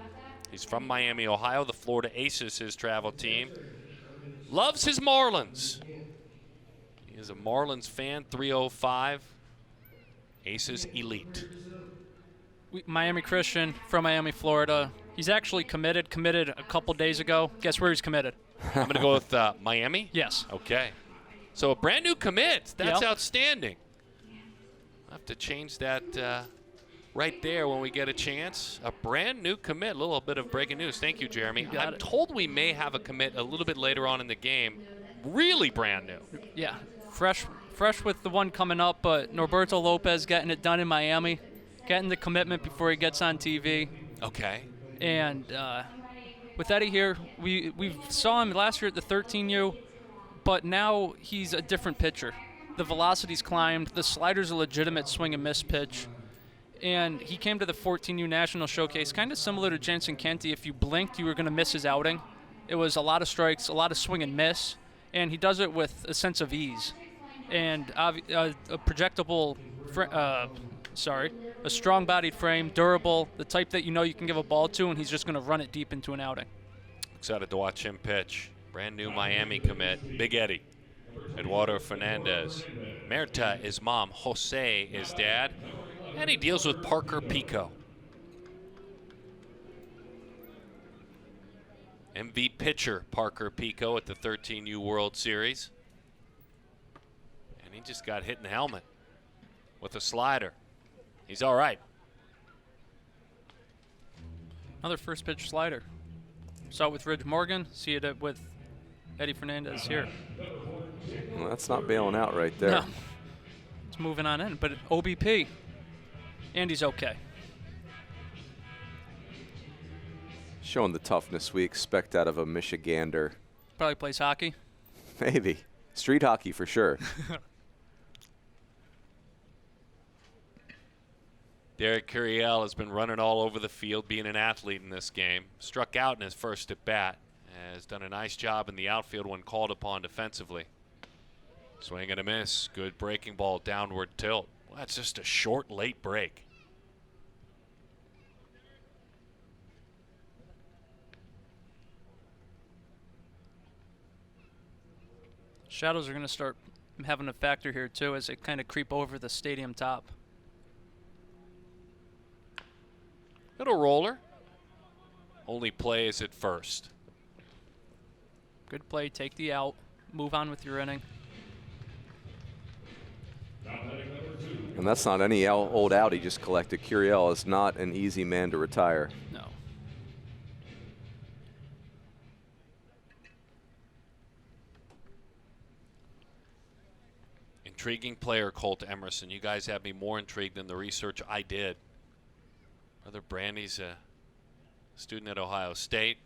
G: He's from Miami, Ohio. The Florida Aces, his travel team. Loves his Marlins. He is a Marlins fan, 305. Aces Elite.
B: Miami Christian from Miami, Florida. He's actually committed a couple days ago. Guess where he's committed?
G: I'm going to go with Miami?
B: Yes.
G: Okay. So a brand new commit. That's
B: Yep.
G: outstanding. I'll have to change that right there when we get a chance. A brand new commit, a little bit of breaking news. Thank you, Jeremy. I'm told we may have a commit a little bit later on in the game. Really brand new.
B: Yeah, fresh with the one coming up, but Norberto Lopez getting it done in Miami, getting the commitment before he gets on TV.
G: Okay.
B: And with Eddie here, we saw him last year at the 13U, but now he's a different pitcher. The velocity's climbed. The slider's a legitimate swing and miss pitch. And he came to the 14U National Showcase, kind of similar to Jensen Kente. If you blinked, you were going to miss his outing. It was a lot of strikes, a lot of swing and miss, and he does it with a sense of ease. And a strong-bodied frame, durable, the type that you know you can give a ball to, and he's just going to run it deep into an outing.
G: Excited to watch him pitch. Brand new Miami commit, Big Eddie. Eduardo Fernandez. Merta is mom, Jose is dad, and he deals with Parker Pico. MV pitcher Parker Pico at the 13U World Series. And he just got hit in the helmet with a slider. He's all right.
B: Another first pitch slider. Saw it with Ridge Morgan, see it with Eddie Fernandez here.
L: Well, that's not bailing out right there.
B: No. It's moving on in, but OBP. Andy's okay.
L: Showing the toughness we expect out of a Michigander.
B: Probably plays hockey.
L: Maybe. Street hockey for sure.
G: Derek Curiel has been running all over the field, being an athlete in this game. Struck out in his first at bat. Has done a nice job in the outfield when called upon defensively. Swing and a miss. Good breaking ball, downward tilt. Well, that's just a short, late break.
B: Shadows are going to start having a factor here, too, as they kind of creep over the stadium top.
G: Little roller. Only play is at first.
B: Good play. Take the out. Move on with your inning.
L: And that's not any old out he just collected. Curiel is not an easy man to retire.
B: No.
G: Intriguing player, Colt Emerson. You guys have me more intrigued than the research I did. Brother Brandy's a student at Ohio State.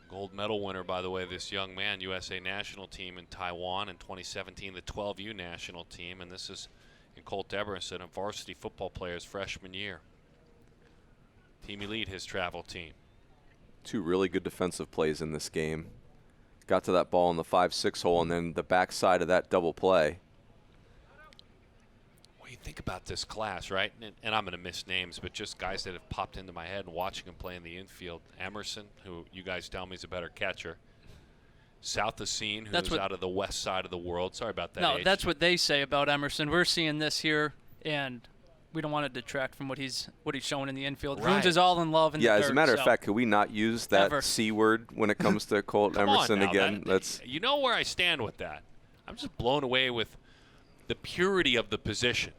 G: Gold medal winner, by the way, this young man, USA national team in Taiwan in 2017, the 12U national team. And this is in Colt Emerson, a varsity football player's freshman year. Team Elite, his travel team.
L: Two really good defensive plays in this game. Got to that ball in the 5-6 hole, and then the backside of that double play.
G: Well, you think about this class, right? And I'm going to miss names, but just guys that have popped into my head and watching them play in the infield. Emerson, who you guys tell me is a better catcher. South of Scene, who's out of the west side of the world. Sorry about that.
B: No,
G: age.
B: That's what they say about Emerson. We're seeing this here, and we don't want to detract from what he's showing in the infield.
G: Right.
B: Runes is all in love in the
L: as
B: dirt,
L: a matter
B: so.
L: of fact, could we not use that C word when it comes to Colt Emerson
G: now,
L: again?
G: You know where I stand with that. I'm just blown away with the purity of the position.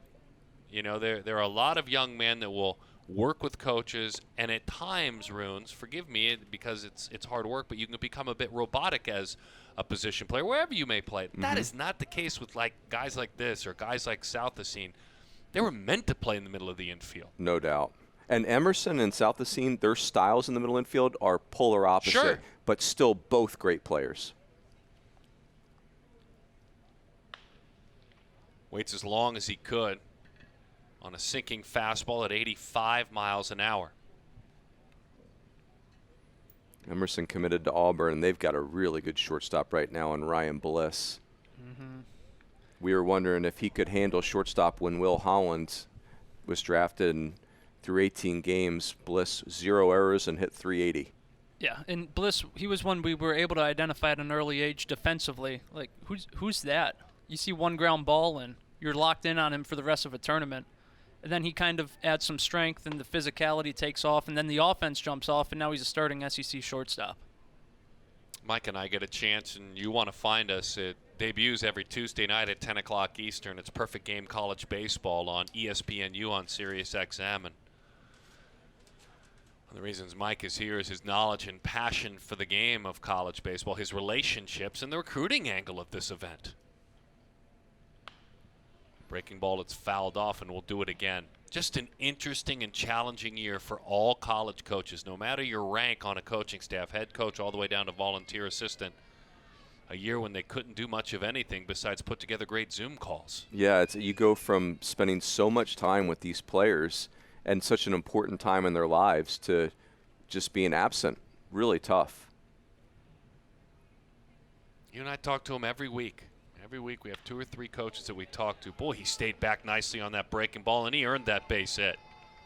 G: You know, there are a lot of young men that will work with coaches, and at times, Runes, forgive me because it's hard work, but you can become a bit robotic as a position player wherever you may play. That is not the case with like guys like this or guys like South of Scene. They were meant to play in the middle of the infield.
L: No doubt. And Emerson and South of Scene, their styles in the middle infield are polar opposite, but still both great players.
G: Waits as long as he could on a sinking fastball at 85 miles an hour.
L: Emerson committed to Auburn, and they've got a really good shortstop right now in Ryan Bliss. We were wondering if he could handle shortstop when Will Holland was drafted, and through 18 games, Bliss 0 errors and hit .380.
B: Yeah, and Bliss, he was one we were able to identify at an early age defensively. Like, who's that? You see one ground ball, and you're locked in on him for the rest of a tournament. And then he kind of adds some strength, and the physicality takes off, and then the offense jumps off, and now he's a starting SEC shortstop.
G: Mike and I get a chance, and you want to find us at Debuts every Tuesday night at 10 o'clock Eastern. It's Perfect Game College Baseball on ESPNU on Sirius XM. And one of the reasons Mike is here is his knowledge and passion for the game of college baseball, his relationships, and the recruiting angle of this event. Breaking ball, it's fouled off, and we'll do it again. Just an interesting and challenging year for all college coaches, no matter your rank on a coaching staff, head coach all the way down to volunteer assistant. A year when they couldn't do much of anything besides put together great Zoom calls.
L: Yeah, you go from spending so much time with these players and such an important time in their lives to just being absent. Really tough.
G: You and I talk to him every week. Every week we have 2 or 3 coaches that we talk to. Boy, he stayed back nicely on that breaking ball, and he earned that base hit.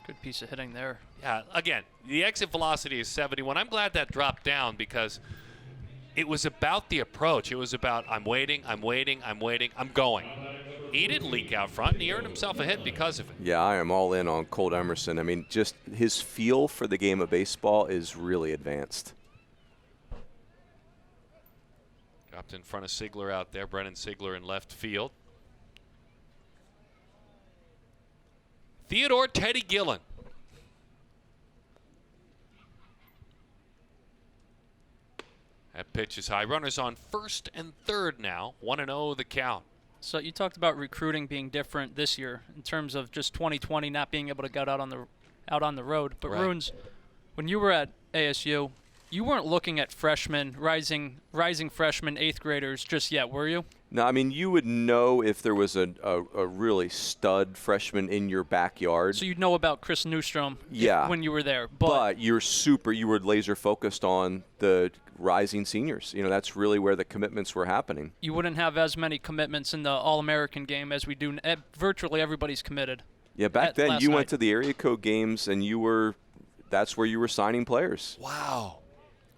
B: Good piece of hitting there.
G: Yeah, again, the exit velocity is 71. I'm glad that dropped down because it was about the approach. It was about I'm waiting, I'm going. He didn't leak out front, and he earned himself a hit because of it.
L: Yeah, I am all in on Colt Emerson. I mean, just his feel for the game of baseball is really advanced.
G: Dropped in front of Sigler out there. Brennan Sigler in left field. Theodore Teddy Gillen. That pitch is high. Runners on first and third now. 1-0 the count.
B: So you talked about recruiting being different this year in terms of just 2020 not being able to get out on the road. But
G: Right.
B: Runes, when you were at ASU, you weren't looking at freshmen, rising freshmen, 8th graders just yet, were you?
L: No, I mean, you would know if there was a really stud freshman in your backyard.
B: So you'd know about Chris Newstrom when you were there.
L: But you were laser focused on the rising seniors. You know, that's really where the commitments were happening.
B: You wouldn't have as many commitments in the All-American game as we do. Virtually everybody's committed.
L: Yeah, back then you went to the area code games and that's where you were signing players.
G: Wow.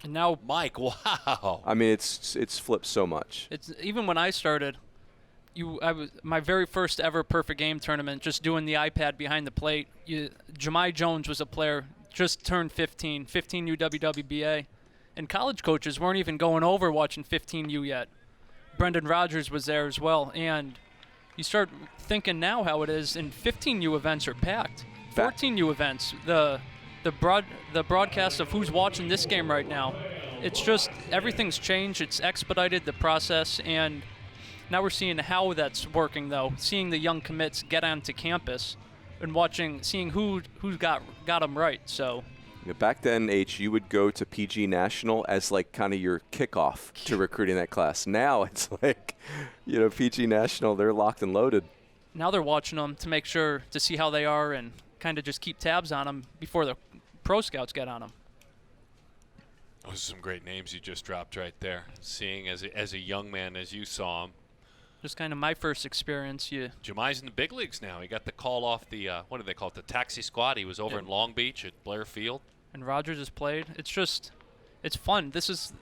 B: And now,
G: Mike, wow.
L: I mean, it's flipped so much.
B: It's even when I started, I was my very first ever perfect game tournament, just doing the iPad behind the plate. Jemai Jones was a player, just turned 15 UWWBA, and college coaches weren't even going over watching 15U yet. Brendan Rogers was there as well, and you start thinking now how it is, and 15U events are packed. 14U events, the broadcast of who's watching this game right now, it's just everything's changed. It's expedited the process, and now we're seeing how that's working, though. Seeing the young commits get onto campus and seeing who got them right. So
L: back then, you would go to PG National as like kind of your kickoff to recruiting that class. Now it's like, PG National, they're locked and loaded.
B: Now they're watching them to make sure to see how they are and kind of just keep tabs on them before the pro scouts get on them.
G: Those are some great names you just dropped right there. Seeing as a young man, as you saw him.
B: Just kind of my first experience.
G: Jemai's in the big leagues now. He got the call off the, what do they call it, the taxi squad. He was over in Long Beach at Blair Field.
B: And Rogers has played. It's fun. This is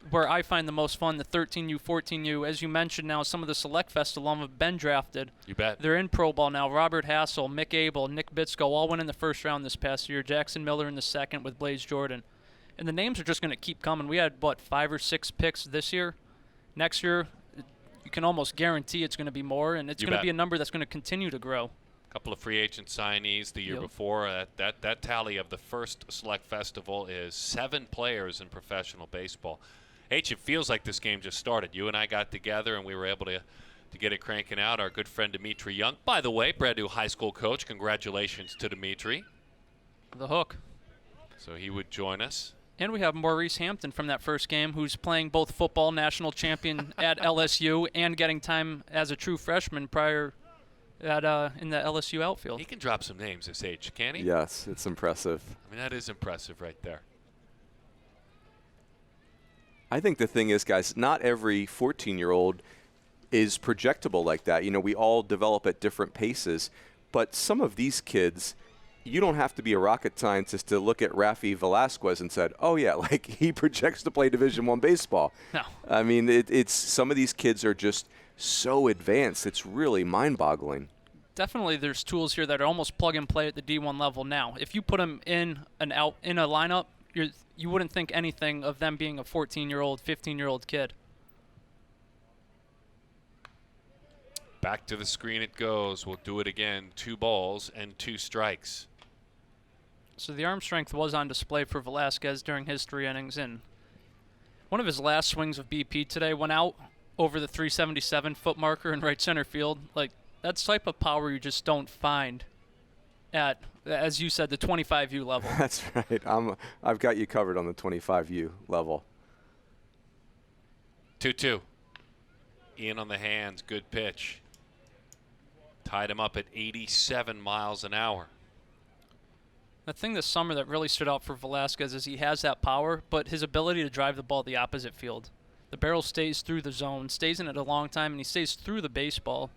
B: where I find the most fun, the 13U, 14U. As you mentioned now, some of the Select Fest alum have been drafted.
G: You bet.
B: They're in pro ball now. Robert Hassel, Mick Abel, Nick Bitsko all went in the first round this past year. Jackson Miller in the second with Blaze Jordan. And the names are just going to keep coming. We had, 5 or 6 picks this year. Next year, you can almost guarantee it's going to be more, and it's going to be a number that's going to continue to grow.
G: Couple of free agent signees the year before. That tally of the first Select Festival is 7 players in professional baseball. It feels like this game just started. You and I got together, and we were able to get it cranking out. Our good friend Dimitri Young, by the way, brand new high school coach. Congratulations to Dimitri.
B: The hook.
G: So he would join us.
B: And we have Maurice Hampton from that first game, who's playing both football, national champion at LSU, and getting time as a true freshman prior in the LSU outfield.
G: He can drop some names this age, can he?
L: Yes, it's impressive.
G: I mean, that is impressive right there.
L: I think the thing is, guys, not every 14-year-old is projectable like that. We all develop at different paces, but some of these kids, you don't have to be a rocket scientist to look at Rafi Velasquez and said, oh, yeah, like he projects to play Division I baseball.
B: No.
L: I mean, it's some of these kids are just so advanced. It's really mind-boggling.
B: Definitely there's tools here that are almost plug and play at the D1 level now. If you put them in a lineup, you wouldn't think anything of them being a 14-year-old, 15-year-old kid.
G: Back to the screen it goes. We'll do it again. 2 balls and 2 strikes.
B: So the arm strength was on display for Velasquez during his 3 innings, and one of his last swings of BP today went out over the 377 foot marker in right center field. Like, that's type of power you just don't find at, as you said, the 25U level.
L: That's right. I've got you covered on the 25U level.
G: 2-2. Ian on the hands. Good pitch. Tied him up at 87 miles an hour.
B: The thing this summer that really stood out for Velasquez is he has that power, but his ability to drive the ball the opposite field. The barrel stays through the zone, stays in it a long time, and he stays through the baseball.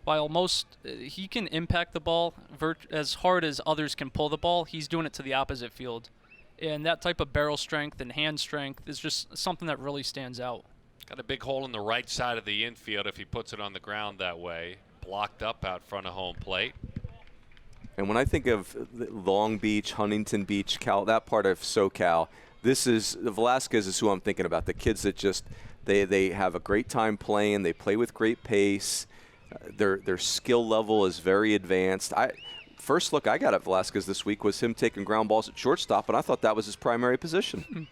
B: While he can impact the ball as hard as others can pull the ball, he's doing it to the opposite field. And that type of barrel strength and hand strength is just something that really stands out.
G: Got a big hole in the right side of the infield if he puts it on the ground that way. Blocked up out front of home plate.
L: And when I think of Long Beach, Huntington Beach, that part of SoCal, Velasquez is who I'm thinking about. The kids that just, they have a great time playing. They play with great pace. Their skill level is very advanced. First look I got at Velasquez this week was him taking ground balls at shortstop, and I thought that was his primary position.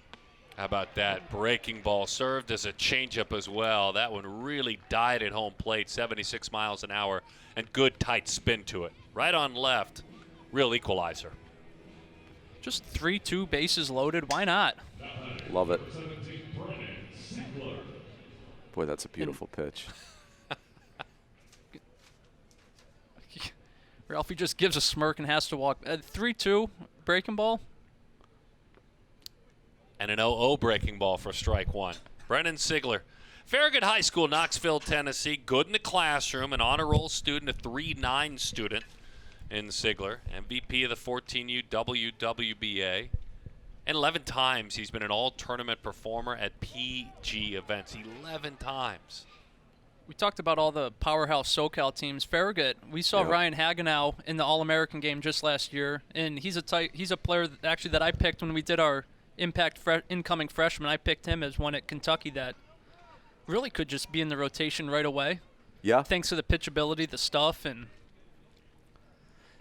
G: How about that? Breaking ball served as a changeup as well. That one really died at home plate, 76 miles an hour, and good tight spin to it. Right on left, real equalizer.
B: Just 3-2 bases loaded. Why not?
L: Love it. Boy, that's a beautiful pitch.
B: Ralphie just gives a smirk and has to walk. 3-2 breaking ball.
G: And an 0-0 breaking ball for strike 1. Brennan Sigler. Farragut High School, Knoxville, Tennessee. Good in the classroom, an honor roll student, a 3.9 student in Sigler. MVP of the 14U WWBA. And 11 times he's been an all-tournament performer at PG events. 11 times.
B: We talked about all the powerhouse SoCal teams. Farragut, we saw Ryan Hagenow in the All-American game just last year, and he's a player that I picked when we did our incoming freshman. I picked him as one at Kentucky that really could just be in the rotation right away.
L: Yeah.
B: Thanks to the pitchability, the stuff, and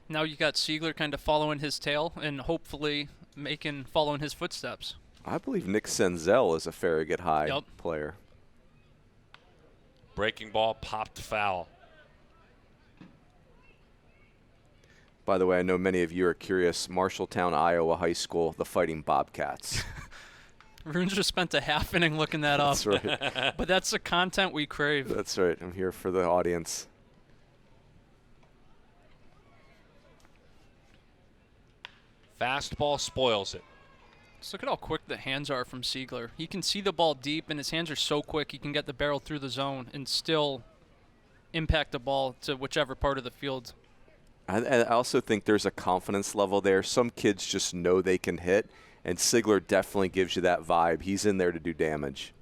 B: now you got Sigler kind of following his tail and hopefully following his footsteps.
L: I believe Nick Senzel is a Farragut High player.
G: Breaking ball popped foul.
L: By the way, I know many of you are curious. Marshalltown, Iowa High School, the Fighting Bobcats.
B: Runes just spent a half inning looking that up.
L: That's right.
B: But that's the content we crave.
L: That's right. I'm here for the audience.
G: Fastball spoils it.
B: Just look at how quick the hands are from Sigler. He can see the ball deep, and his hands are so quick he can get the barrel through the zone and still impact the ball to whichever part of the field.
L: I also think there's a confidence level there. Some kids just know they can hit, and Sigler definitely gives you that vibe. He's in there to do damage.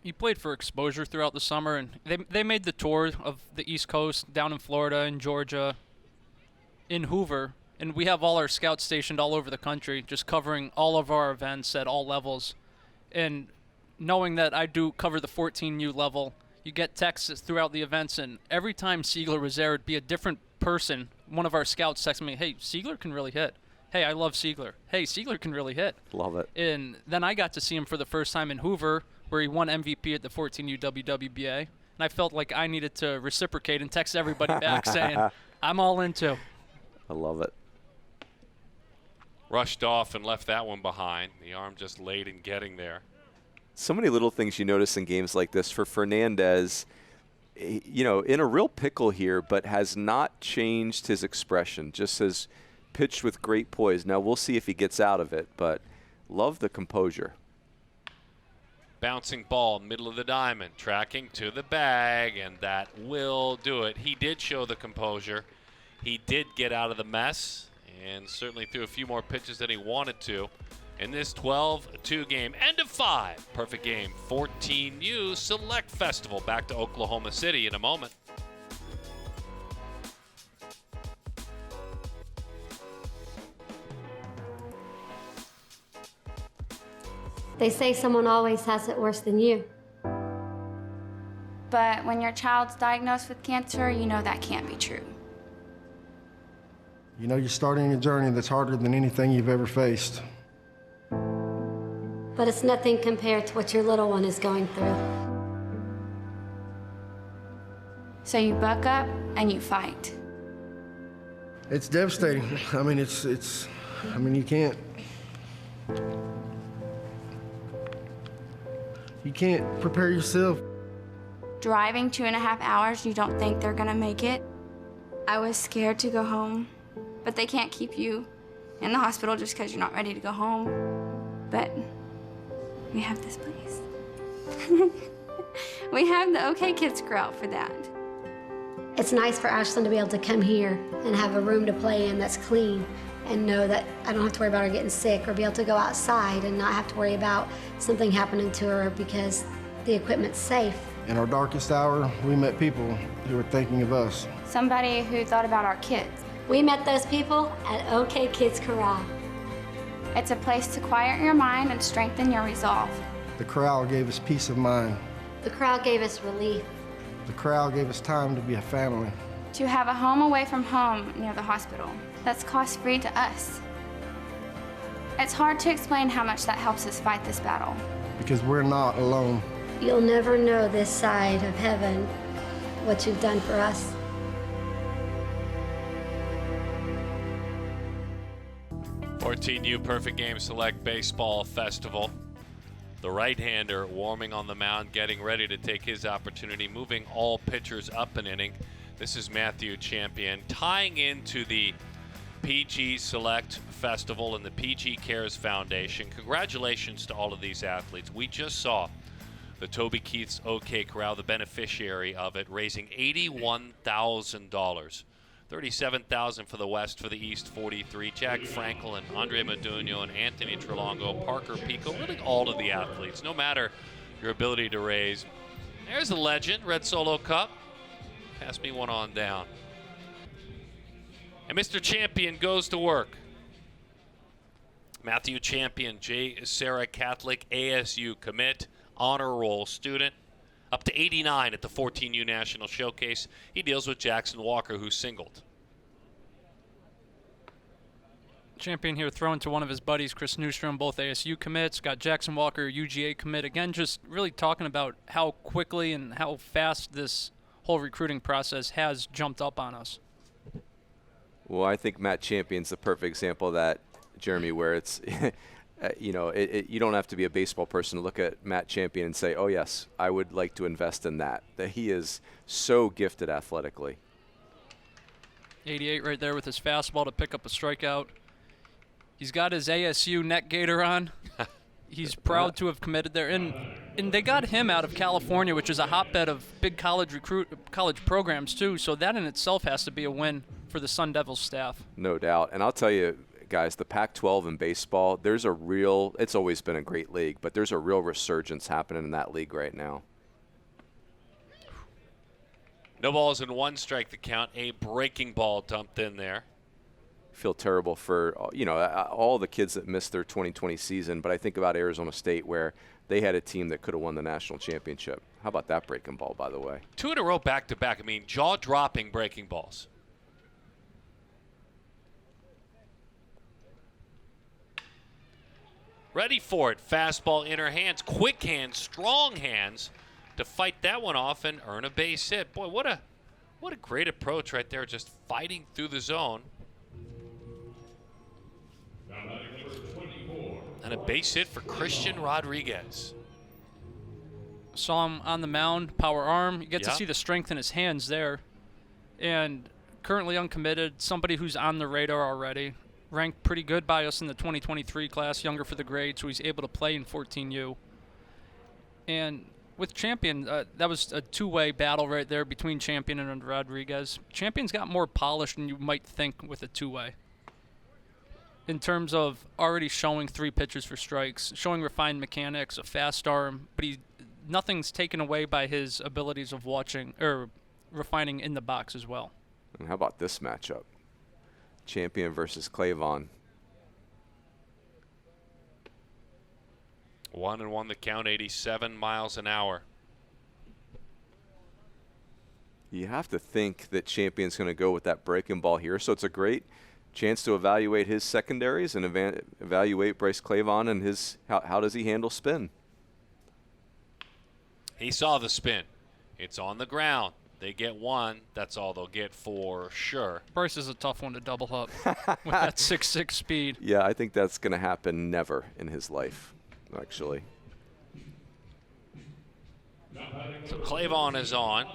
B: He played for Exposure throughout the summer, and they made the tour of the East Coast, down in Florida, in Georgia, in Hoover, and we have all our scouts stationed all over the country, just covering all of our events at all levels. And knowing that I do cover the 14U level, you get texts throughout the events, and every time Sigler was there, it'd be a different person. One of our scouts texted me, "Hey, Sigler can really hit. Hey, I love Sigler. Hey, Sigler can really hit."
L: Love it.
B: And then I got to see him for the first time in Hoover, where he won MVP at the 14U WWBA, and I felt like I needed to reciprocate and text everybody back saying, "I'm all in too."
L: I love it.
G: Rushed off and left that one behind. The arm just late in getting there.
L: So many little things you notice in games like this. For Fernandez, in a real pickle here, but has not changed his expression. Just has pitched with great poise. Now we'll see if he gets out of it, but love the composure.
G: Bouncing ball, middle of the diamond, tracking to the bag, and that will do it. He did show the composure. He did get out of the mess and certainly threw a few more pitches than he wanted to in this 12-2 game. End of 5. Perfect game. 14U Select Festival. Back to Oklahoma City in a moment.
N: They say someone always has it worse than you. But when your child's diagnosed with cancer, you know that can't be true.
O: You know you're starting a journey that's harder than anything you've ever faced.
P: But it's nothing compared to what your little one is going through.
N: So you buck up and you fight.
O: It's devastating. I mean, you can't prepare yourself.
N: Driving 2.5 hours, you don't think they're gonna make it. I was scared to go home, but they can't keep you in the hospital just because you're not ready to go home. But we have this place. We have the OK Kids Corral for that.
P: It's nice for Ashlyn to be able to come here and have a room to play in that's clean and know that I don't have to worry about her getting sick, or be able to go outside and not have to worry about something happening to her because the equipment's safe.
O: In our darkest hour, we met people who were thinking of us.
N: Somebody who thought about our kids.
P: We met those people at OK Kids Corral.
N: It's a place to quiet your mind and strengthen your resolve.
O: The corral gave us peace of mind.
P: The corral gave us relief.
O: The corral gave us time to be a family.
N: To have a home away from home near the hospital. That's cost-free to us. It's hard to explain how much that helps us fight this battle.
O: Because we're not alone.
P: You'll never know this side of heaven what you've done for us.
G: U Perfect Game Select Baseball Festival. The right-hander warming on the mound, getting ready to take his opportunity, moving all pitchers up an inning. This is Matthew Champion, tying into the PG Select Festival and the PG Cares Foundation. Congratulations to all of these athletes. We just saw the Toby Keith's OK Corral, the beneficiary of it, raising $81,000. $37,000 for the West, for the East, $43,000. Jack Frankel and Andre Modugno and Anthony Trelongo, Parker Pico, really all of the athletes, no matter your ability to raise. There's the legend, Red Solo Cup. Pass me one on down. And Mr. Champion goes to work. Matthew Champion, J. Sarah Catholic ASU commit, honor roll student. Up to 89 at the 14U National Showcase. He deals with Jackson Walker, who singled.
B: Champion here throwing to one of his buddies, Chris Newstrom, both ASU commits. Got Jackson Walker, UGA commit. Again, just really talking about how quickly and how fast this whole recruiting process has jumped up on us.
L: Well, I think Matt Champion's the perfect example of that, Jeremy, where it's you know, you don't have to be a baseball person to look at Matt Champion and say, oh, yes, I would like to invest in that. That he is so gifted athletically.
B: 88 right there with his fastball to pick up a strikeout. He's got his ASU neck gaiter on. He's proud to have committed there. And they got him out of California, which is a hotbed of big college programs, too. So that in itself has to be a win for the Sun Devils staff.
L: No doubt. And I'll tell you, guys, the Pac-12 in baseball, there's a real, it's always been a great league, but there's a real resurgence happening in that league right now.
G: No balls and one strike, the count. A breaking ball dumped in there.
L: Feel terrible for, you know, all the kids that missed their 2020 season, but I think about Arizona State where they had a team that could have won the national championship. How about that breaking ball, by the way?
G: 2 in a row back-to-back. I mean, jaw-dropping breaking balls. Ready for it. Fastball in her hands. Quick hands, strong hands to fight that one off and earn a base hit. Boy, what a great approach right there, just fighting through the zone. And a base hit for Christian Rodriguez.
B: Saw him on the mound, power arm. You get to see the strength in his hands there. And currently uncommitted, somebody who's on the radar already. Ranked pretty good by us in the 2023 class, younger for the grade, so he's able to play in 14U. And with Champion, that was a two-way battle right there between Champion and Rodriguez. Champion's got more polish than you might think with a two-way. In terms of already showing 3 pitches for strikes, showing refined mechanics, a fast arm, but nothing's taken away by his abilities of watching or refining in the box as well.
L: And how about this matchup? Champion versus Clavon.
G: 1-1 the count, 87 miles an hour.
L: You have to think that Champion's going to go with that breaking ball here, so it's a great chance to evaluate his secondaries and evaluate Bryce Clavon and his how does he handle spin.
G: He saw the spin. It's on the ground. They get one. That's all they'll get for sure.
B: Bryce is a tough one to double up with that 6'6" speed.
L: Yeah, I think that's going to happen never in his life, actually.
G: So Clavon is on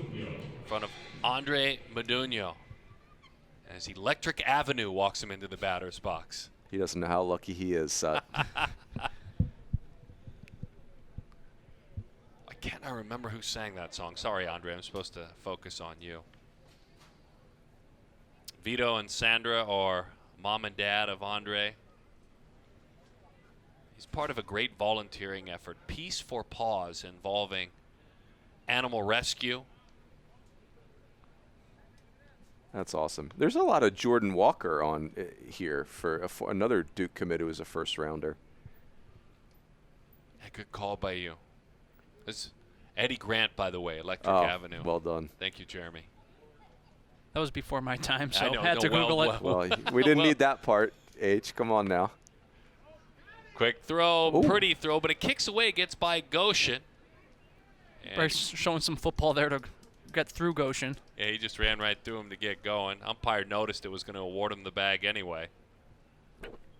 G: in front of Andre Modugno as Electric Avenue walks him into the batter's box.
L: He doesn't know how lucky he is.
G: I cannot remember who sang that song. Sorry, Andre. I'm supposed to focus on you. Vito and Sandra are mom and dad of Andre. He's part of a great volunteering effort, Peace for Paws, involving animal rescue.
L: That's awesome. There's a lot of Jordan Walker on here for another Duke commit who was a first rounder.
G: A good call by you. This Eddie Grant, by the way, Electric Avenue.
L: Well done.
G: Thank you, Jeremy.
B: That was before my time, so
G: I
B: I had to Google it.
L: Well, we didn't need that part, H. Come on now.
G: Quick throw, pretty throw, but it kicks away, gets by Goshen.
B: Bryce showing some football there to get through Goshen.
G: Yeah, he just ran right through him to get going. Umpire noticed it was going to award him the bag anyway.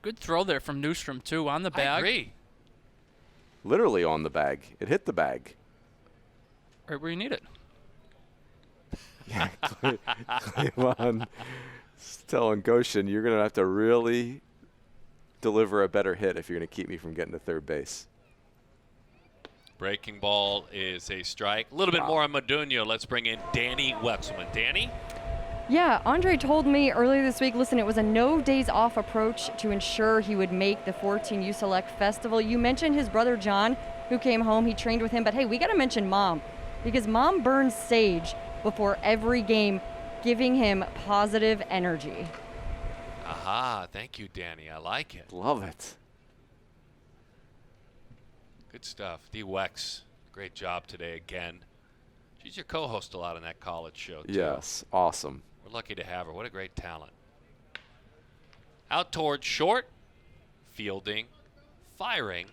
B: Good throw there from Newstrom, too, on the bag.
G: I agree.
L: Literally on the bag. It hit the bag.
B: Right where you need it.
L: Yeah, Clavon telling Goshen, you're going to have to really deliver a better hit if you're going to keep me from getting to third base.
G: Breaking ball is a strike. A little bit more on Modugno. Let's bring in Danny Wexelman. Danny?
D: Yeah, Andre told me earlier this week, listen, it was a no days off approach to ensure he would make the 14U Select Festival. You mentioned his brother John, who came home. He trained with him. But, hey, we got to mention Mom, because Mom burns sage before every game, giving him positive energy.
G: Aha, thank you, Danny. I like it.
L: Love it.
G: Good stuff. D. Wex, great job today again. She's your co-host a lot on that college show, too.
L: Yes, awesome.
G: We're lucky to have her. What a great talent. Out towards short, fielding, firing,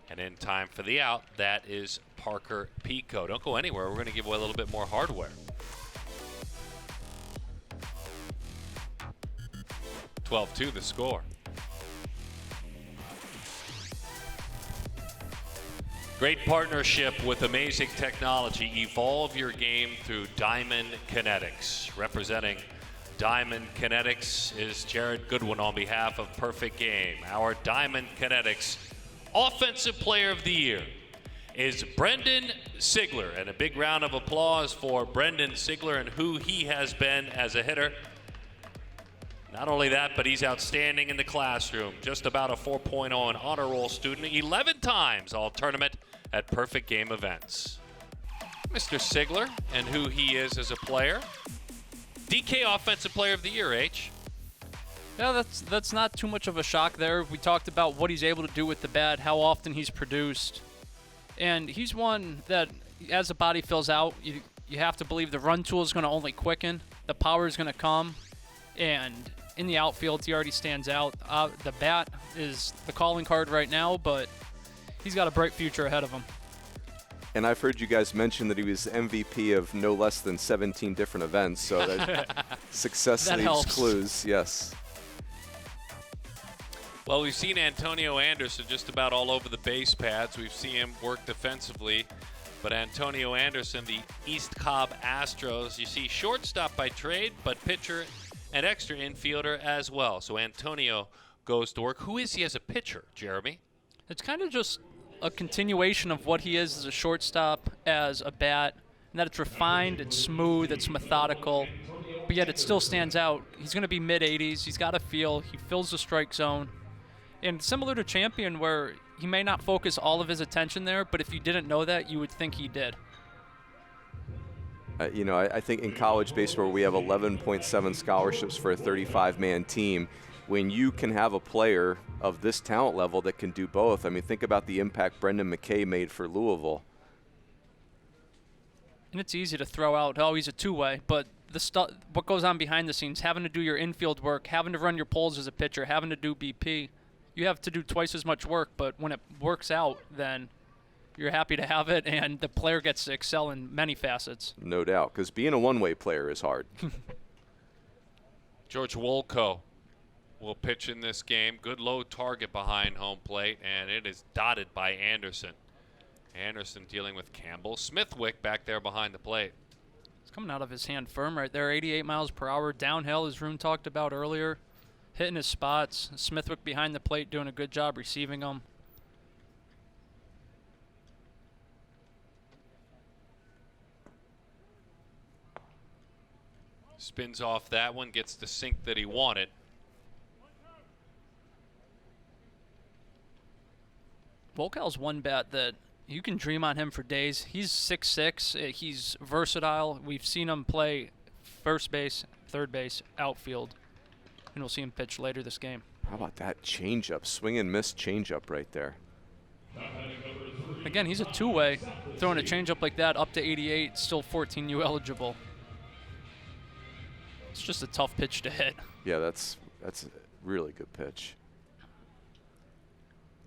G: and in time for the out, that is Parker Pico. Don't go anywhere. We're going to give away a little bit more hardware. 12-2 the score. Great partnership with amazing technology. Evolve your game through Diamond Kinetics. Representing Diamond Kinetics is Jared Goodwin on behalf of Perfect Game. Our Diamond Kinetics Offensive Player of the Year is Brendan Sigler. And a big round of applause for Brendan Sigler and who he has been as a hitter. Not only that, but he's outstanding in the classroom. Just about a 4.0 and honor roll student. 11 times all tournament at Perfect Game events. Mr. Sigler and who he is as a player. DK Offensive Player of the Year, H.
B: Yeah, that's not too much of a shock there. We talked about what he's able to do with the bat, how often he's produced. And he's one that, as the body fills out, you have to believe the run tool is going to only quicken. The power is going to come. And in the outfield, he already stands out. The bat is the calling card right now, but he's got a bright future ahead of him.
L: And I've heard you guys mention that he was MVP of no less than 17 different events, so that success
B: that
L: leaves
B: helps.
L: clues, yes.
G: Well, we've seen Antonio Anderson just about all over the base paths. We've seen him work defensively. But Antonio Anderson, the East Cobb Astros, you see shortstop by trade, but pitcher and extra infielder as well. So Antonio goes to work. Who is he as a pitcher, Jeremy?
B: It's kind of just a continuation of what he is as a shortstop, as a bat, and that it's refined, it's smooth, it's methodical, but yet it still stands out. He's going to be mid-80s. He's got a feel. He fills the strike zone. And similar to Champion, where he may not focus all of his attention there, but if you didn't know that, you would think he did.
L: I think in college baseball we have 11.7 scholarships for a 35-man team. When you can have a player of this talent level that can do both, I mean, think about the impact Brendan McKay made for Louisville.
B: And it's easy to throw out, oh, he's a two-way, but what goes on behind the scenes, having to do your infield work, having to run your polls as a pitcher, having to do BP, you have to do twice as much work, but when it works out, then you're happy to have it, and the player gets to excel in many facets.
L: No doubt, because being a one-way player is hard.
G: George Wolko will pitch in this game. Good low target behind home plate, and it is dotted by Anderson. Anderson dealing with Campbell. Smithwick back there behind the plate.
B: It's coming out of his hand firm right there, 88 miles per hour. Downhill, as Rune talked about earlier, hitting his spots. Smithwick behind the plate doing a good job receiving them.
G: Spins off that one, gets the sink that he wanted.
B: Volkal's one bat that you can dream on him for days. He's 6'6". He's versatile. We've seen him play first base, third base, outfield, and we'll see him pitch later this game.
L: How about that changeup? Swing and miss changeup right there.
B: Again, he's a two-way. Throwing a changeup like that up to 88, still 14U eligible. It's just a tough pitch to hit.
L: Yeah, that's a really good pitch.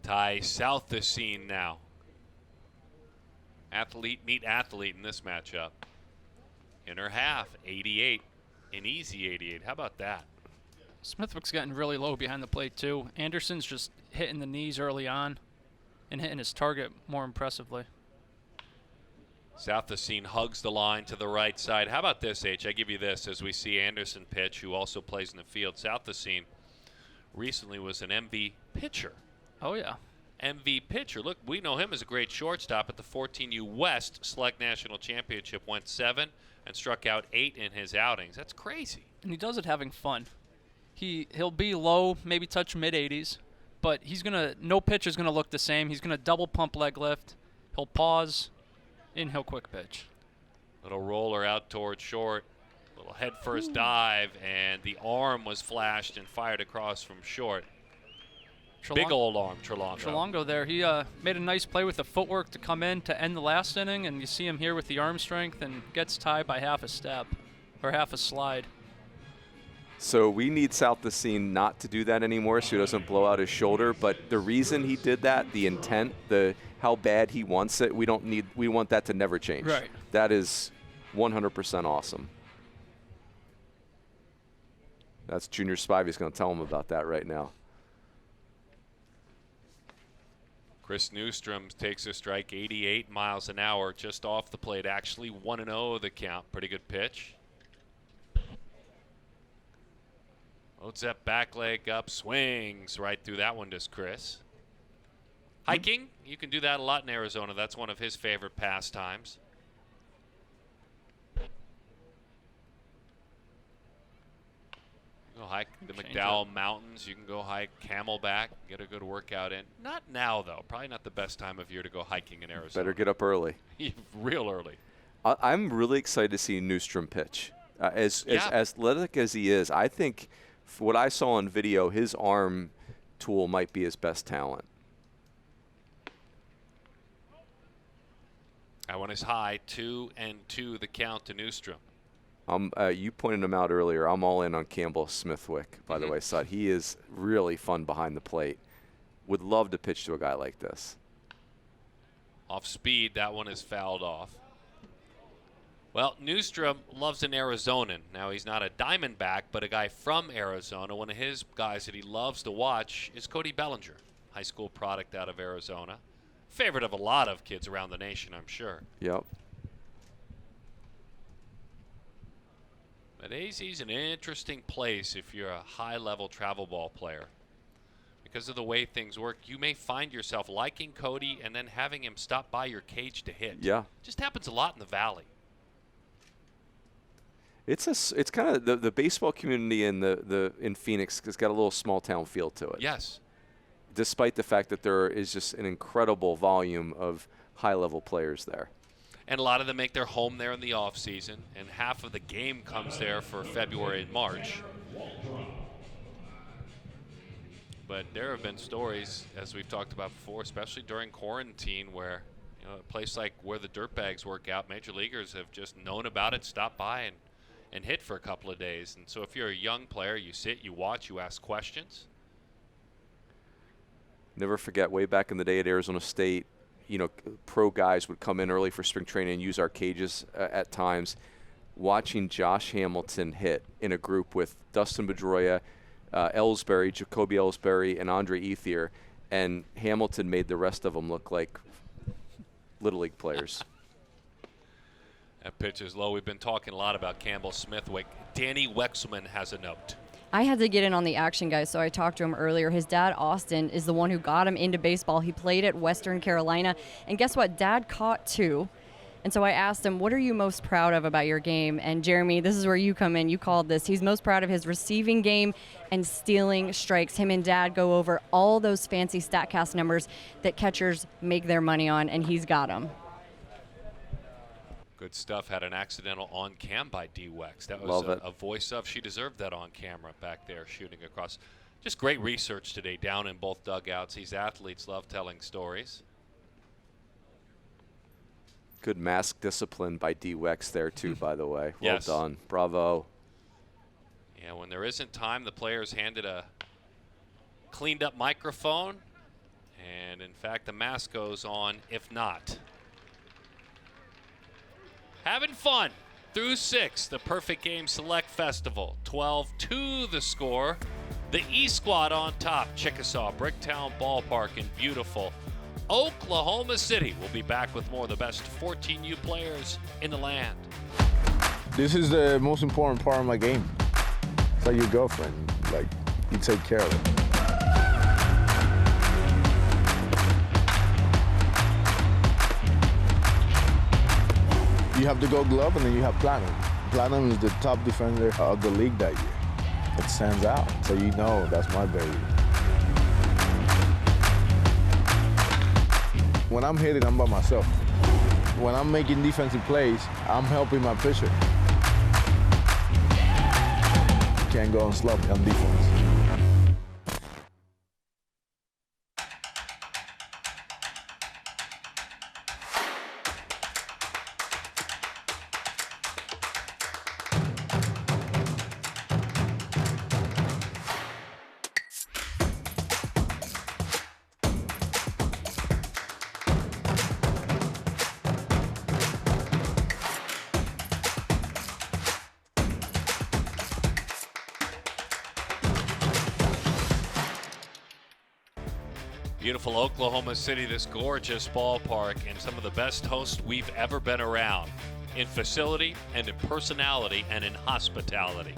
G: Ty South the scene now. Athlete meet athlete in this matchup. Inner half, 88. An easy 88. How about that?
B: Smithwick's getting really low behind the plate, too. Anderson's just hitting the knees early on and hitting his target more impressively.
G: South the scene hugs the line to the right side. How about this, H? I give you this as we see Anderson pitch, who also plays in the field. South the scene recently was an MV pitcher.
B: Oh, yeah.
G: MV pitcher. Look, we know him as a great shortstop at the 14U West Select National Championship. Went 7 and struck out 8 in his outings. That's crazy.
B: And he does it having fun. He'll be low, maybe touch mid-80s, but no pitcher's gonna look the same. He's gonna double pump leg lift. He'll pause, and he'll quick pitch.
G: Little roller out towards short. Little head first dive, and the arm was flashed and fired across from short. Big old arm, Trelongo.
B: Trelongo there. He made a nice play with the footwork to come in to end the last inning, and you see him here with the arm strength and gets tied by half a step or half a slide.
L: So we need South the scene not to do that anymore so he doesn't blow out his shoulder. But the reason he did that, the intent, how bad he wants it, we want that to never change.
B: Right.
L: That is 100% awesome. That's Junior Spivey's going to tell him about that right now.
G: Chris Newstrom takes a strike, 88 miles an hour, just off the plate. Actually 1-0 the count. Pretty good pitch. Loads that back leg up, swings right through that one, does Chris. Hiking, you can do that a lot in Arizona. That's one of his favorite pastimes. Go hike the McDowell Mountains. You can go hike Camelback, get a good workout in. Not now, though. Probably not the best time of year to go hiking in Arizona.
L: Better get up early.
G: Real early.
L: I'm really excited to see Newstrom pitch. As athletic as he is, I think what I saw on video, his arm tool might be his best talent.
G: That one is high, 2-2 the count to Newstrom.
L: You pointed him out earlier. I'm all in on Campbell Smithwick, by the way, Sut. He is really fun behind the plate. Would love to pitch to a guy like this.
G: Off speed, that one is fouled off. Well, Newstrom loves an Arizonan. Now, he's not a Diamondback, but a guy from Arizona. One of his guys that he loves to watch is Cody Bellinger, high school product out of Arizona. Favorite of a lot of kids around the nation, I'm sure.
L: Yep.
G: But AZ's an interesting place if you're a high-level travel ball player. Because of the way things work, you may find yourself liking Cody and then having him stop by your cage to hit.
L: Yeah.
G: Just happens a lot in the Valley.
L: It's kind of the baseball community in Phoenix has got a little small town feel to it.
G: Yes.
L: Despite the fact that there is just an incredible volume of high-level players there.
G: And a lot of them make their home there in the off season, and half of the game comes there for February and March. But there have been stories, as we've talked about before, especially during quarantine, where You know, a place like where the dirtbags work out, major leaguers have just known about it, stopped by and hit for a couple of days. And so if you're a young player, you sit, you watch, you ask questions.
L: Never forget, way back in the day at Arizona State, you know, pro guys would come in early for spring training and use our cages at times. Watching Josh Hamilton hit in a group with Dustin Pedroia, Ellsbury, Jacoby Ellsbury, and Andre Ethier, and Hamilton made the rest of them look like Little League players.
G: That pitch is low. We've been talking a lot about Campbell Smithwick. Danny Wexelman has a note.
D: I had to get in on the action, guys, so I talked to him earlier. His dad, Austin, is the one who got him into baseball. He played at Western Carolina, and guess what? Dad caught too. And so I asked him, what are you most proud of about your game? And Jeremy, this is where you come in. You called this. He's most proud of his receiving game and stealing strikes. Him and Dad go over all those fancy StatCast numbers that catchers make their money on, and he's got them.
G: Good stuff. Had an accidental on cam by D. Wex. That was a voice of. She deserved that on camera back there shooting across. Just great research today down in both dugouts. These athletes love telling stories.
L: Good mask discipline by D. Wex there too, by the way. Well
G: Yes.
L: done. Bravo.
G: Yeah, when there isn't time, the players handed a cleaned up microphone. And in fact, the mask goes on if not. Having fun through 6, the Perfect Game Select Festival. 12-2 the score. The E Squad on top. Chickasaw, Bricktown Ballpark in beautiful Oklahoma City. We'll be back with more of the best 14U players in the land.
Q: This is the most important part of my game. It's like your girlfriend. Like, you take care of it. You have the Gold Glove, and then you have Platinum. Platinum is the top defender of the league that year. It stands out, so you know that's my baby. When I'm hitting, I'm by myself. When I'm making defensive plays, I'm helping my pitcher. You can't go and slow on defense.
G: Beautiful Oklahoma City, this gorgeous ballpark, and some of the best hosts we've ever been around in facility and in personality and in hospitality.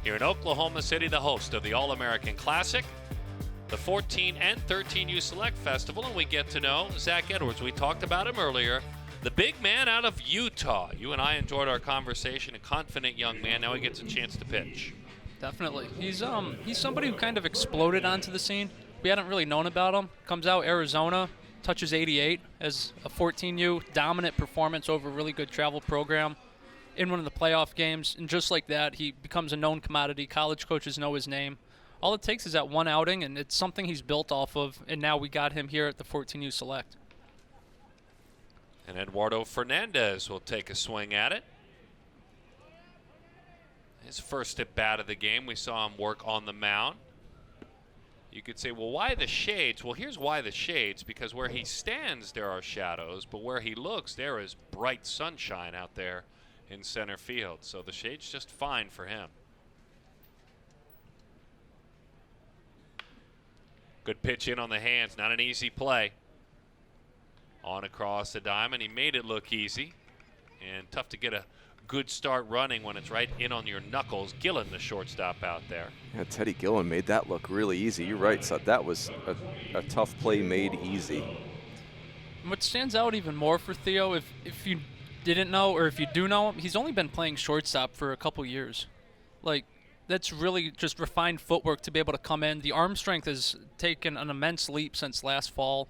G: Here in Oklahoma City, the host of the All-American Classic, the 14 and 13U Select Festival, and we get to know Zach Edwards. We talked about him earlier, the big man out of Utah. You and I enjoyed our conversation, a confident young man. Now he gets a chance to pitch.
B: Definitely. He's somebody who kind of exploded onto the scene. We hadn't really known about him. Comes out Arizona, touches 88 as a 14U, dominant performance over a really good travel program in one of the playoff games. And just like that, he becomes a known commodity. College coaches know his name. All it takes is that one outing, and it's something he's built off of, and now we got him here at the 14U Select.
G: And Eduardo Fernandez will take a swing at it. His first at bat of the game, we saw him work on the mound. You could say, well, why the shades? Well, here's why the shades, because where he stands, there are shadows, but where he looks, there is bright sunshine out there in center field. So the shade's just fine for him. Good pitch in on the hands, not an easy play. On across the diamond, he made it look easy, and tough to get a good start running when it's right in on your knuckles. Gillen, the shortstop out there.
L: Yeah, Teddy Gillen made that look really easy. You're right, so that was a tough play made easy.
B: What stands out even more for Theo, if you didn't know, or if you do know him, he's only been playing shortstop for a couple years. Like, that's really just refined footwork to be able to come in. The arm strength has taken an immense leap since last fall,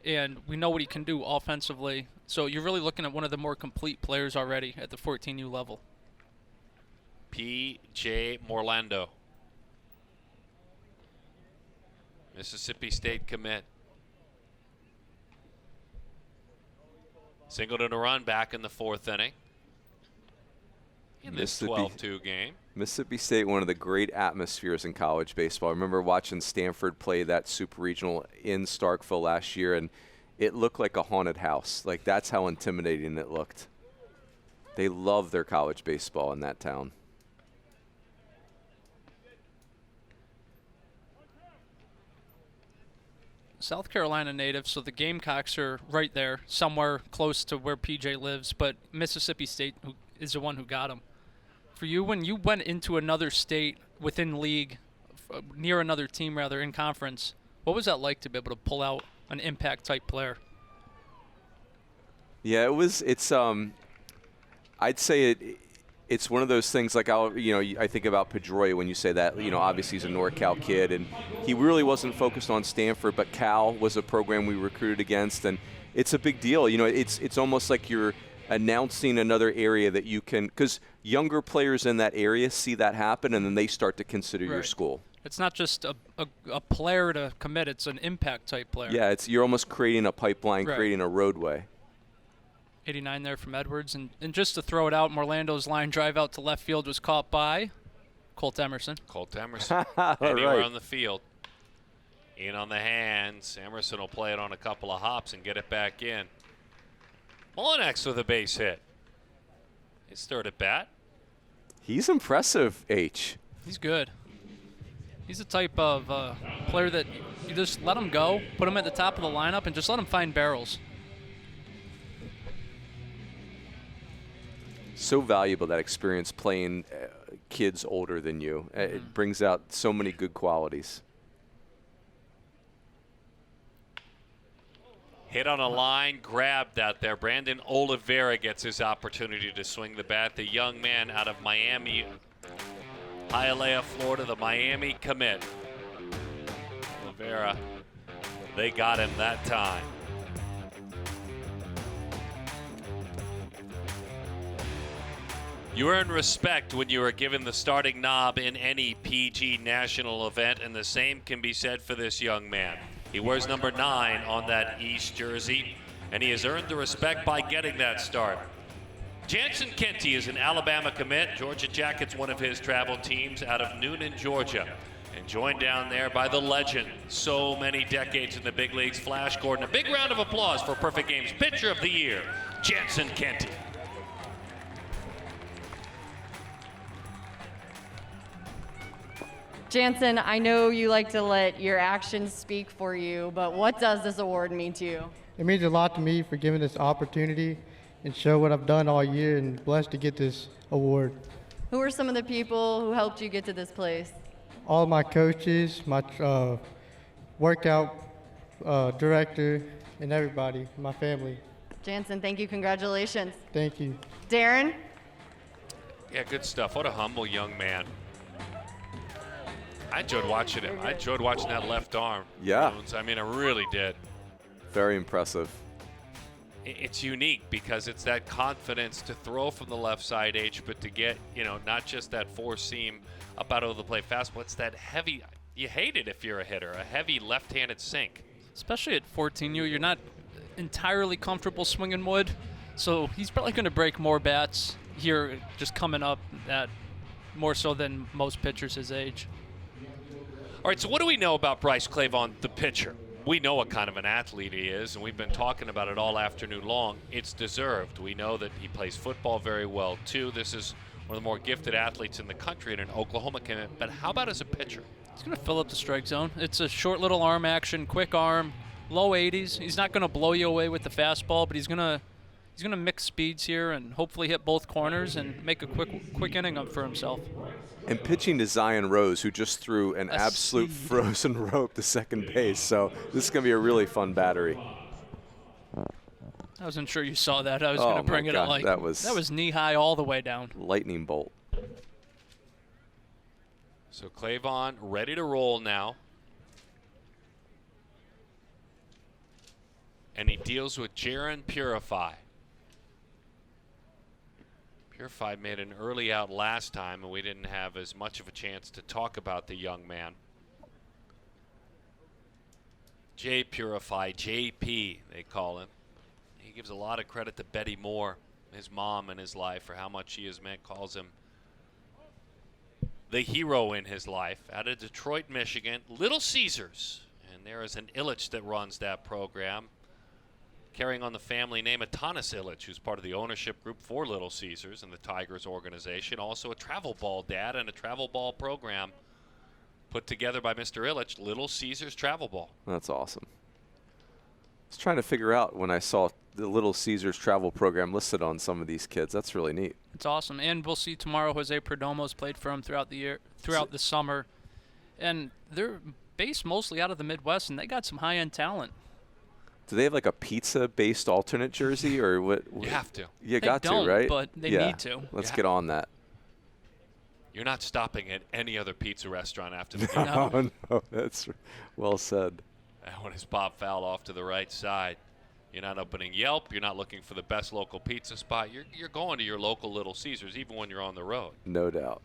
B: and we know what he can do offensively. So you're really looking at one of the more complete players already at the 14U level.
G: P.J. Morlando, Mississippi State commit. Singled in a run back in the 4th inning in this 12-2 game.
L: Mississippi State, one of the great atmospheres in college baseball. I remember watching Stanford play that Super Regional in Starkville last year, and it looked like a haunted house. Like, that's how intimidating it looked. They love their college baseball in that town.
B: South Carolina native, so the Gamecocks are right there, somewhere close to where PJ lives, but Mississippi State is the one who got him. For you, when you went into another state within league, near another team rather, in conference, what was that like to be able to pull out an impact-type player?
L: Yeah, I'd say it's one of those things like I think about Pedroia when you say that. Obviously he's a NorCal kid, and he really wasn't focused on Stanford, but Cal was a program we recruited against, and it's a big deal. It's almost like you're announcing another area that you can, because younger players in that area see that happen, and then they start to consider your school.
B: It's not just a player to commit; it's an impact-type player.
L: Yeah, you're almost creating a pipeline,
B: Right.
L: creating a roadway.
B: 89 there from Edwards. And just to throw it out, Orlando's line drive out to left field was caught by Colt Emerson.
G: Colt Emerson. Anywhere on the field. In on the hands. Emerson will play it on a couple of hops and get it back in. Molinex with a base hit. His 3rd at bat.
L: He's impressive, H.
B: He's good. He's the type of player that you just let him go, put him at the top of the lineup, and just let him find barrels.
L: So valuable, that experience playing kids older than you. It brings out so many good qualities.
G: Hit on a line, grabbed out there. Brandon Oliveira gets his opportunity to swing the bat. The young man out of Miami, Hialeah, Florida, the Miami commit. Oliveira, they got him that time. You earn respect when you are given the starting knob in any PG national event, and the same can be said for this young man. He wears number 9 on that East jersey, and he has earned the respect by getting that start. Jansen Kenty is an Alabama commit. Georgia Jackets, one of his travel teams out of Noonan, Georgia. And joined down there by the legend, so many decades in the big leagues, Flash Gordon. A big round of applause for Perfect Game's Pitcher of the Year, Jansen Kenty.
D: Jansen, I know you like to let your actions speak for you, but what does this award mean to you?
O: It means a lot to me for giving this opportunity and show what I've done all year, and blessed to get this award.
D: Who are some of the people who helped you get to this place?
O: All of my coaches, my workout director, and everybody, my family.
D: Jansen, thank you. Congratulations.
O: Thank you.
D: Darren?
G: Yeah, good stuff. What a humble young man. I enjoyed watching him. I enjoyed watching that left arm.
L: Yeah.
G: I mean, I really did.
L: Very impressive.
G: It's unique because it's that confidence to throw from the left side, H, but to get, not just that four-seam up out of the plate fastball. It's that heavy, you hate it if you're a hitter, a heavy left-handed sink.
B: Especially at 14, you're not entirely comfortable swinging wood, so he's probably going to break more bats here just coming up at more so than most pitchers his age.
G: All right, so what do we know about Bryce Clavon, the pitcher? We know what kind of an athlete he is, and we've been talking about it all afternoon long. It's deserved. We know that he plays football very well, too. This is one of the more gifted athletes in the country and an Oklahoma commit. But how about as a pitcher?
B: He's going to fill up the strike zone. It's a short little arm action, quick arm, low 80s. He's not going to blow you away with the fastball, but he's going to mix speeds here and hopefully hit both corners and make a quick inning up for himself.
L: And pitching to Zion Rose, who just threw an absolute frozen rope to second base. So this is going to be a really fun battery.
B: I wasn't sure you saw that. I was going to bring it like that was knee high all the way down.
L: Lightning bolt.
G: So Clavon ready to roll now. And he deals with Jaron Purify. Purify made an early out last time, and we didn't have as much of a chance to talk about the young man. Jay Purify, JP, they call him. He gives a lot of credit to Betty Moore, his mom in his life, for how much she has meant, calls him the hero in his life. Out of Detroit, Michigan, Little Caesars. And there is an Illich that runs that program, carrying on the family name of Tanis Illich, who's part of the ownership group for Little Caesars and the Tigers organization. Also a travel ball dad and a travel ball program put together by Mr. Illich, Little Caesars Travel Ball.
L: That's awesome. I was trying to figure out when I saw the Little Caesars travel program listed on some of these kids. That's really neat.
B: It's awesome. And we'll see tomorrow Jose Perdomo's played for him throughout the year, throughout the summer. And they're based mostly out of the Midwest, and they got some high-end talent.
L: Do they have like a pizza-based alternate jersey or what?
G: You have to.
L: You
B: They
L: got
B: don't,
L: to, right?
B: but they
L: yeah.
B: need to.
L: Let's
G: Yeah.
L: get on that.
G: You're not stopping at any other pizza restaurant after the game.
L: No, that's well said.
G: That one is Bob Fowl off to the right side. You're not opening Yelp. You're not looking for the best local pizza spot. You're going to your local Little Caesars, even when you're on the road.
L: No doubt.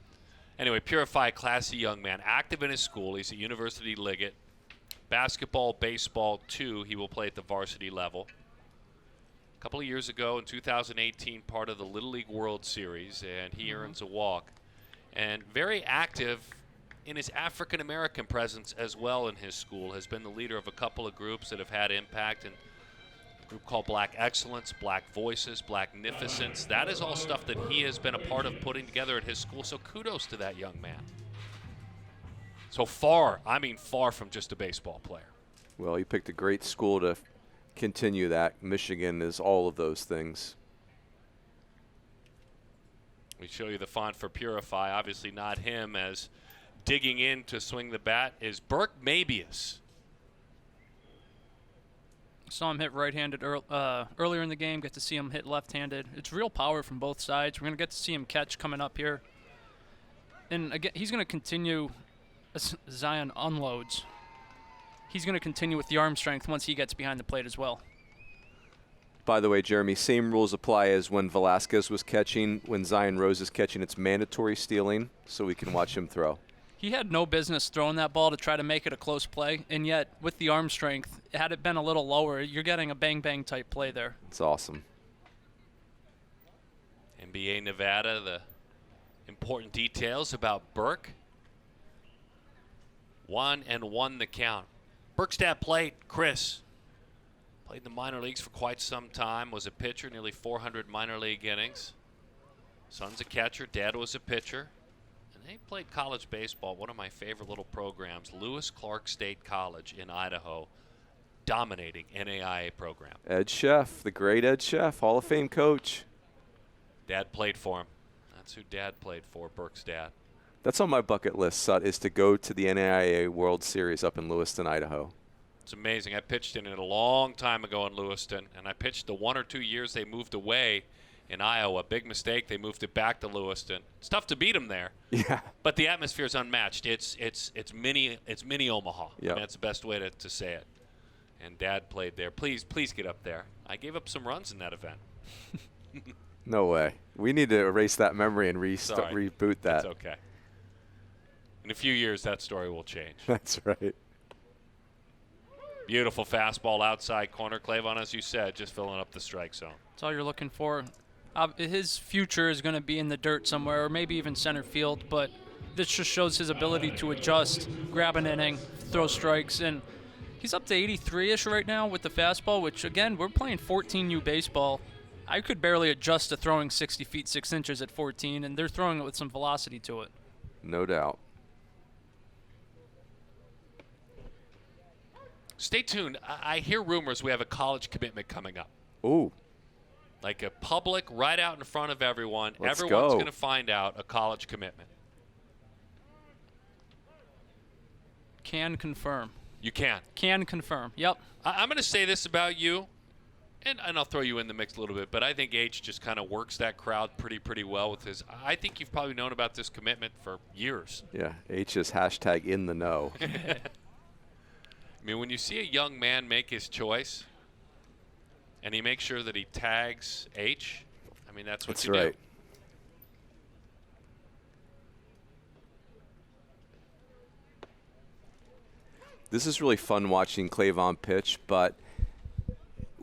G: Anyway, Purify, classy young man, active in his school. He's at University Liggett. Basketball, baseball, too. He will play at the varsity level. A couple of years ago, in 2018, part of the Little League World Series, and he earns a walk. And very active in his African-American presence as well in his school. Has been the leader of a couple of groups that have had impact, and a group called Black Excellence, Black Voices, Blacknificence. That is all stuff that he has been a part of putting together at his school, so kudos to that young man. So far, I mean far from just a baseball player.
L: Well, you picked a great school to continue that. Michigan is all of those things.
G: We show you the font for Purify. Obviously not him, as digging in to swing the bat is Burke Mabius.
B: Saw him hit right-handed earlier in the game. Get to see him hit left-handed. It's real power from both sides. We're going to get to see him catch coming up here. And again, he's going to continue as Zion unloads. He's going to continue with the arm strength once he gets behind the plate as well.
L: By the way, Jeremy, same rules apply as when Velasquez was catching. When Zion Rose is catching, it's mandatory stealing, so we can watch him throw.
B: He had no business throwing that ball to try to make it a close play, and yet with the arm strength, had it been a little lower, you're getting a bang-bang type play there.
L: It's awesome.
G: NBA Nevada, the important details about Burke. 1-1 the count. Burke's at plate, Chris. Played in the minor leagues for quite some time, was a pitcher, nearly 400 minor league innings. Son's a catcher, dad was a pitcher. And they played college baseball, one of my favorite little programs, Lewis Clark State College in Idaho, dominating NAIA program.
L: Ed Sheff, the great Ed Sheff, Hall of Fame coach.
G: Dad played for him. That's who Dad played for, Burke's dad.
L: That's on my bucket list, Sut, is to go to the NAIA World Series up in Lewiston, Idaho.
G: It's amazing. I pitched in it a long time ago in Lewiston, and I pitched the 1 or 2 years they moved away in Iowa. Big mistake. They moved it back to Lewiston. It's tough to beat them there.
L: Yeah.
G: But the atmosphere is unmatched. It's mini Omaha.
L: Yep.
G: I mean, that's the best way to say it. And Dad played there. Please get up there. I gave up some runs in that event.
L: No way. We need to erase that memory and
G: Sorry.
L: reboot that.
G: It's okay. In a few years, that story will change.
L: That's right.
G: Beautiful fastball outside corner. Clavon, as you said, just filling up the strike zone.
B: That's all you're looking for. His future is going to be in the dirt somewhere, or maybe even center field, but this just shows his ability to adjust, grab an inning, throw strikes, and he's up to 83-ish right now with the fastball, which, again, we're playing 14U baseball. I could barely adjust to throwing 60 feet 6 inches at 14, and they're throwing it with some velocity to it.
L: No doubt.
G: Stay tuned. I hear rumors we have a college commitment coming up.
L: Ooh.
G: Like a public, right out in front of everyone.
L: Let's
G: Everyone's
L: go.
G: going to find out a college commitment.
B: Can confirm.
G: You can.
B: Can confirm. Yep.
G: I'm going to say this about you, and I'll throw you in the mix a little bit, but I think H just kind of works that crowd pretty well with his. I think you've probably known about this commitment for years.
L: Yeah, H is hashtag in the know.
G: I mean, when you see a young man make his choice and he makes sure that he tags H, I mean, that's what
L: That's
G: you
L: right.
G: do.
L: This is really fun watching Clavon pitch, but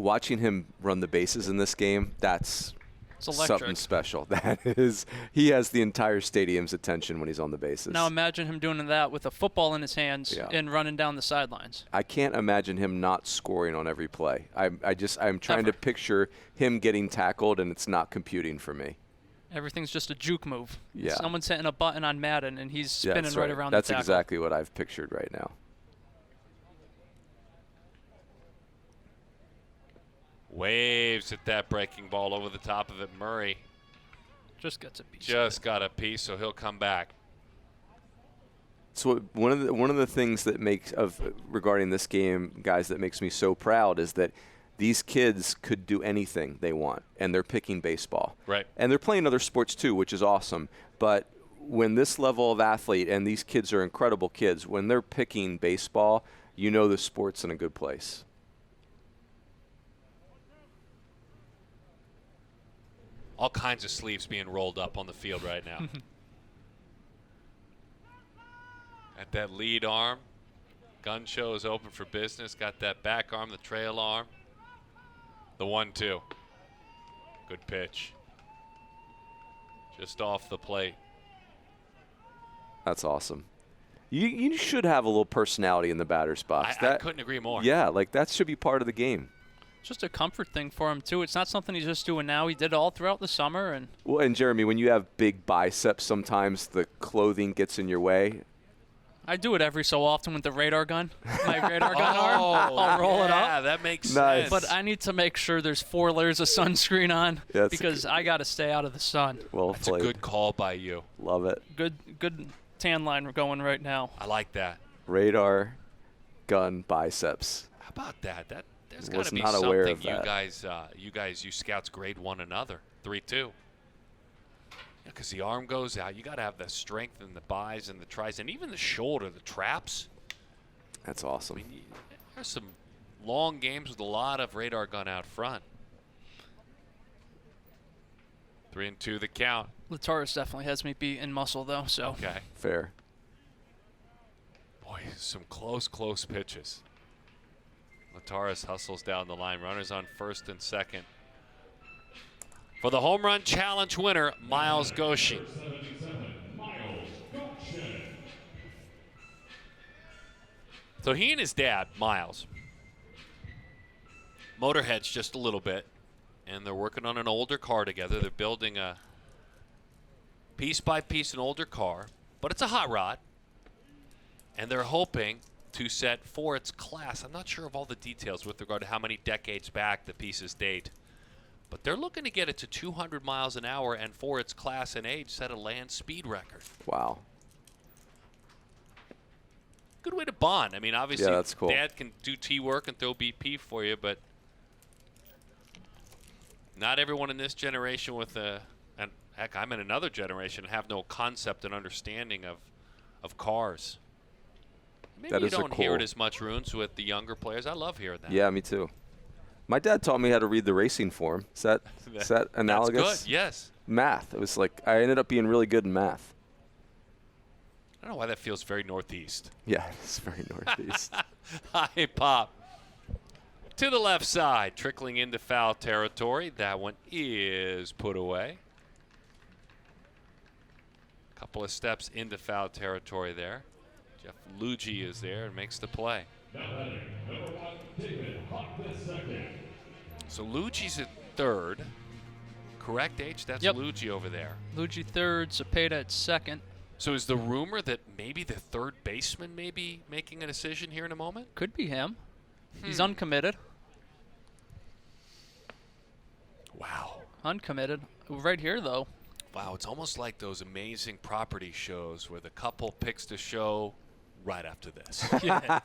L: watching him run the bases in this game, that's something special. That is, he has the entire stadium's attention when he's on the bases.
B: Now imagine him doing that with a football in his hands and running down the sidelines.
L: I can't imagine him not scoring on every play. I'm trying to picture him getting tackled, and it's not computing for me.
B: Everything's just a juke move.
L: Yeah.
B: Someone's hitting a button on Madden, and he's spinning right around
L: That's
B: the tackle.
L: exactly what I've pictured right now.
G: Waves at that breaking ball over the top of it. Murray
B: just gets a piece.
G: Just got a piece, so he'll come back.
L: So one of the things that regarding this game, guys, that makes me so proud is that these kids could do anything they want, and they're picking baseball.
G: Right.
L: And they're playing other sports too, which is awesome. But when this level of athlete, and these kids are incredible kids, when they're picking baseball, you know the sport's in a good place.
G: All kinds of sleeves being rolled up on the field right now. At that lead arm, gun show is open for business. Got that back arm, the trail arm. The 1-2. Good pitch. Just off the plate.
L: That's awesome. You should have a little personality in the batter's box.
G: I couldn't agree more.
L: Yeah, like that should be part of the game.
B: Just a comfort thing for him, too. It's not something he's just doing now. He did it all throughout the summer.
L: Well, and Jeremy, when you have big biceps, sometimes the clothing gets in your way.
B: I do it every so often with the radar gun. My radar gun arm. I'll roll it up.
G: Yeah, that makes sense.
B: But I need to make sure there's 4 layers of sunscreen on because I got to stay out of the sun.
G: That's a good call by you.
L: Love it.
B: Good tan line we're going right now.
G: I like that.
L: Radar, gun, biceps.
G: How about that? There's
L: Was
G: got to be
L: not aware
G: something
L: of that.
G: you scouts grade one another. 3-2. Because the arm goes out. You got to have the strength and the bis and the tris and even the shoulder, the traps.
L: That's awesome.
G: I mean, there's some long games with a lot of radar gun out front. 3-2 the count.
B: Lataris definitely has me beat in muscle, though. So
G: okay,
L: fair.
G: Boy, some close pitches. Lataris hustles down the line. Runners on first and second. For the home run challenge winner, Miles Goshi. So he and his dad, Miles, motorheads just a little bit, and they're working on an older car together. They're building a piece by piece an older car, but it's a hot rod, and they're hoping to set for its class. I'm not sure of all the details with regard to how many decades back the pieces date, but they're looking to get it to 200 miles an hour and for its class and age set a land speed record.
L: Wow.
G: Good way to bond. I mean, obviously,
L: yeah, that's cool.
G: Dad can do T work and throw BP for you, but not everyone in this generation with and heck, I'm in another generation, have no concept and understanding of cars. Maybe you don't hear it as much, Runes, with the younger players. I love hearing that.
L: Yeah, me too. My dad taught me how to read the racing form. Is that analogous?
G: That's good, yes.
L: Math. It was like I ended up being really good in math.
G: I don't know why that feels very Northeast.
L: Yeah, it's very Northeast.
G: High pop. To the left side, trickling into foul territory. That one is put away. Couple of steps into foul territory there. Jeff Luigi is there and makes the play. So Luigi's at third. Correct, H? That's Luigi over there.
B: Luigi third, Cepeda at second.
G: So is the rumor that maybe the third baseman may be making a decision here in a moment?
B: Could be him. He's uncommitted.
G: Wow.
B: Uncommitted. Right here, though.
G: Wow, it's almost like those amazing property shows where the couple picks the show right after this.
B: Yeah.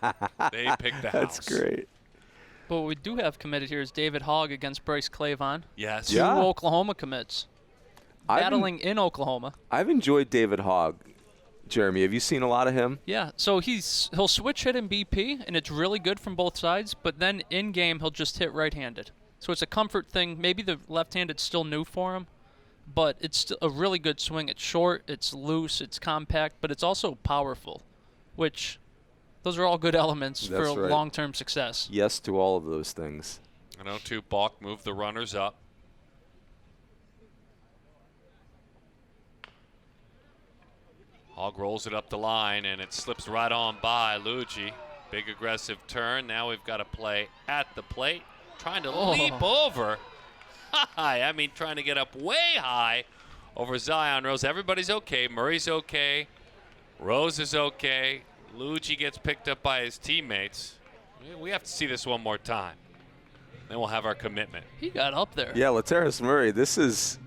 G: They pick the house.
L: That's great.
B: But what we do have committed here is David Hogg against Bryce Clavon.
G: Yes.
B: Two Oklahoma commits. Battling in Oklahoma.
L: I've enjoyed David Hogg. Jeremy, have you seen a lot of him?
B: Yeah, so he'll switch hit in BP, and it's really good from both sides, but then in-game he'll just hit right-handed. So it's a comfort thing. Maybe the left-handed's still new for him, but it's still a really good swing. It's short, it's loose, it's compact, but it's also powerful, which those are all good elements for long-term success.
L: Yes to all of those things.
G: An 0-2 balk, move the runners up. Hogg rolls it up the line, and it slips right on by Luigi. Big aggressive turn. Now we've got to play at the plate. Trying to leap over. I mean, trying to get up way high over Zion Rose. Everybody's okay. Murray's okay. Rose is okay. Luigi gets picked up by his teammates. We have to see this one more time. Then we'll have our commitment.
R: He got up there.
L: Yeah, Lataris Murray, this is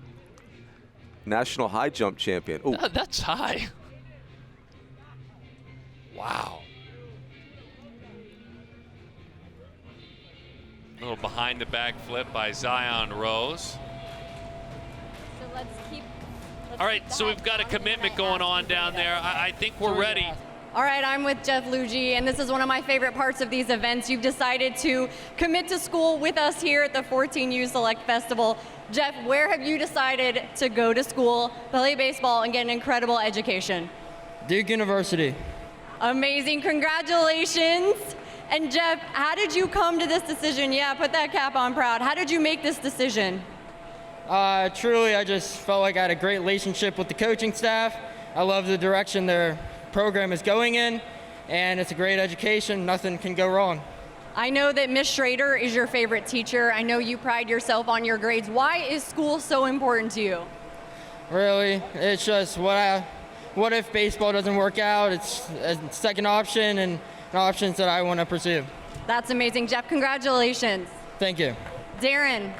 L: national high jump champion. Ooh.
R: That's high.
G: Wow. A little behind the back flip by Zion Rose.
D: So let's
G: All right, so we've got a commitment going on down there. I think we're ready.
D: All right, I'm with Jeff Luigi, and this is one of my favorite parts of these events. You've decided to commit to school with us here at the 14U Select Festival. Jeff, where have you decided to go to school, play baseball, and get an incredible education?
S: Duke University.
D: Amazing, congratulations. And Jeff, how did you come to this decision? Yeah, put that cap on proud. How did you make this decision?
S: Truly, I just felt like I had a great relationship with the coaching staff. I love the direction their program is going in, and it's a great education. Nothing can go wrong.
D: I know that Miss Schrader is your favorite teacher. I know you pride yourself on your grades. Why is school so important to you?
S: Really, it's just what if baseball doesn't work out? It's a second option and options that I want to pursue.
D: That's amazing. Jeff, congratulations.
S: Thank you.
D: Darren.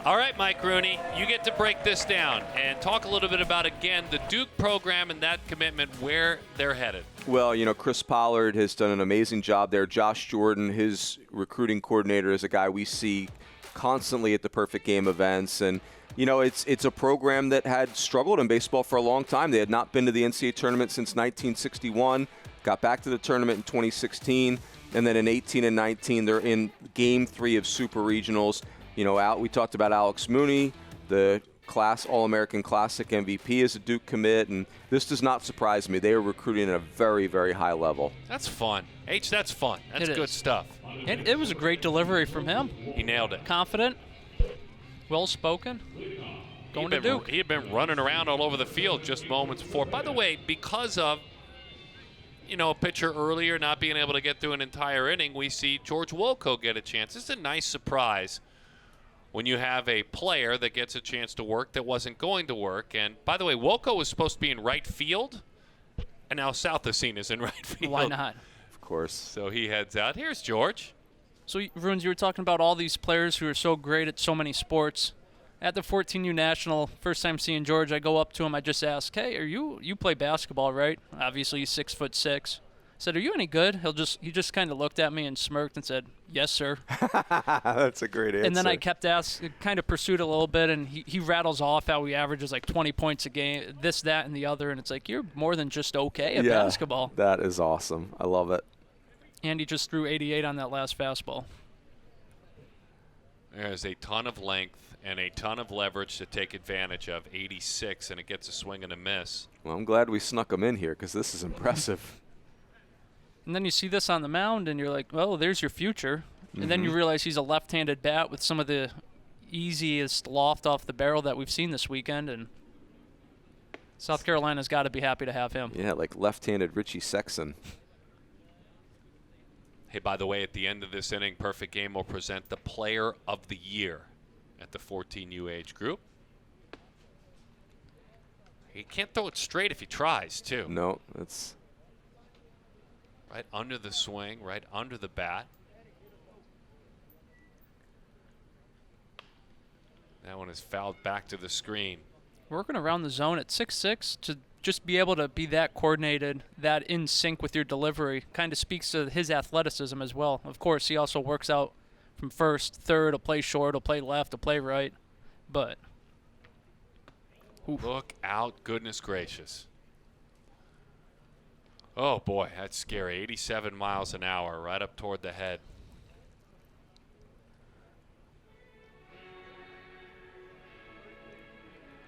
G: All right, Mike Rooney, you get to break this down and talk a little bit about, again, the Duke program and that commitment, where they're headed.
L: Well, you know, Chris Pollard has done an amazing job there. Josh Jordan, his recruiting coordinator, is a guy we see constantly at the Perfect Game events. And, you know, it's a program that had struggled in baseball for a long time. They had not been to the NCAA tournament since 1961, got back to the tournament in 2016, and then in 18 and 19, they're in Game 3 of Super Regionals. You know, we talked about Alex Mooney, the All-American Classic MVP is a Duke commit, and this does not surprise me. They are recruiting at a very, very high level.
G: That's fun. That's fun. That's good stuff.
R: And it was a great delivery from him.
G: He nailed it.
R: Confident, well-spoken, going to Duke.
G: He had been running around all over the field just moments before. By the way, because of, you know, a pitcher earlier not being able to get through an entire inning, we see George Wolko get a chance. This is a nice surprise when you have a player that gets a chance to work that wasn't going to work. And by the way, Wolko was supposed to be in right field, and now Southacene is in right field.
R: Why not?
L: Of course.
G: So he heads out. Here's George.
R: So, Runes, you were talking about all these players who are so great at so many sports. At the 14U National, first time seeing George, I go up to him. I just ask, "Hey, you play basketball, right?" Obviously, he's 6'6". I said, "Are you any good?" He just kind of looked at me and smirked and said, "Yes, sir."
L: That's a great answer.
R: And then I kept asking, kind of pursued a little bit, and he rattles off how he averages like 20 points a game, this, that, and the other. And it's like, you're more than just okay at basketball.
L: That is awesome. I love it.
R: And he just threw 88 on that last fastball.
G: There's a ton of length and a ton of leverage to take advantage of. 86, and it gets a swing and a miss.
L: Well, I'm glad we snuck him in here because this is impressive.
R: And then you see this on the mound, and you're like, well, there's your future. And then you realize he's a left-handed bat with some of the easiest loft off the barrel that we've seen this weekend. And South Carolina's got to be happy to have him.
L: Yeah, like left-handed Richie Sexson.
G: Hey, by the way, at the end of this inning, Perfect Game will present the Player of the Year at the 14U age group. He can't throw it straight if he tries, too.
L: No, that's...
G: Right under the swing, right under the bat. That one is fouled back to the screen.
R: Working around the zone at 6'6", to just be able to be that coordinated, that in sync with your delivery, kind of speaks to his athleticism as well. Of course, he also works out from first, third, he'll play short, he'll play left, he'll play right. But
G: look out, goodness gracious. Oh, boy, that's scary. 87 miles an hour right up toward the head.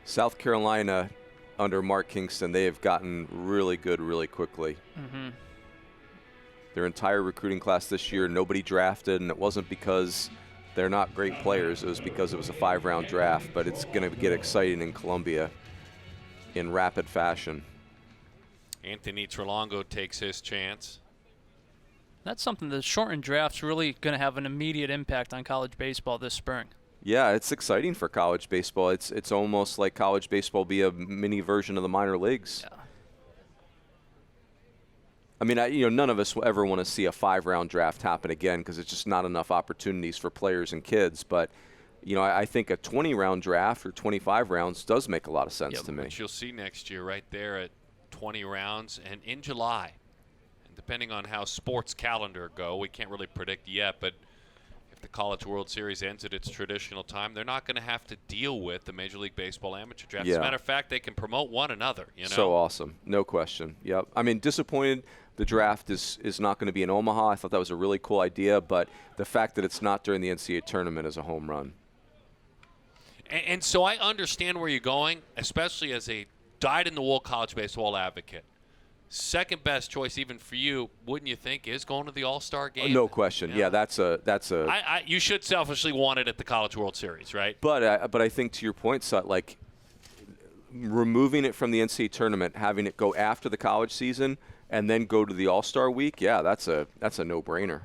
L: South Carolina, under Mark Kingston, they have gotten really good really quickly. Their entire recruiting class this year, nobody drafted, and it wasn't because they're not great players. It was because it was a 5-round draft, but it's going to get exciting in Columbia in rapid fashion.
G: Anthony Trelongo takes his chance.
R: That's something the shortened draft's really going to have an immediate impact on college baseball this spring.
L: Yeah, it's exciting for college baseball. It's almost like college baseball be a mini version of the minor leagues.
R: Yeah.
L: I mean, none of us will ever want to see a 5-round draft happen again because it's just not enough opportunities for players and kids. But, I think a 20-round draft or 25 rounds does make a lot of sense to me.
G: Which you'll see next year right there at 20 rounds and in July. And depending on how sports calendar go, we can't really predict yet, but if the College World Series ends at its traditional time, they're not going to have to deal with the Major League Baseball amateur draft.
L: Yeah.
G: As a matter of fact, they can promote one another.
L: So awesome. No question. Yep. I mean, disappointed the draft is not going to be in Omaha. I thought that was a really cool idea, but the fact that it's not during the NCAA tournament is a home run.
G: And so I understand where you're going, especially as a dyed-in-the-wool college baseball advocate. Second best choice, even for you, wouldn't you think, is going to the All-Star game?
L: No question. Yeah, that's a.
G: You should selfishly want it at the College World Series, right?
L: But I think to your point, Sut, like removing it from the NCAA tournament, having it go after the college season, and then go to the All-Star week, yeah, that's a no-brainer.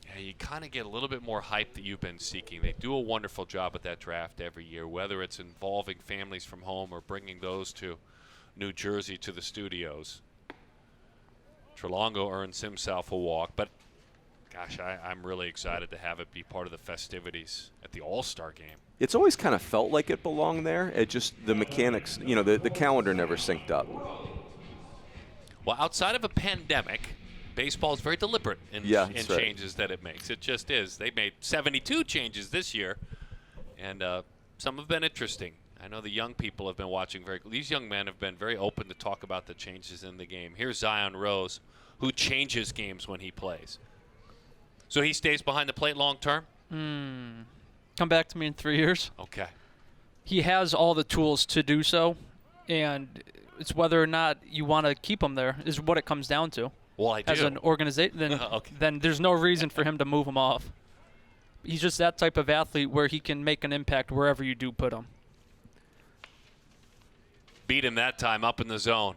G: Yeah, you kind of get a little bit more hype that you've been seeking. They do a wonderful job at that draft every year, whether it's involving families from home or bringing those to New Jersey to the studios. Trelongo earns himself a walk, but gosh, I'm really excited to have it be part of the festivities at the All-Star game.
L: It's always kind of felt like it belonged there. It just, the mechanics, the calendar never synced up.
G: Well, outside of a pandemic, baseball is very deliberate in changes that it makes. It just is. They made 72 changes this year, and some have been interesting. I know the young people have been watching these young men have been very open to talk about the changes in the game. Here's Zion Rose, who changes games when he plays. So he stays behind the plate long term?
R: Come back to me in 3 years.
G: Okay.
R: He has all the tools to do so, and it's whether or not you want to keep him there is what it comes down to.
G: Well, I do.
R: As an organization, then there's no reason for him to move him off. He's just that type of athlete where he can make an impact wherever you do put him.
G: Beat him that time up in the zone.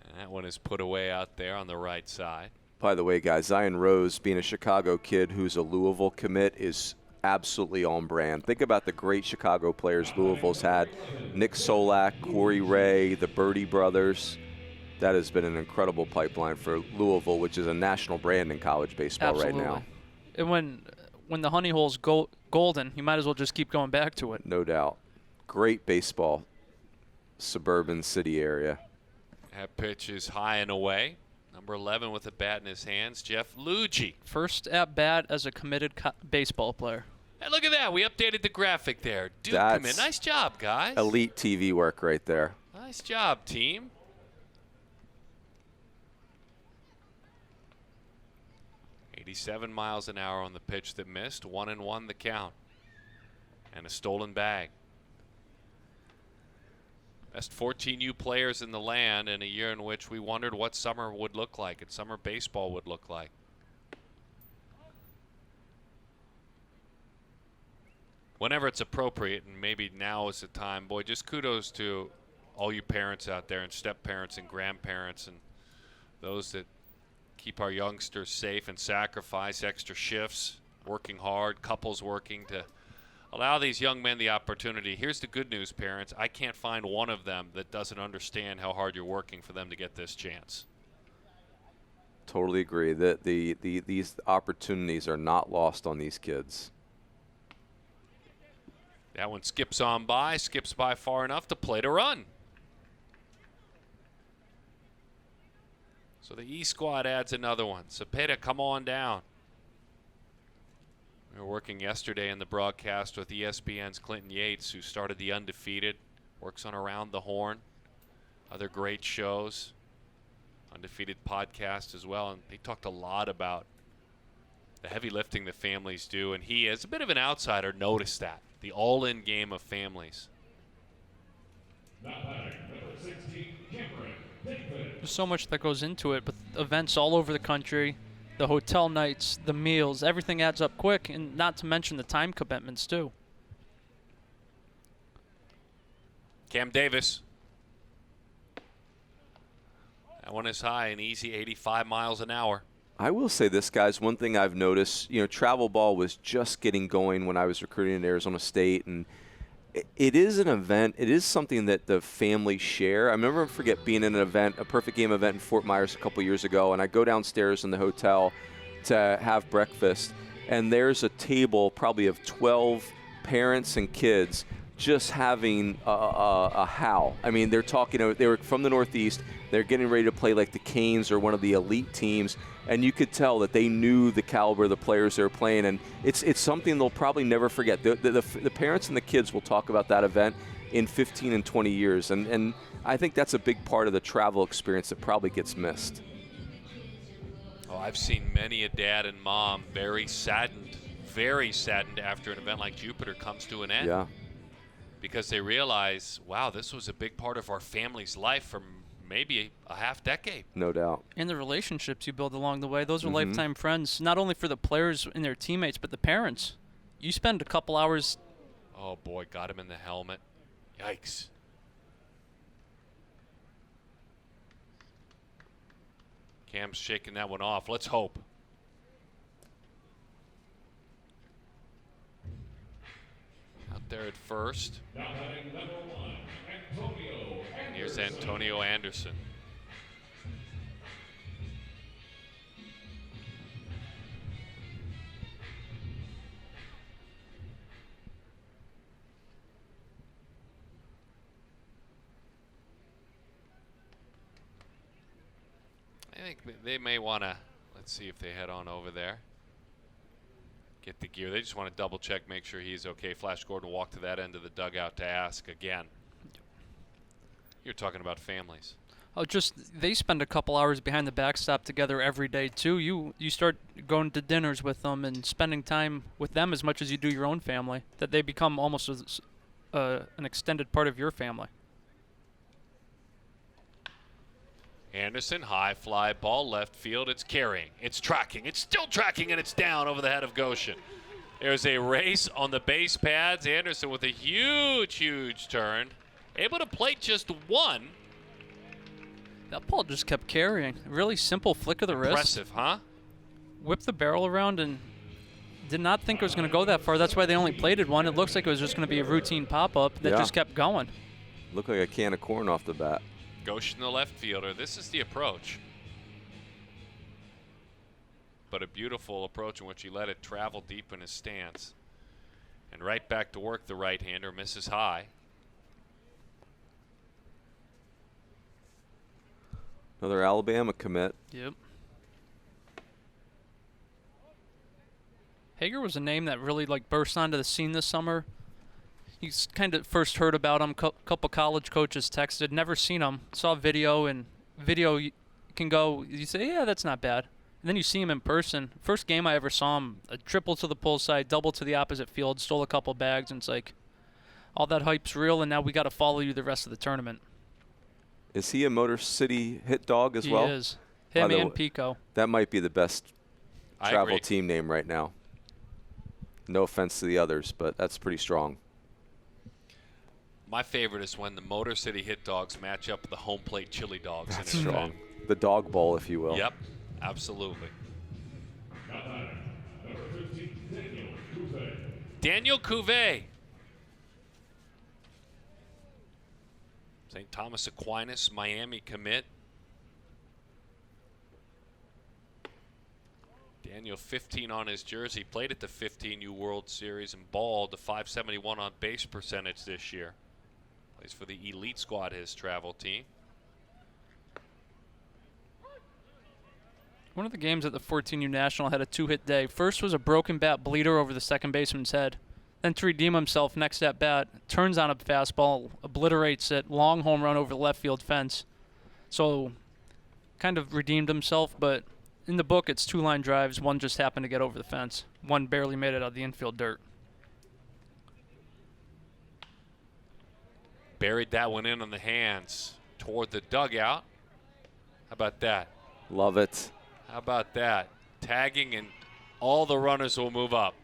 G: And that one is put away out there on the right side.
L: By the way, guys, Zion Rose, being a Chicago kid who's a Louisville commit, is absolutely on brand. Think about the great Chicago players Louisville's had. Nick Solak, Corey Ray, the Birdie brothers. That has been an incredible pipeline for Louisville, which is a national brand in college baseball right now.
R: And when the honey hole's golden, you might as well just keep going back to it.
L: No doubt. Great baseball, suburban city area.
G: That pitch is high and away. Number 11 with a bat in his hands, Jeff Luigi.
R: First at bat as a committed baseball player.
G: Hey, look at that. We updated the graphic there. Duke commit. Nice job, guys.
L: Elite TV work right there.
G: Nice job, team. .87 miles an hour on the pitch that missed. 1-1 the count. And a stolen bag. Best 14U players in the land in a year in which we wondered what summer would look like and summer baseball would look like. Whenever it's appropriate, and maybe now is the time, boy, just kudos to all you parents out there and step-parents and grandparents and those that keep our youngsters safe and sacrifice extra shifts, working hard, couples working to allow these young men the opportunity. Here's the good news, parents. I can't find one of them that doesn't understand how hard you're working for them to get this chance.
L: Totally agree. That these opportunities are not lost on these kids.
G: That one skips by far enough to play to run. So the E squad adds another one. Cepeda, come on down. We were working yesterday in the broadcast with ESPN's Clinton Yates, who started the Undefeated, works on Around the Horn, other great shows, Undefeated podcast as well. And they talked a lot about the heavy lifting the families do. And he, as a bit of an outsider, noticed that, the all-in game of families.
R: There's so much that goes into it, but events all over the country, the hotel nights, the meals, everything adds up quick, and not to mention the time commitments too.
G: Cam Davis. That one is high, an easy 85 miles an hour.
L: I will say this, guys. One thing I've noticed, travel ball was just getting going when I was recruiting at Arizona State, and it is an event. It is something that the families share. I remember, being in an event, a perfect game event in Fort Myers a couple years ago, and I go downstairs in the hotel to have breakfast, and there's a table probably of 12 parents and kids just having a howl. I mean, they're talking. They were from the Northeast. They're getting ready to play like the Canes or one of the elite teams, and you could tell that they knew the caliber of the players they were playing, and it's something they'll probably never forget. The parents and the kids will talk about that event in 15 and 20 years, and I think that's a big part of the travel experience that probably gets missed.
G: Oh, I've seen many a dad and mom very saddened after an event like Jupiter comes to an end.
L: Yeah.
G: Because they realize, wow, this was a big part of our family's life for maybe a half decade.
L: No doubt.
R: And the relationships you build along the way, those are lifetime friends, not only for the players and their teammates, but the parents. You spend a couple hours.
G: Oh, boy, got him in the helmet. Yikes. Cam's shaking that one off. Let's hope. Out there at first. And here's Antonio Anderson. I think they may want to, let's see if they head on over there. Get the gear. They just want to double check, make sure he's okay. Flash Gordon will walk to that end of the dugout to ask again. You're talking about families.
R: Oh, they spend a couple hours behind the backstop together every day too. You start going to dinners with them and spending time with them as much as you do your own family. That they become almost an extended part of your family.
G: Anderson, high fly ball, left field. It's carrying. It's tracking. It's still tracking, and it's down over the head of Goshen. There's a race on the base pads. Anderson with a huge, huge turn. Able to plate just one.
R: That ball just kept carrying. Really simple flick of the wrist.
G: Impressive, huh?
R: Whipped the barrel around and did not think it was going to go that far. That's why they only plated one. It looks like it was just going to be a routine pop-up that just kept going.
L: Looked like a can of corn off the bat.
G: Goshen, the left fielder. This is the approach. But a beautiful approach in which he let it travel deep in his stance. And right back to work, the right-hander misses high.
L: Another Alabama commit.
R: Yep. Hager was a name that really burst onto the scene this summer. You kind of first heard about him. Couple college coaches texted, never seen him. Saw video, and video you can go. You say, yeah, that's not bad. And then you see him in person. First game I ever saw him, a triple to the pull side, double to the opposite field, stole a couple bags, and it's like, all that hype's real, and now we got to follow you the rest of the tournament.
L: Is he a Motor City hit dog as well?
R: He is. Him and Pico.
L: That might be the best travel team name right now. No offense to the others, but that's pretty strong.
G: My favorite is when the Motor City Hit Dogs match up with the home plate Chili Dogs.
L: That's strong. The dog bowl, if you will.
G: Yep, absolutely. Daniel Cuvée. St. Thomas Aquinas, Miami commit. Daniel 15 on his jersey, played at the 15U World Series and balled to 571 on base percentage this year. Plays for the elite squad, his travel team.
R: One of the games at the 14U National had a two-hit day. First was a broken bat bleeder over the second baseman's head. Then to redeem himself, next at bat, turns on a fastball, obliterates it, long home run over the left field fence. So kind of redeemed himself, but in the book it's two line drives. One just happened to get over the fence. One barely made it out of the infield dirt.
G: Buried that one in on the hands toward the dugout. How about that?
L: Love it.
G: How about that? tagging, and all the runners will move up.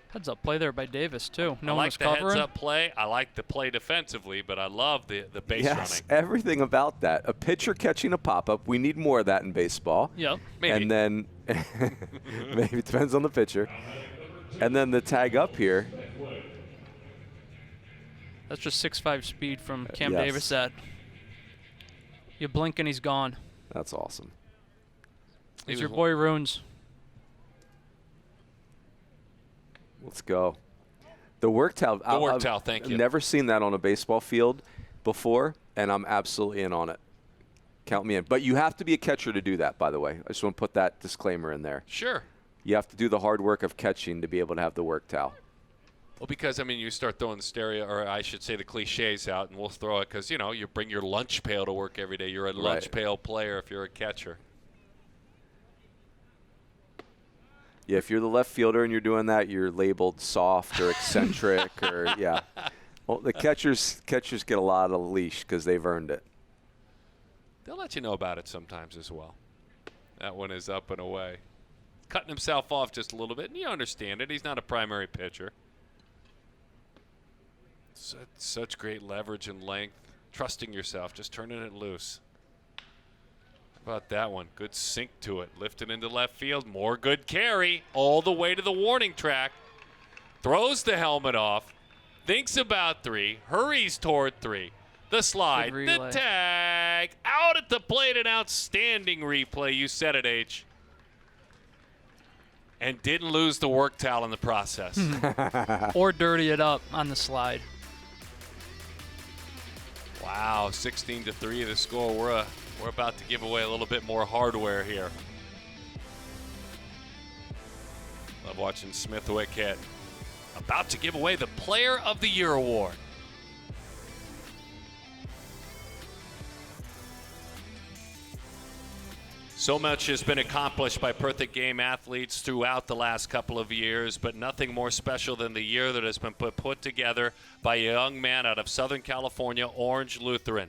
R: Heads up play there by Davis, too. No
G: I
R: one
G: like
R: was
G: the
R: covering.
G: heads up play. I like the play defensively, but I love the base
L: Yes,
G: running.
L: everything about that. A pitcher catching a pop-up. We need more of that in baseball.
R: Yep.
G: Maybe.
L: And then maybe it depends on the pitcher. And then the tag up here.
R: That's just 6.5 speed from Cam
L: Yes.
R: Davis. That you blink and he's gone.
L: That's awesome.
R: He's your boy Runes.
L: Let's go. The work towel.
G: The work towel, thank you.
L: I've never seen that on a baseball field before, and I'm absolutely in on it. Count me in. But you have to be a catcher to do that, by the way. I just want to put that disclaimer in there.
G: Sure.
L: You have to do the hard work of catching to be able to have the work towel.
G: Well, because, I mean, you start throwing the I should say the cliches out, and we'll throw it because, you bring your lunch pail to work every day. You're a lunch pail player if you're a catcher.
L: Yeah, if you're the left fielder and you're doing that, you're labeled soft or eccentric or, yeah. Well, the catchers get a lot of leash because they've earned it.
G: They'll let you know about it sometimes as well. That one is up and away. Cutting himself off just a little bit, and you understand it. He's not a primary pitcher. Such great leverage and length. Trusting yourself, just turning it loose. How about that one? Good sink to it. Lifted into left field. More good carry all the way to the warning track. Throws the helmet off. Thinks about 3. Hurries toward 3. The slide. The tag. Out at the plate. An outstanding replay. You said it, H. And didn't lose the work towel in the process.
R: Or dirty it up on the slide.
G: Wow, 16-3 the score. We're about to give away a little bit more hardware here. Love watching Smithwick hit. About to give away the Player of the Year award. So much has been accomplished by perfect game athletes throughout the last couple of years, but nothing more special than the year that has been put together by a young man out of Southern California, Orange Lutheran.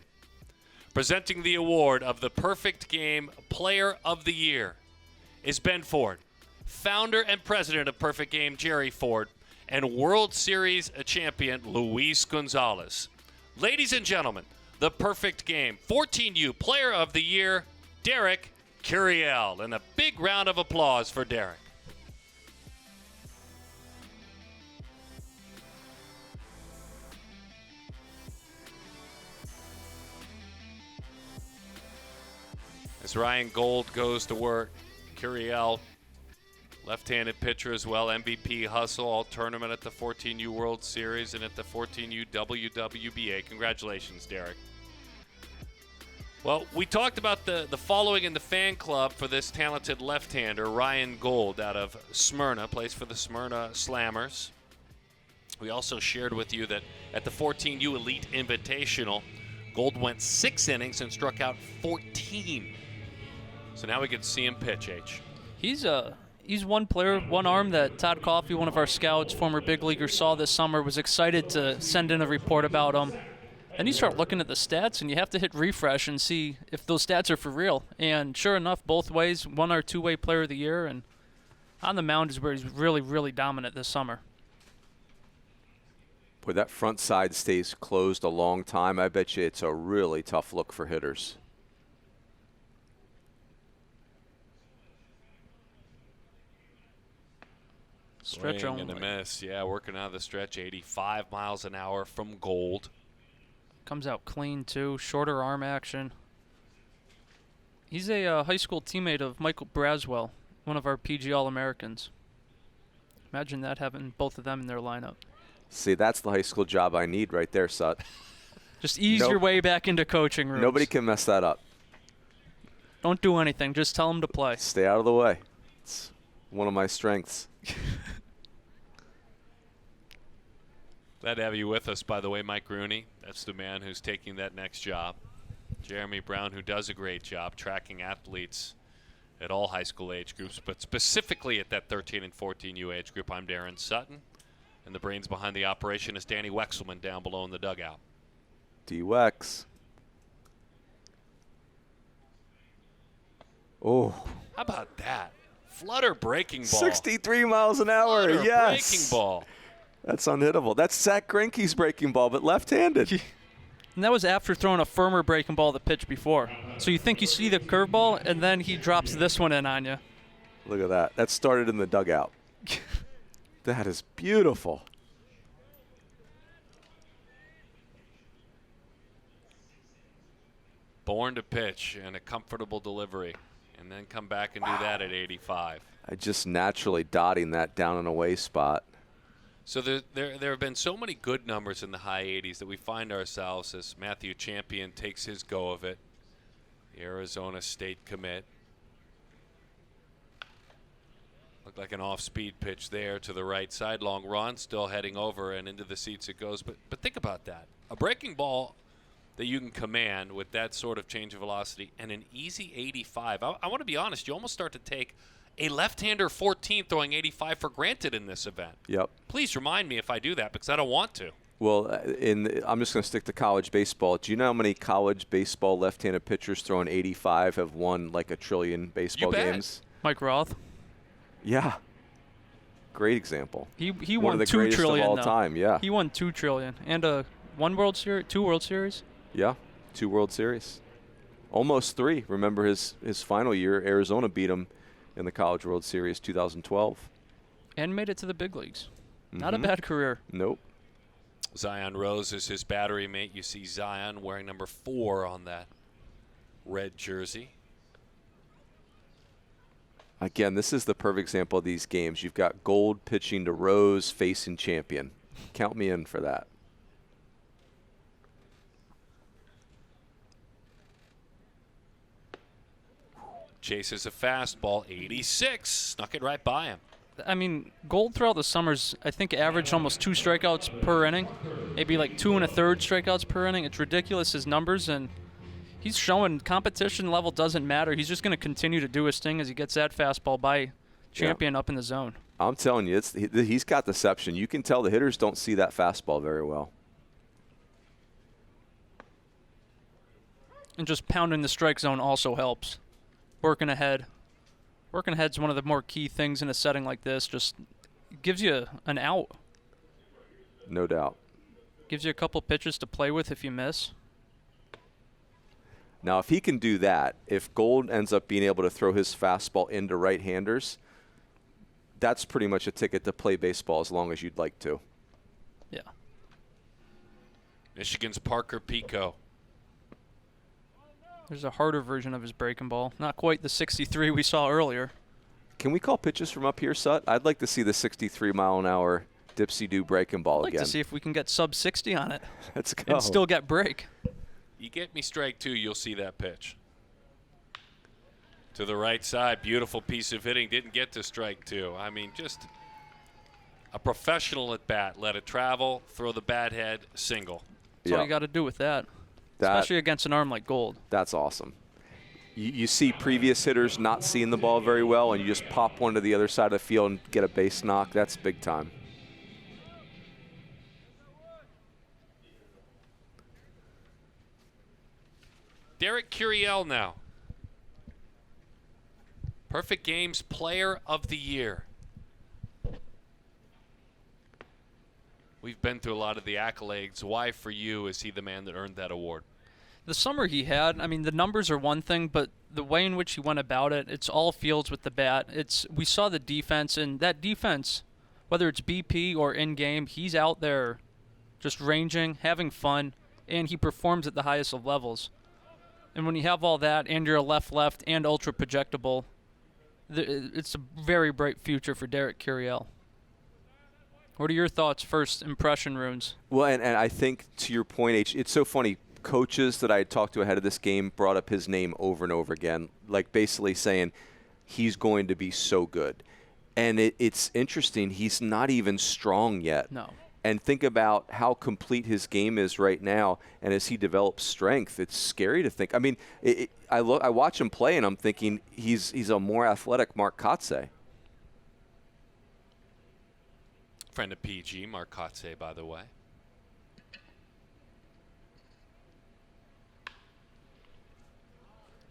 G: Presenting the award of the Perfect Game Player of the Year is Ben Ford, founder and president of Perfect Game, Jerry Ford, and World Series champion, Luis Gonzalez. Ladies and gentlemen, the Perfect Game 14U Player of the Year, Derek Curiel. And a big round of applause for Derek. As Ryan Gold goes to work, Curiel, left-handed pitcher as well, MVP hustle, all tournament at the 14U World Series and at the 14U WWBA. Congratulations, Derek. Well, we talked about the following in the fan club for this talented left-hander, Ryan Gold, out of Smyrna, plays for the Smyrna Slammers. We also shared with you that at the 14U Elite Invitational, Gold went 6 innings and struck out 14. So now we get to see him pitch, H.
R: He's one player, one arm that Todd Coffey, one of our scouts, former big leaguer, saw this summer, was excited to send in a report about him. And you start looking at the stats, and you have to hit refresh and see if those stats are for real. And sure enough, both ways, 1 or 2-way player of the year, and on the mound is where he's really, really dominant this summer.
L: Boy, that front side stays closed a long time. I bet you it's a really tough look for hitters.
R: Stretch
G: Swing
R: only.
G: and a miss. Yeah, working out of the stretch, 85 miles an hour from Gold.
R: Comes out clean, too. Shorter arm action. He's a high school teammate of Michael Braswell, one of our PG All-Americans. Imagine that, having both of them in their lineup.
L: See, that's the high school job I need right there, Sut.
R: Just ease your way back into coaching rooms.
L: Nobody can mess that up.
R: Don't do anything. Just tell them to play.
L: Stay out of the way. It's one of my strengths.
G: Glad to have you with us, by the way, Mike Rooney. That's the man who's taking that next job. Jeremy Brown, who does a great job tracking athletes at all high school age groups, but specifically at that 13 and 14U age group. I'm Darren Sutton, and the brains behind the operation is Danny Wexelman down below in the dugout.
L: D-Wex. Oh.
G: How about that? Flutter breaking ball.
L: 63 miles an hour,
G: Flutter
L: yes.
G: breaking ball.
L: That's unhittable. That's Zach Greinke's breaking ball, but left-handed.
R: And that was after throwing a firmer breaking ball the pitch before. So you think you see the curveball, and then he drops this one in on you.
L: Look at that. That started in the dugout. That is beautiful.
G: Born to pitch and a comfortable delivery, and then come back and do that at 85.
L: I just naturally dotting that down and away spot.
G: So there have been so many good numbers in the high 80s that we find ourselves as Matthew Champion takes his go of it. The Arizona State commit. Looked like an off-speed pitch there to the right side. Long run, still heading over and into the seats it goes. But think about that. A breaking ball that you can command with that sort of change of velocity and an easy 85. I want to be honest, you almost start to take a left-hander 14 throwing 85 for granted in this event.
L: Yep.
G: Please remind me if I do that because I don't want to.
L: Well, I'm just going to stick to college baseball. Do you know how many college baseball left-handed pitchers throwing 85 have won like 1 trillion baseball games?
R: Mike Roth.
L: Yeah. Great example.
R: He
L: One
R: won
L: of the
R: 2
L: greatest
R: trillion
L: of all
R: though.
L: time, yeah.
R: He won 2 trillion and 2 World Series.
L: Yeah, 2 World Series. Almost 3. Remember his final year, Arizona beat him in the College World Series 2012.
R: And made it to the big leagues. Not a bad career.
L: Nope.
G: Zion Rose is his battery mate. You see Zion wearing number 4 on that red jersey.
L: Again, this is the perfect example of these games. You've got Gold pitching to Rose facing Champion. Count me in for that.
G: Chases a fastball, 86. Snuck it right by him.
R: I mean, Gold throughout the summers, I think averaged almost 2 strikeouts per inning. Maybe like 2 1/3 strikeouts per inning. It's ridiculous, his numbers, and he's showing competition level doesn't matter. He's just going to continue to do his thing as he gets that fastball by Champion up in the zone.
L: I'm telling you, he's got deception. You can tell the hitters don't see that fastball very well.
R: And just pounding the strike zone also helps. Working ahead. Working ahead's one of the more key things in a setting like this. Just gives you an out.
L: No doubt.
R: Gives you a couple pitches to play with if you miss.
L: Now, if he can do that, if Gold ends up being able to throw his fastball into right-handers, that's pretty much a ticket to play baseball as long as you'd like to.
R: Yeah.
G: Michigan's Parker Pico.
R: There's a harder version of his breaking ball. Not quite the 63 we saw earlier.
L: Can we call pitches from up here, Sut? I'd like to see the 63-mile-an-hour dipsy-do breaking ball
R: I'd like
L: again.
R: to see if we can get sub 60 on it.
L: Let's go.
R: And still get break.
G: You get me strike 2, you'll see that pitch. To the right side, beautiful piece of hitting. Didn't get to strike 2. I mean, just a professional at bat. Let it travel, throw the bat head, single.
R: That's all you got to do with that. Especially against an arm like Gold.
L: That's awesome. You see previous hitters not seeing the ball very well, and you just pop one to the other side of the field and get a base knock. That's big time.
G: Derek Curiel now. Perfect Games Player of the Year. We've been through a lot of the accolades. Why, for you, is he the man that earned that award?
R: The summer he had, I mean, the numbers are one thing, but the way in which he went about it, it's all fields with the bat. We saw the defense, and that defense, whether it's BP or in-game, he's out there just ranging, having fun, and he performs at the highest of levels. And when you have all that, and you're a left and ultra projectable, it's a very bright future for Derek Curiel. What are your thoughts, first impression, Runes?
L: Well, and I think to your point, H, it's so funny. Coaches that I had talked to ahead of this game brought up his name over and over again, like basically saying he's going to be so good. And it's interesting. He's not even strong yet.
R: No.
L: And think about how complete his game is right now. And as he develops strength, it's scary to think. I mean, I watch him play, and I'm thinking he's a more athletic Mark Kotze.
G: Friend of PG, Mark Kotze, by the way.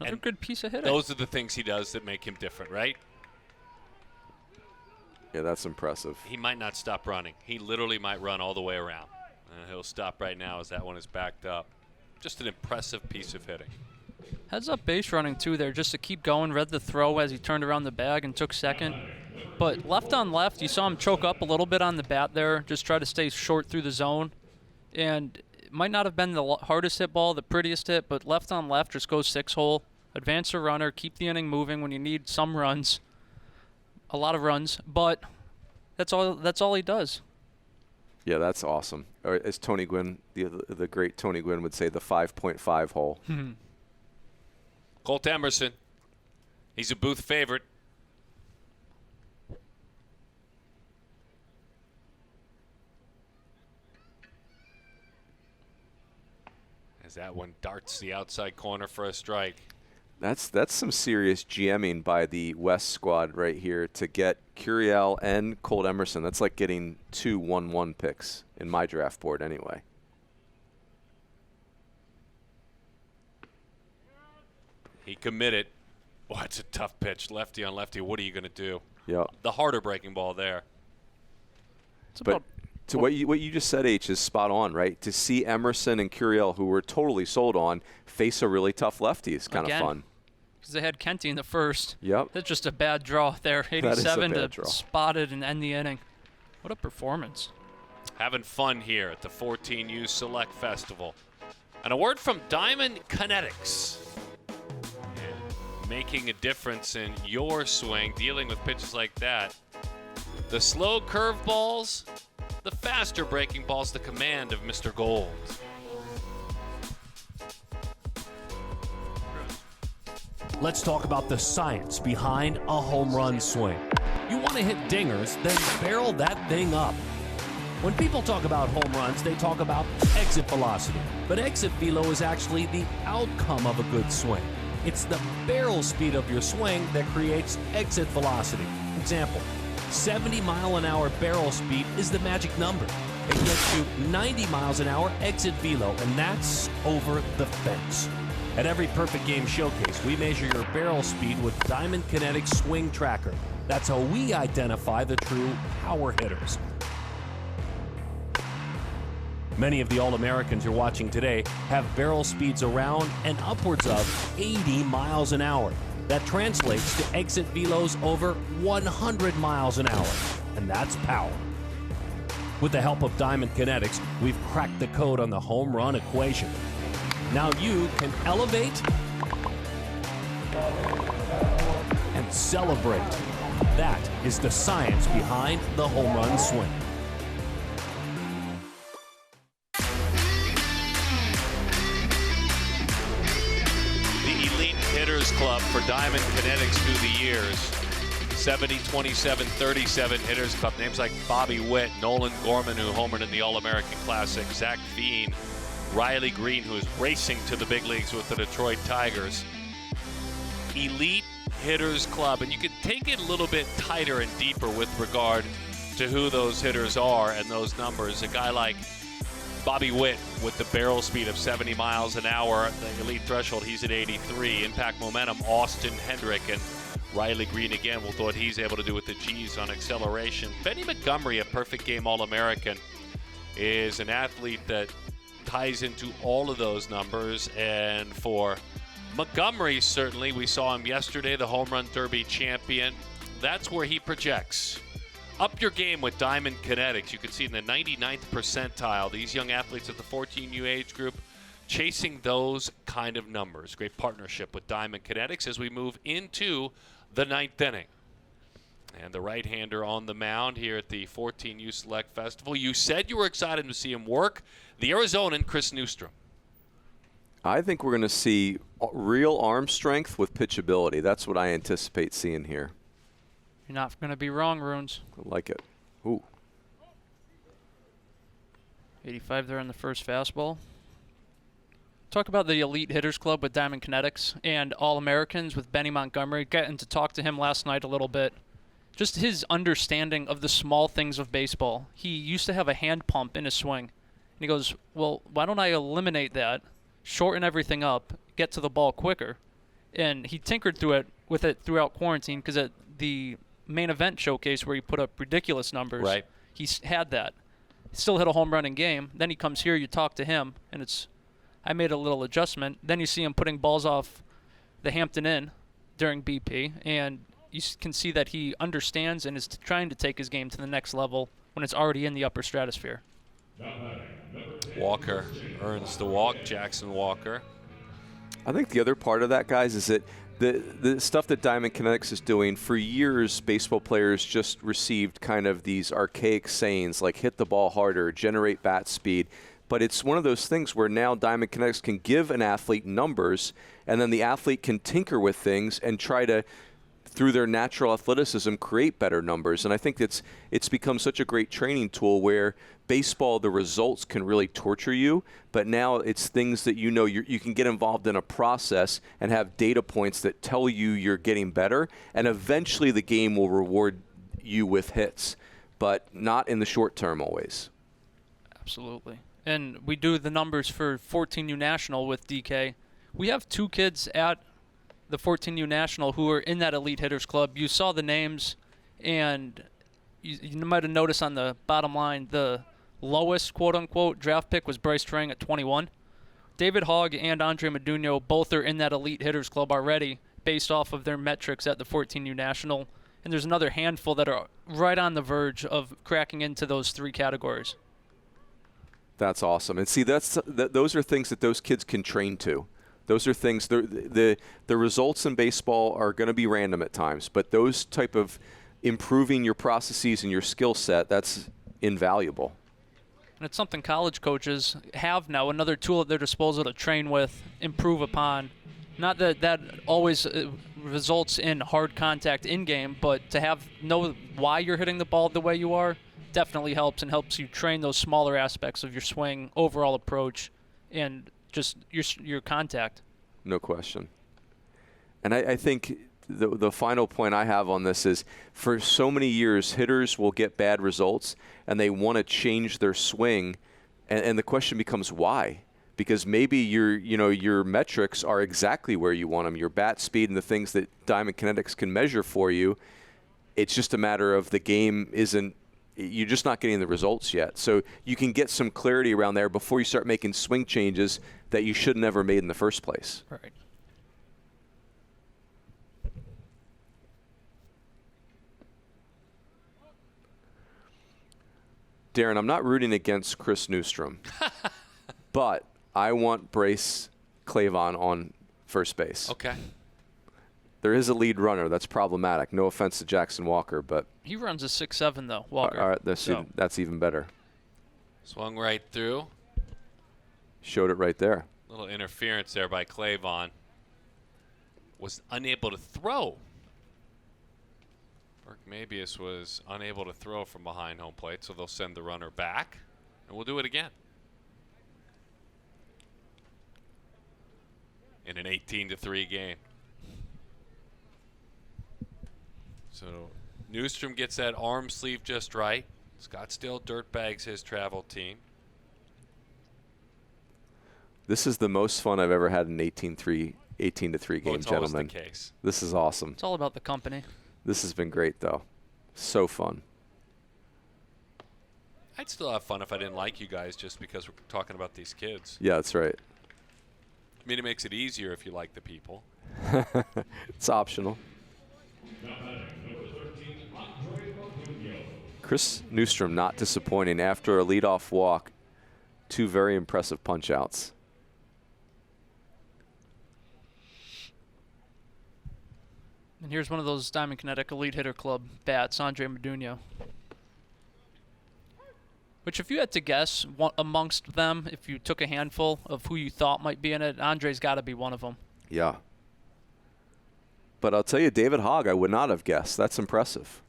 R: Another good piece of hitting.
G: Those are the things he does that make him different, right?
L: Yeah, that's impressive.
G: He might not stop running. He literally might run all the way around. He'll stop right now as that one is backed up. Just an impressive piece of hitting.
R: Heads up base running too there, just to keep going. Read the throw as he turned around the bag and took second. But left on left, you saw him choke up a little bit on the bat there, just try to stay short through the zone. And it might not have been the hardest hit ball, the prettiest hit, but left on left, just go 6-hole. Advance a runner, keep the inning moving when you need some runs. A lot of runs, but that's all he does.
L: Yeah, that's awesome. Or as Tony Gwynn, the great Tony Gwynn would say, the 5.5 hole.
G: Colt Emerson, he's a booth favorite. As that one darts the outside corner for a strike.
L: That's some serious GMing by the West squad right here to get Curiel and Colt Emerson. That's like getting 2 1-1 picks in my draft board anyway.
G: He committed. Boy, it's a tough pitch. Lefty on lefty. What are you going to do?
L: Yeah.
G: The harder breaking ball there.
L: But to what you just said, H, is spot on, right? To see Emerson and Curiel, who were totally sold on, face a really tough lefty is kind of fun.
R: Because they had Kenty in the first.
L: Yep.
R: That's just a bad draw there. 87 to
L: draw.
R: spot it and end the inning. What a performance.
G: Having fun here at the 14U Select Festival. And a word from Diamond Kinetics. Making a difference in your swing, dealing with pitches like that. The slow curve balls, the faster breaking balls, the command of Mr. Gold.
K: Let's talk about the science behind a home run swing. You want to hit dingers, then barrel that thing up. When people talk about home runs, they talk about exit velocity. But exit velo is actually the outcome of a good swing. It's the barrel speed of your swing that creates exit velocity. Example, 70-mile-an-hour barrel speed is the magic number. It gets you 90 miles an hour exit velo, and that's over the fence. At every Perfect Game Showcase, we measure your barrel speed with Diamond Kinetics Swing Tracker. That's how we identify the true power hitters. Many of the All-Americans you're watching today have barrel speeds around and upwards of 80 miles an hour. That translates to exit velos over 100 miles an hour, and that's power. With the help of Diamond Kinetics, we've cracked the code on the home run equation. Now you can elevate and celebrate. That is the science behind the home run swing.
G: Hitters Club for Diamond Kinetics through the years. 70, 27, 37 Hitters Club. Names like Bobby Witt, Nolan Gorman, who homered in the All-American Classic, Zach Veen, Riley Green, who is racing to the big leagues with the Detroit Tigers. Elite Hitters Club. And you can take it a little bit tighter and deeper with regard to who those hitters are and those numbers. A guy like Bobby Witt with the barrel speed of 70 miles an hour, the elite threshold, he's at 83. Impact momentum, Austin Hendrick, and Riley Green again with what he's able to do with the G's on acceleration. Benny Montgomery, a perfect game All-American, is an athlete that ties into all of those numbers. And for Montgomery, certainly, we saw him yesterday, the Home Run Derby champion. That's where he projects. Up your game with Diamond Kinetics. You can see in the 99th percentile, these young athletes at the 14U age group chasing those kind of numbers. Great partnership with Diamond Kinetics as we move into the 9th inning. And the right-hander on the mound here at the 14U Select Festival. You said you were excited to see him work. The Arizonan, Chris Newstrom.
L: I think we're going to see real arm strength with pitchability. That's what I anticipate seeing here.
R: You're not going to be wrong, Runes.
L: I like it. Ooh.
R: 85 there on the first fastball. Talk about the Elite Hitters Club with Diamond Kinetics and All-Americans with Benny Montgomery. Getting to talk to him last night a little bit. Just his understanding of the small things of baseball. He used to have a hand pump in his swing. And he goes, well, why don't I eliminate that, shorten everything up, get to the ball quicker? And he tinkered with it throughout quarantine because the main event showcase where he put up ridiculous numbers.
G: Right.
R: He's had that. Still hit a home run in game. Then he comes here, you talk to him, and I made a little adjustment. Then you see him putting balls off the Hampton Inn during BP, and you can see that he understands and is trying to take his game to the next level when it's already in the upper stratosphere.
G: Walker earns the walk, Jackson Walker.
L: I think the other part of that, guys, is that the stuff that Diamond Kinetics is doing, for years, baseball players just received kind of these archaic sayings like hit the ball harder, generate bat speed. But it's one of those things where now Diamond Kinetics can give an athlete numbers, and then the athlete can tinker with things and try to, through their natural athleticism, create better numbers. And I think it's become such a great training tool where baseball, the results can really torture you, but now it's things that you can get involved in a process and have data points that tell you you're getting better, and eventually the game will reward you with hits, but not in the short term always.
R: Absolutely. And we do the numbers for 14U National with DK. We have 2 kids at the 14U National who are in that elite hitters club. You saw the names, and you might have noticed on the bottom line, the lowest quote-unquote draft pick was Bryce Trang at 21. David Hogg and Andre Meduno both are in that elite hitters club already based off of their metrics at the 14U National. And there's another handful that are right on the verge of cracking into those 3 categories.
L: That's awesome. And see, those are things that those kids can train to. Those are things, the results in baseball are going to be random at times, but those type of improving your processes and your skill set, that's invaluable.
R: And it's something college coaches have now, another tool at their disposal to train with, improve upon. Not that that always results in hard contact in-game, but to know why you're hitting the ball the way you are definitely helps, and helps you train those smaller aspects of your swing, overall approach, and just your contact.
L: No question. And I think the final point I have on this is, for so many years, hitters will get bad results and they want to change their swing, and the question becomes why? Because maybe your metrics are exactly where you want them, your bat speed and the things that Diamond Kinetics can measure for you. It's just a matter of the game you're just not getting the results yet. So you can get some clarity around there before you start making swing changes that you should never made in the first place.
R: Right.
L: Darren, I'm not rooting against Chris Newstrom, but I want Brace Clavon on first base.
G: Okay.
L: There is a lead runner. That's problematic. No offense to Jackson Walker, but
R: he runs a 6.7 though, Walker.
L: All right, that's even better.
G: Swung right through.
L: Showed it right there.
G: Little interference there by Clavon. Was unable to throw. Burke Mabius was unable to throw from behind home plate, so they'll send the runner back, and we'll do it again. In an 18-3 game. So Newstrom gets that arm sleeve just right. Scottsdale dirtbags his travel team.
L: This is the most fun I've ever had in an 18-3 game,
G: it's
L: gentlemen.
G: Always the case.
L: This is awesome.
R: It's all about the company.
L: This has been great, though. So fun.
G: I'd still have fun if I didn't like you guys just because we're talking about these kids.
L: Yeah, that's right.
G: I mean, it makes it easier if you like the people.
L: It's optional. Chris Newstrom not disappointing after a leadoff walk. 2 very impressive punch-outs.
R: And here's one of those Diamond Kinetic Elite Hitter Club bats, Andre Meduno. Which, if you had to guess amongst them, if you took a handful of who you thought might be in it, Andre's got to be one of them.
L: Yeah. But I'll tell you, David Hogg, I would not have guessed. That's impressive.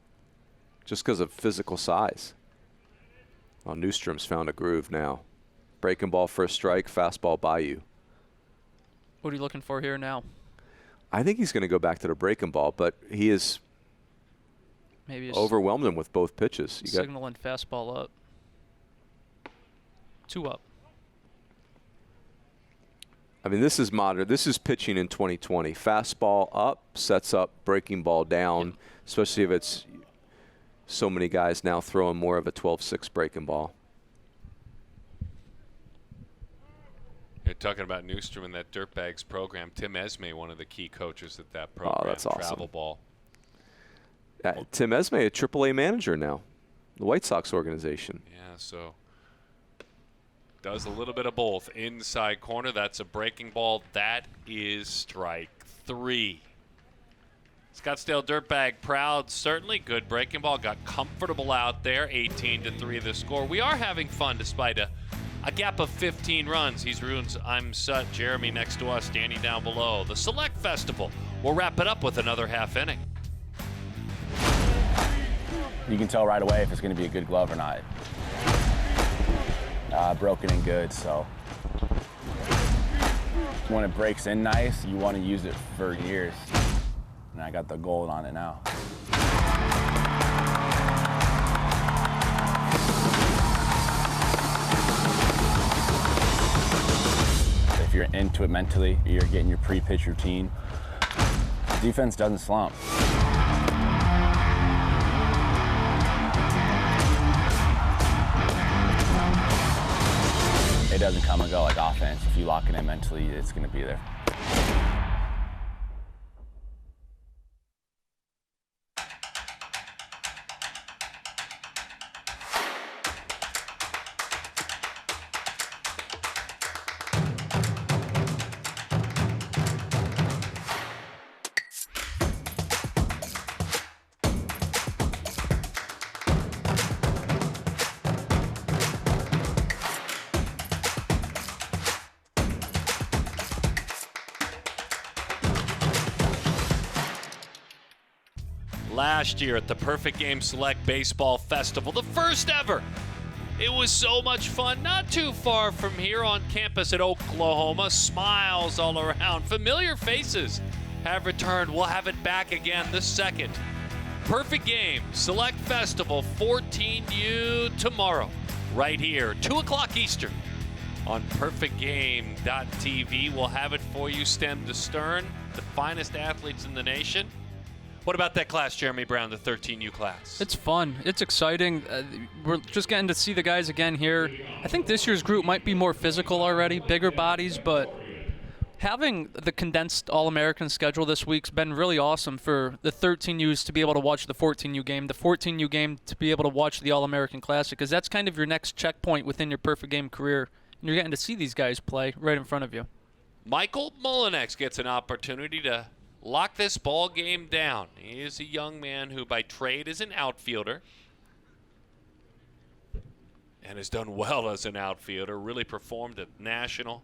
L: Just because of physical size. Oh, Newstrom's found a groove now. Breaking ball for a strike, fastball by you.
R: What are you looking for here now?
L: I think he's going to go back to the breaking ball, but he has overwhelmed him with both pitches.
R: Signal and fastball up. 2 up.
L: I mean, this is modern. This is pitching in 2020. Fastball up, sets up, breaking ball down, especially if it's so many guys now throwing more of a 12-6 breaking ball.
G: You're talking about Newstrom and that Dirtbags program. Tim Esme, one of the key coaches at that program.
L: Oh, that's awesome.
G: Travel ball.
L: Tim Esme, a AAA manager now, the White Sox organization.
G: Yeah, so does a little bit of both. Inside corner, that's a breaking ball. That is strike 3. Scottsdale Dirtbag proud, certainly good breaking ball. Got comfortable out there, 18-3 the score. We are having fun despite a gap of 15 runs. He's Runes, I'm Sut, Jeremy next to us, Danny down below. The Select Festival. We'll wrap it up with another half inning.
F: You can tell right away if it's going to be a good glove or not. Broken in good, so when it breaks in nice, you want to use it for years. And I got the gold on it now. If you're into it mentally, you're getting your pre-pitch routine, defense doesn't slump. It doesn't come and go like offense. If you lock it in mentally, it's going to be there.
G: Last year at the Perfect Game Select Baseball Festival, the first ever. It was so much fun, not too far from here on campus at Oklahoma. Smiles all around. Familiar faces have returned. We'll have it back again the second. Perfect Game Select Festival 14U tomorrow, right here, 2 o'clock Eastern on perfectgame.tv. We'll have it for you stem to stern, the finest athletes in the nation. What about that class, Jeremy Brown, the 13U class?
B: It's fun. It's exciting. We're just getting to see the guys again here. I think this year's group might be more physical already, bigger bodies, but having the condensed All-American schedule this week's been really awesome for the 13Us to be able to watch the 14U game, the 14U game to be able to watch the All-American Classic, because that's kind of your next checkpoint within your Perfect Game career. And you're getting to see these guys play right in front of you.
G: Michael Molinex gets an opportunity to lock this ball game down. He is a young man who by trade is an outfielder and has done well as an outfielder, really performed at National.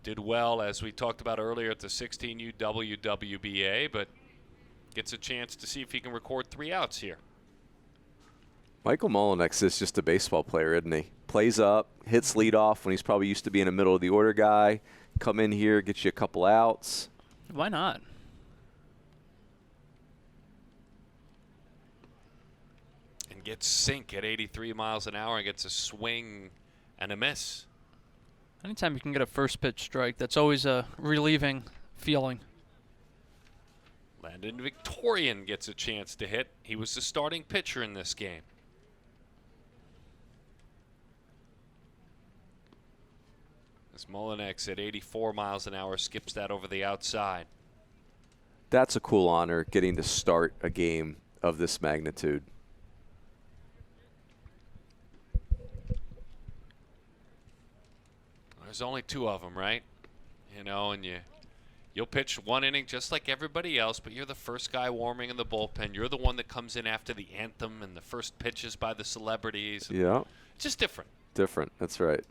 G: Did well, as we talked about earlier, at the 16U WWBA, but gets a chance to see if he can record 3 outs here.
L: Michael Molinex is just a baseball player, isn't he? Plays up, hits leadoff when he's probably used to being a middle-of-the-order guy. Come in here, get you a couple outs.
B: Why not?
G: And gets sink at 83 miles an hour and gets a swing and a miss.
B: Anytime you can get a first pitch strike, that's always a relieving feeling.
G: Landon Victorian gets a chance to hit. He was the starting pitcher in this game. As Molinex at 84 miles an hour skips that over the outside.
L: That's a cool honor, getting to start a game of this magnitude.
G: There's only 2 of them, right? You know, and you'll pitch 1 inning just like everybody else, but you're the first guy warming in the bullpen. You're the one that comes in after the anthem and the first pitches by the celebrities.
L: Yeah.
G: It's just different.
L: Different, that's right.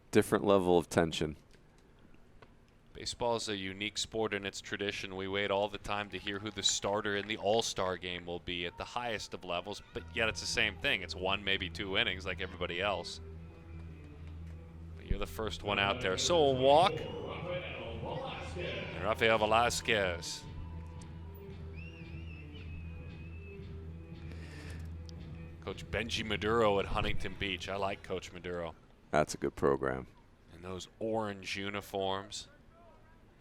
L: Different level of tension.
G: Baseball is a unique sport in its tradition. We wait all the time to hear who the starter in the All-Star game will be at the highest of levels, but yet it's the same thing. It's 1, maybe 2 innings like everybody else. But you're the first one out there. So a walk. And Rafael Velasquez. Coach Benji Maduro at Huntington Beach. I like Coach Maduro.
L: That's a good program.
G: And those orange uniforms.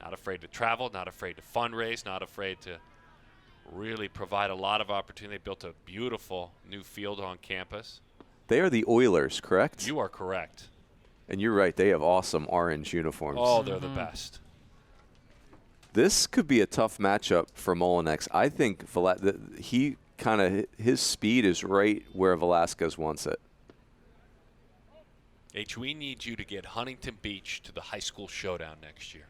G: Not afraid to travel, not afraid to fundraise, not afraid to really provide a lot of opportunity. They built a beautiful new field on campus.
L: They are the Oilers, correct?
G: You are correct.
L: And you're right. They have awesome orange uniforms.
G: Oh, they're the best.
L: This could be a tough matchup for Molinex. I think his speed is right where Velasquez wants it.
G: H, we need you to get Huntington Beach to the high school showdown next year.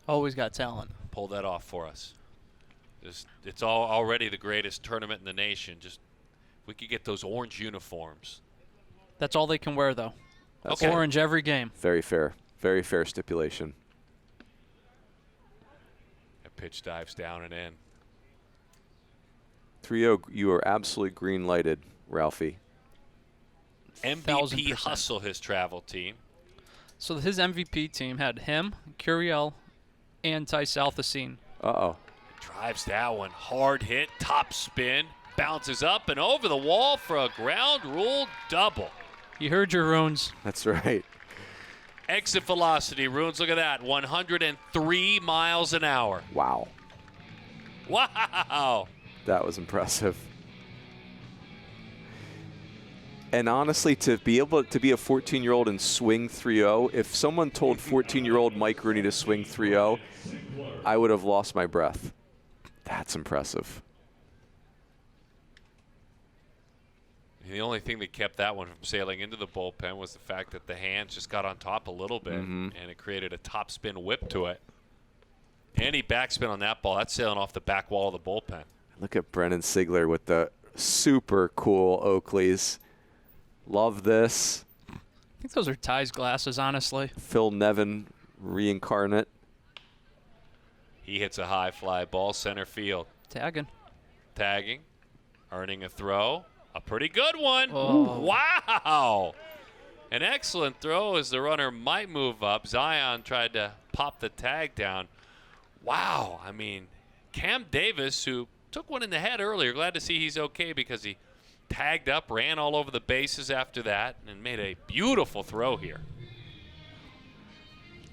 R: Always got talent.
G: Pull that off for us. It's already the greatest tournament in the nation. Just if we could get those orange uniforms.
R: That's all they can wear, though.
L: That's
R: orange every game.
L: Very fair. Very fair stipulation.
G: That pitch dives down and in.
L: 3-0, you are absolutely green-lighted, Ralphie.
G: MVP Hustle, his travel team.
R: So his MVP team had him, Curiel, and Ty Salthacene.
L: Uh-oh.
G: Drives that one. Hard hit, top spin, bounces up and over the wall for a ground rule double.
R: You heard your runes.
L: That's right.
G: Exit velocity, Runes, look at that. 103 miles an hour.
L: Wow.
G: Wow.
L: That was impressive. And honestly, to be able to be a 14-year-old and swing 3-0, if someone told 14-year-old Mike Rooney to swing 3-0, I would have lost my breath. That's impressive.
G: The only thing that kept that one from sailing into the bullpen was the fact that the hands just got on top a little bit, and it created a top spin whip to it. Any backspin on that ball, that's sailing off the back wall of the bullpen.
L: Look at Brennan Sigler with the super cool Oakleys. Love this.
R: I think those are Ty's glasses, honestly.
L: Phil Nevin reincarnate.
G: He hits a high fly ball center field.
R: Tagging.
G: Earning a throw. A pretty good one.
R: Oh.
G: Wow. An excellent throw as the runner might move up. Zion tried to pop the tag down. Wow. I mean, Cam Davis, who took one in the head earlier, glad to see he's okay because he tagged up, ran all over the bases after that, and made a beautiful throw here.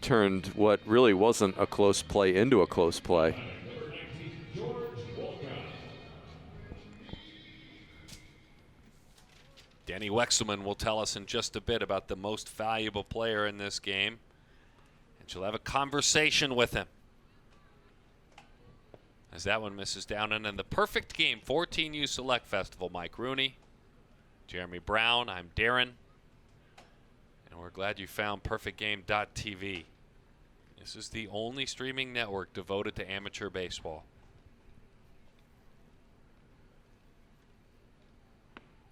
L: Turned what really wasn't a close play into a close play.
G: Danny Wexelman will tell us in just a bit about the most valuable player in this game. And she'll have a conversation with him. As that one misses down. And in the perfect game, 14U Select Festival, Mike Rooney, Jeremy Brown, I'm Darren. And we're glad you found perfectgame.tv. This is the only streaming network devoted to amateur baseball.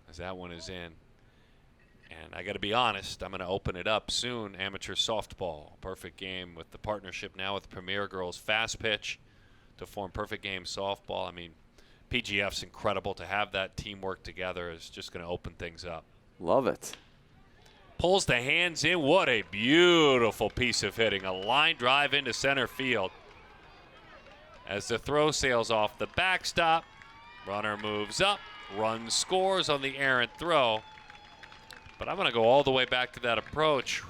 G: As that one is in. And I got to be honest, I'm going to open it up soon. Amateur softball. Perfect Game with the partnership now with Premier Girls Fast Pitch to form Perfect Game softball. I mean, PGF's incredible. To have that teamwork together is just going to open things up.
L: Love it.
G: Pulls the hands in. What a beautiful piece of hitting. A line drive into center field. As the throw sails off the backstop, runner moves up. Run scores on the errant throw. But I'm going to go all the way back to that approach.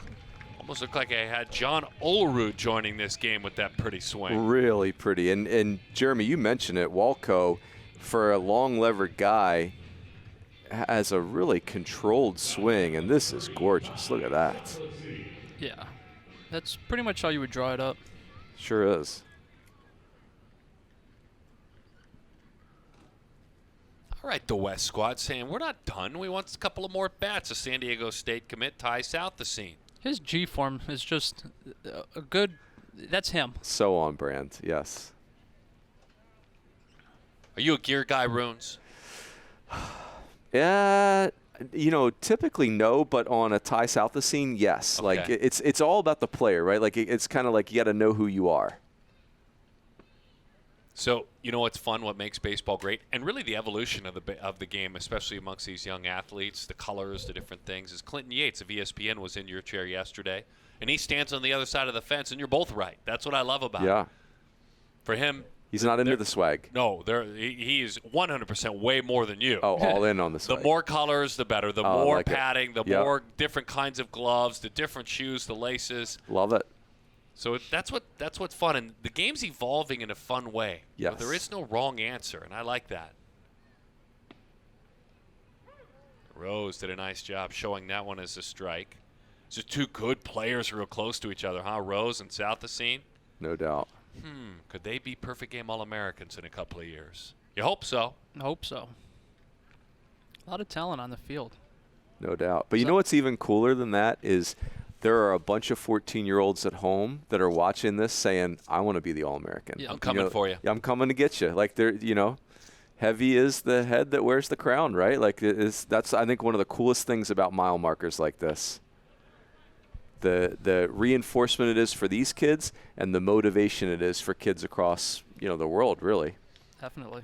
G: Almost looked like I had John Olerud joining this game with that pretty swing.
L: Really pretty. And Jeremy, you mentioned it. Walco, for a long-levered guy, has a really controlled swing. And this is gorgeous. Look at that.
R: Yeah. That's pretty much how you would draw it up.
L: Sure is.
G: All right, the West squad saying we're not done. We want a couple of more bats. A San Diego State commit, Ty Salthacene.
R: His G form is just a good. That's him.
L: So on brand, yes.
G: Are you a gear guy, Runes?
L: Yeah, you know, typically no, but on a Ty Salthacene, yes.
G: Okay.
L: Like it's all about the player, right? Like it's kind of like you got to know who you are.
G: So, you know what's fun, what makes baseball great, and really the evolution of the game, especially amongst these young athletes, the colors, the different things, is Clinton Yates of ESPN was in your chair yesterday, and he stands on the other side of the fence, and you're both right. That's what I love about it. For him,
L: He's not into the swag.
G: No, he is 100% way more than you.
L: Oh, all in on the swag.
G: The more colors, the better. The more
L: like
G: padding, the more different kinds of gloves, the different shoes, the laces.
L: Love it.
G: So that's what's fun, and the game's evolving in a fun way.
L: Yes.
G: There is no wrong answer, and I like that. Rose did a nice job showing that one as a strike. So two good players real close to each other, huh? Rose and Southacene.
L: No doubt.
G: Could they be perfect game All-Americans in a couple of years? You hope so.
R: I hope so. A lot of talent on the field.
L: No doubt. But you know what's even cooler than that is there are a bunch of 14-year-olds at home that are watching this saying, I want to be the All-American.
G: Yeah, I'm coming for you.
L: Yeah, I'm coming to get you. Like, they're, heavy is the head that wears the crown, right? Like, that's, I think, one of the coolest things about mile markers like this. The reinforcement it is for these kids and the motivation it is for kids across, the world, really.
R: Definitely.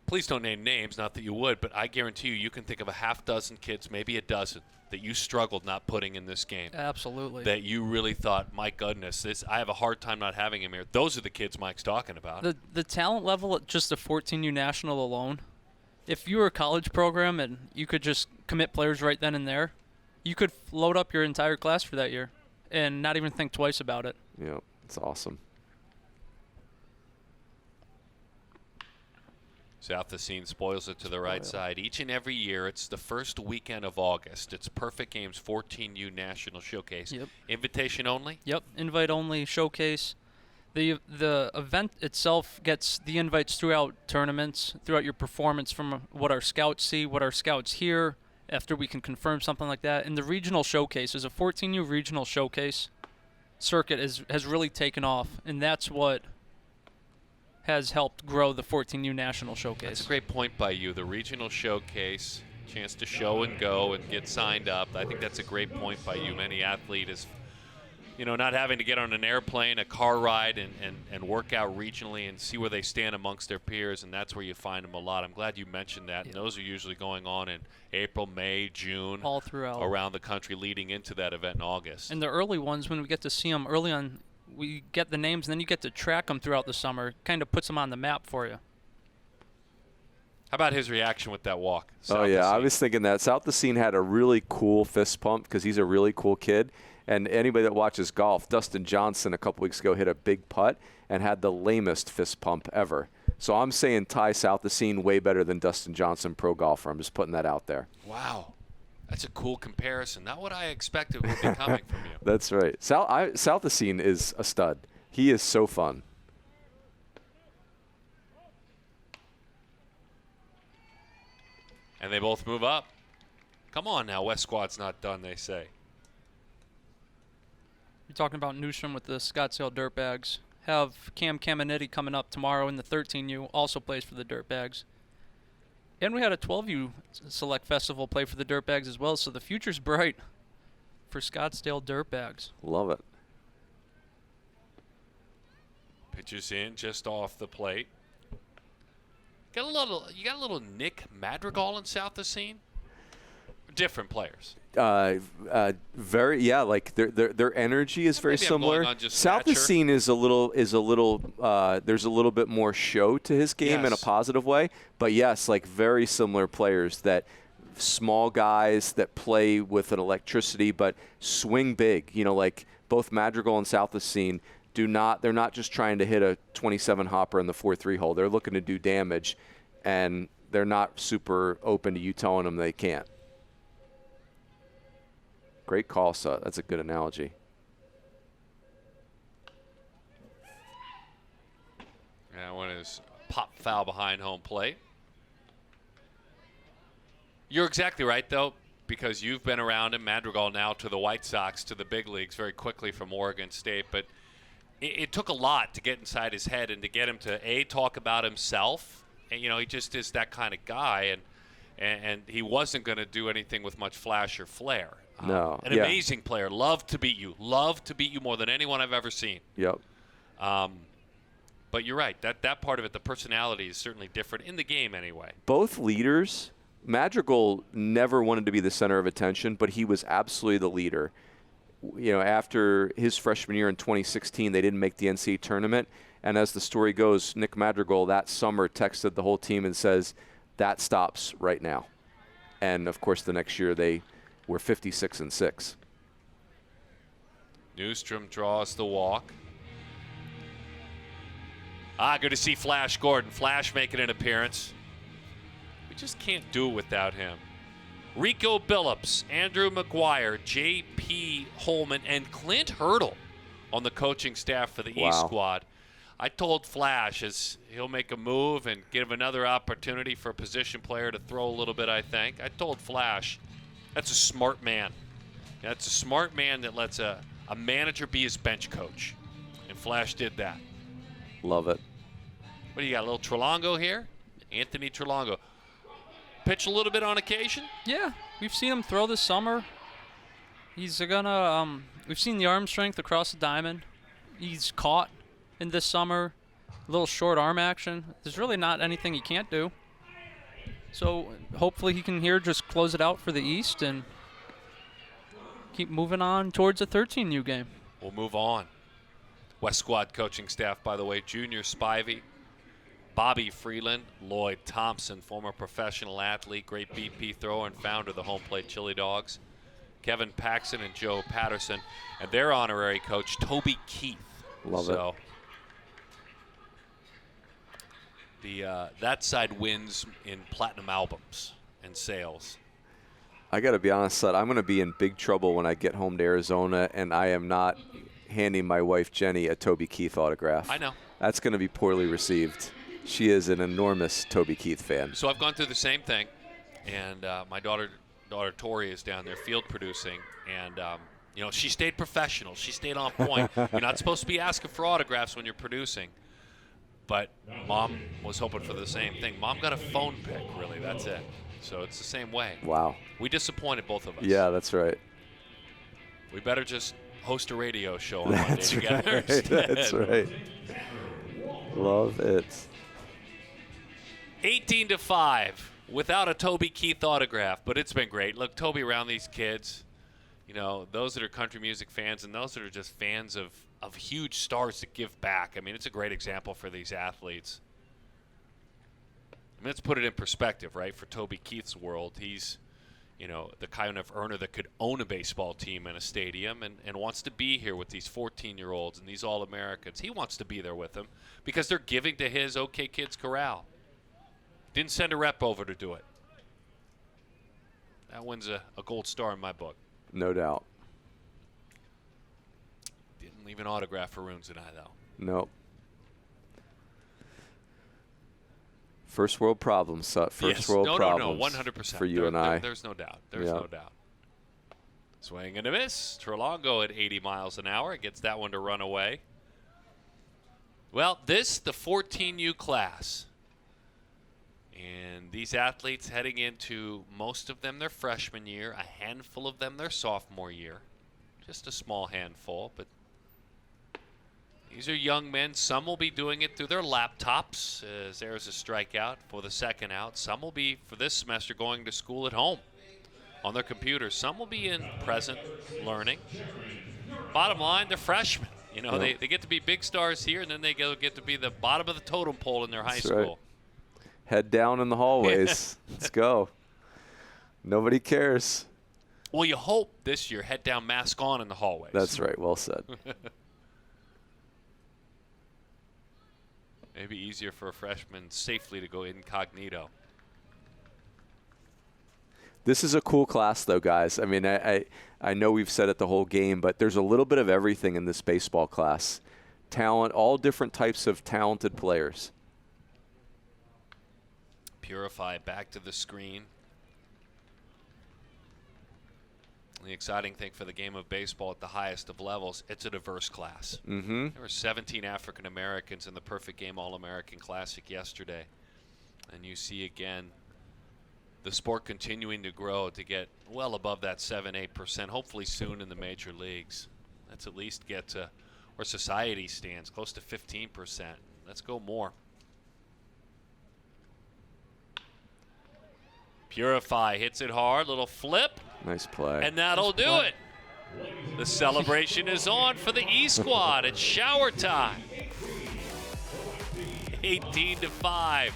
G: Please don't name names, not that you would, but I guarantee you can think of a half dozen kids, maybe a dozen, that you struggled not putting in this game.
R: Absolutely.
G: That you really thought, my goodness, I have a hard time not having him here. Those are the kids Mike's talking about.
R: The talent level at just the 14U National alone, if you were a college program and you could just commit players right then and there, you could load up your entire class for that year and not even think twice about it.
L: Yeah, it's awesome.
G: Southacene spoils it to the right side. Each and every year, it's the first weekend of August. It's Perfect Game's 14U National Showcase.
R: Yep.
G: Invitation only?
R: Yep, invite only showcase. The event itself gets the invites throughout tournaments, throughout your performance from what our scouts see, what our scouts hear, after we can confirm something like that. And the regional showcase is a 14U regional showcase circuit has really taken off, and that's what has helped grow the 14U National Showcase.
G: That's a great point by you. The regional showcase, chance to show and go and get signed up. I think that's a great point by you. Many athlete is, not having to get on an airplane, a car ride, and work out regionally and see where they stand amongst their peers, and that's where you find them a lot. I'm glad you mentioned that. And those are usually going on in April, May, June.
R: All throughout.
G: Around the country leading into that event in August.
R: And the early ones, when we get to see them early on, we get the names, and then you get to track them throughout the summer. Kind of puts them on the map for you.
G: How about his reaction with that walk?
L: Oh, yeah, I was thinking that. Southacene had a really cool fist pump because he's a really cool kid. And anybody that watches golf, Dustin Johnson a couple weeks ago hit a big putt and had the lamest fist pump ever. So I'm saying Ty Southacene way better than Dustin Johnson, pro golfer. I'm just putting that out there.
G: Wow. That's a cool comparison. Not what I expected would be coming from you.
L: That's right. Southacene is a stud. He is so fun.
G: And they both move up. Come on now, West Squad's not done, they say.
R: You're talking about Newsham with the Scottsdale Dirtbags. Have Cam Caminetti coming up tomorrow in the 13U, also plays for the Dirtbags. And we had a 12U Select Festival play for the Dirtbags as well, so the future's bright for Scottsdale Dirtbags.
L: Love it.
G: Pitches in just off the plate. You got a little Nick Madrigal in Southacene? Different players.
L: Their energy is very similar. Southacene is a little there's a little bit more show to his game in a positive way, but yes, like very similar players, that small guys that play with an electricity but swing big. Like both Madrigal and Southacene they're not just trying to hit a 27 hopper in the 4-3 hole. They're looking to do damage, and they're not super open to you telling them they can't. Great call, so that's a good analogy.
G: That one is pop foul behind home plate. You're exactly right, though, because you've been around him, Madrigal now to the White Sox, to the big leagues very quickly from Oregon State. But it took a lot to get inside his head and to get him to, talk about himself. And, he just is that kind of guy. And he wasn't going to do anything with much flash or flair.
L: No.
G: An amazing player. Loved to beat you. Loved to beat you more than anyone I've ever seen.
L: Yep.
G: But you're right. That part of it, the personality, is certainly different in the game anyway.
L: Both leaders. Madrigal never wanted to be the center of attention, but he was absolutely the leader. after his freshman year in 2016, they didn't make the NCAA tournament. And as the story goes, Nick Madrigal that summer texted the whole team and says, that stops right now. And, of course, the next year they were 56-6.
G: Newstrom draws the walk. Good to see Flash Gordon. Flash making an appearance. We just can't do it without him. Rico Billups, Andrew McGuire, J.P. Holman, and Clint Hurdle on the coaching staff for the East squad. I told Flash as he'll make a move and give another opportunity for a position player to throw a little bit, I think. I told Flash, that's a smart man. That's a smart man that lets a manager be his bench coach. And Flash did that.
L: Love it.
G: What do you got, a little Trelongo here? Anthony Trelongo. Pitch a little bit on occasion?
R: Yeah, we've seen him throw this summer. He's gonna, we've seen the arm strength across the diamond. He's caught in this summer, a little short arm action. There's really not anything he can't do. So hopefully he can here just close it out for the East and keep moving on towards a 13U game.
G: We'll move on. West squad coaching staff, by the way, Junior Spivey, Bobby Freeland, Lloyd Thompson, former professional athlete, great BP thrower and founder of the Home Plate Chili Dogs, Kevin Paxson and Joe Patterson, and their honorary coach, Toby Keith.
L: Love it.
G: That side wins in platinum albums and sales.
L: I got to be honest, Sud, I'm going to be in big trouble when I get home to Arizona, and I am not handing my wife Jenny a Toby Keith autograph.
G: I know.
L: That's going to be poorly received. She is an enormous Toby Keith fan.
G: So I've gone through the same thing, and my daughter Tori is down there field producing, and she stayed professional. She stayed on point. You're not supposed to be asking for autographs when you're producing. But Mom was hoping for the same thing. Mom got a phone pick, really. That's it. So it's the same way.
L: Wow.
G: We disappointed both of us.
L: Yeah, that's right.
G: We better just host a radio show on Monday together.
L: Right. That's right. Love it.
G: 18-5 without a Toby Keith autograph, but it's been great. Look, Toby around these kids, those that are country music fans and those that are just fans of huge stars that give back. I mean, it's a great example for these athletes. Let's put it in perspective, right? For Toby Keith's world, he's, the kind of earner that could own a baseball team in a stadium and wants to be here with these 14-year-olds and these All-Americans. He wants to be there with them because they're giving to his OK Kids Corral. Didn't send a rep over to do it. That wins a gold star in my book.
L: No doubt.
G: Didn't leave an autograph for Runes and I, though.
L: Nope. First world problems, Sut. First world problems.
G: No, 100%.
L: For you and I.
G: There's no doubt. There's no doubt. Swing and a miss. Trelongo at 80 miles an hour. Gets that one to run away. Well, the 14U class. And these athletes heading into, most of them their freshman year, a handful of them their sophomore year. Just a small handful, but these are young men. Some will be doing it through their laptops as there's a strikeout for the second out. Some will be, for this semester, going to school at home on their computers. Some will be in present learning. Bottom line, they're freshmen. They get to be big stars here, and then they get to be the bottom of the totem pole in their high school.
L: Right. Head down in the hallways. Let's go. Nobody cares.
G: Well, you hope this year head down, mask on in the hallways.
L: That's right. Well said.
G: Maybe easier for a freshman safely to go incognito.
L: This is a cool class, though, guys. I mean, I know we've said it the whole game, but there's a little bit of everything in this baseball class. Talent, all different types of talented players.
G: Purify back to the screen. The exciting thing for the game of baseball at the highest of levels, it's a diverse class.
L: Mm-hmm.
G: There were 17 African Americans in the Perfect Game All-American Classic yesterday. And you see again the sport continuing to grow to get well above that 7-8%, hopefully soon in the major leagues. Let's at least get to where society stands, close to 15%. Let's go more. Purify hits it hard, little flip.
L: Nice play.
G: And that'll do it. The celebration is on for the E squad. It's shower time. 18-5.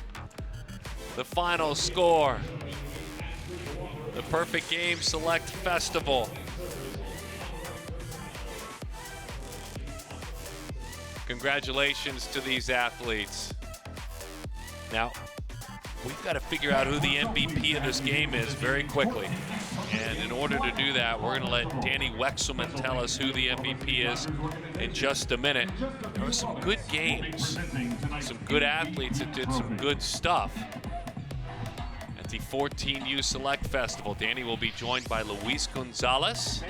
G: The final score. The Perfect Game Select Festival. Congratulations to these athletes. Now, we've got to figure out who the MVP of this game is very quickly. And in order to do that, we're going to let Danny Wexelman tell us who the MVP is in just a minute. There were some good games, some good athletes that did some good stuff at the 14U Select Festival. Danny will be joined by Luis Gonzalez.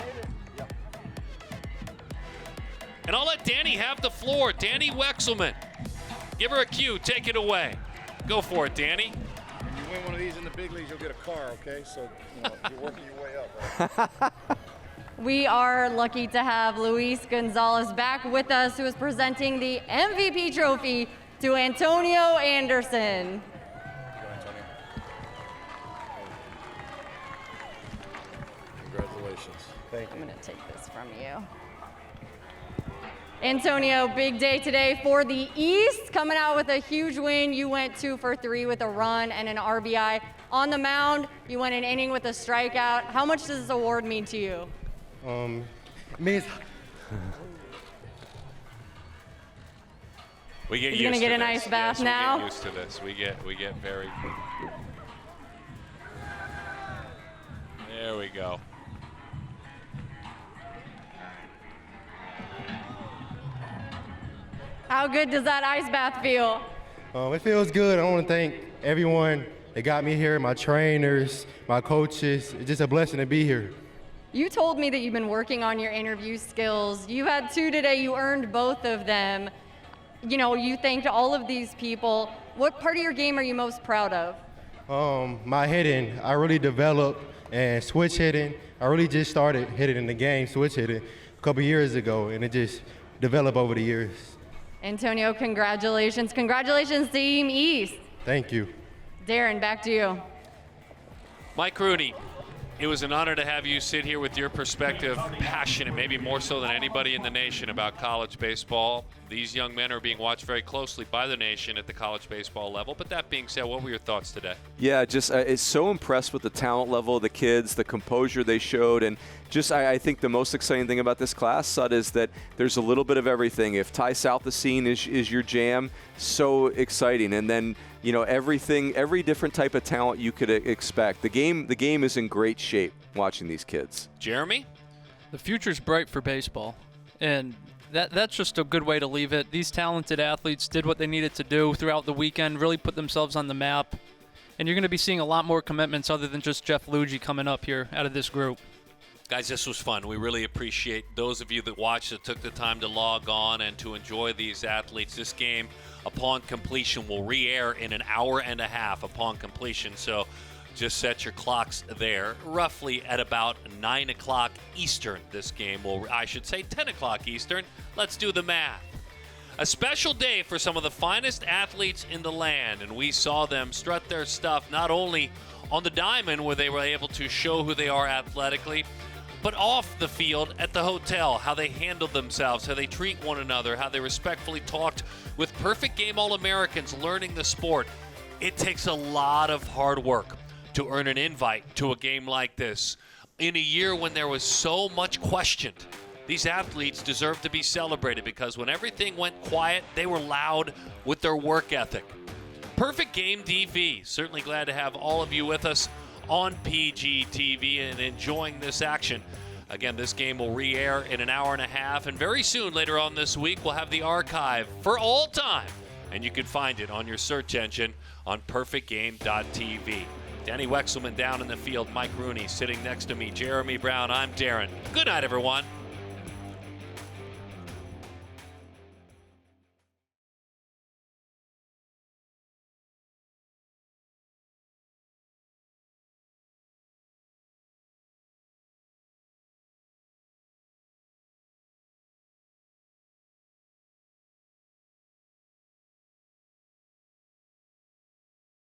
G: And I'll let Danny have the floor. Danny Wexelman. Give her a cue. Take it away. Go for it, Danny.
T: When you win one of these in the big leagues, you'll get a car, okay? So you're working your way up, right?
D: We are lucky to have Luis Gonzalez back with us, who is presenting the MVP trophy to Antonio Anderson.
T: Congratulations. Thank you.
D: I'm going to take this from you. Antonio, big day today for the East, coming out with a huge win. You went 2 for 3 with a run and an RBI. On the mound, you went an inning with a strikeout. How much does this award mean to you?
H: Means
G: we get
D: He's
G: used
D: gonna get
G: to
D: an
G: this.
D: ice bath
G: yes,
D: now.
G: We get used to this. We get very. There we go.
D: How good does that ice bath feel?
H: it feels good. I want to thank everyone that got me here, my trainers, my coaches. It's just a blessing to be here.
D: You told me that you've been working on your interview skills. You had 2 today. You earned both of them. You know, you thanked all of these people. What part of your game are you most proud of?
H: My hitting, I really developed, and switch hitting. I really just started hitting in the game, switch hitting, a couple years ago, and it just developed over the years.
D: Antonio, congratulations. Congratulations, Team East.
H: Thank you.
D: Darren, back to you.
G: Mike Rooney, it was an honor to have you sit here with your perspective, passionate, maybe more so than anybody in the nation, about college baseball. These young men are being watched very closely by the nation at the college baseball level. But that being said, what were your thoughts today?
L: Yeah, just it's so impressed with the talent level of the kids, the composure they showed, and just I think the most exciting thing about this class, Sud, is that there's a little bit of everything. If Ty Southacene is your jam, so exciting. And then, you know, every different type of talent you could expect. The game is in great shape watching these kids.
G: Jeremy?
R: The future's bright for baseball, and that's just a good way to leave it. These talented athletes did what they needed to do throughout the weekend, really put themselves on the map, and you're going to be seeing a lot more commitments other than just Jeff Luigi coming up here out of this group.
G: Guys, this was fun. We really appreciate those of you that watched, that took the time to log on and to enjoy these athletes. This game, upon completion, will re-air in an hour and a half upon completion. So just set your clocks there. Roughly at about 9 o'clock Eastern, this game will, I should say 10 o'clock Eastern. Let's do the math. A special day for some of the finest athletes in the land, and we saw them strut their stuff not only on the diamond, where they were able to show who they are athletically, but off the field at the hotel, how they handled themselves, how they treat one another, how they respectfully talked with Perfect Game All-Americans learning the sport. It takes a lot of hard work to earn an invite to a game like this. In a year when there was so much questioned, these athletes deserve to be celebrated, because when everything went quiet, they were loud with their work ethic. Perfect Game TV. Certainly glad to have all of you with us on PGTV and enjoying this action. Again, this game will re-air in an hour and a half, and very soon, later on this week, we'll have the archive for all time, and you can find it on your search engine on perfectgame.tv. Danny Wexelman down in the field, Mike Rooney sitting next to me, Jeremy Brown, I'm Darren. Good night, everyone.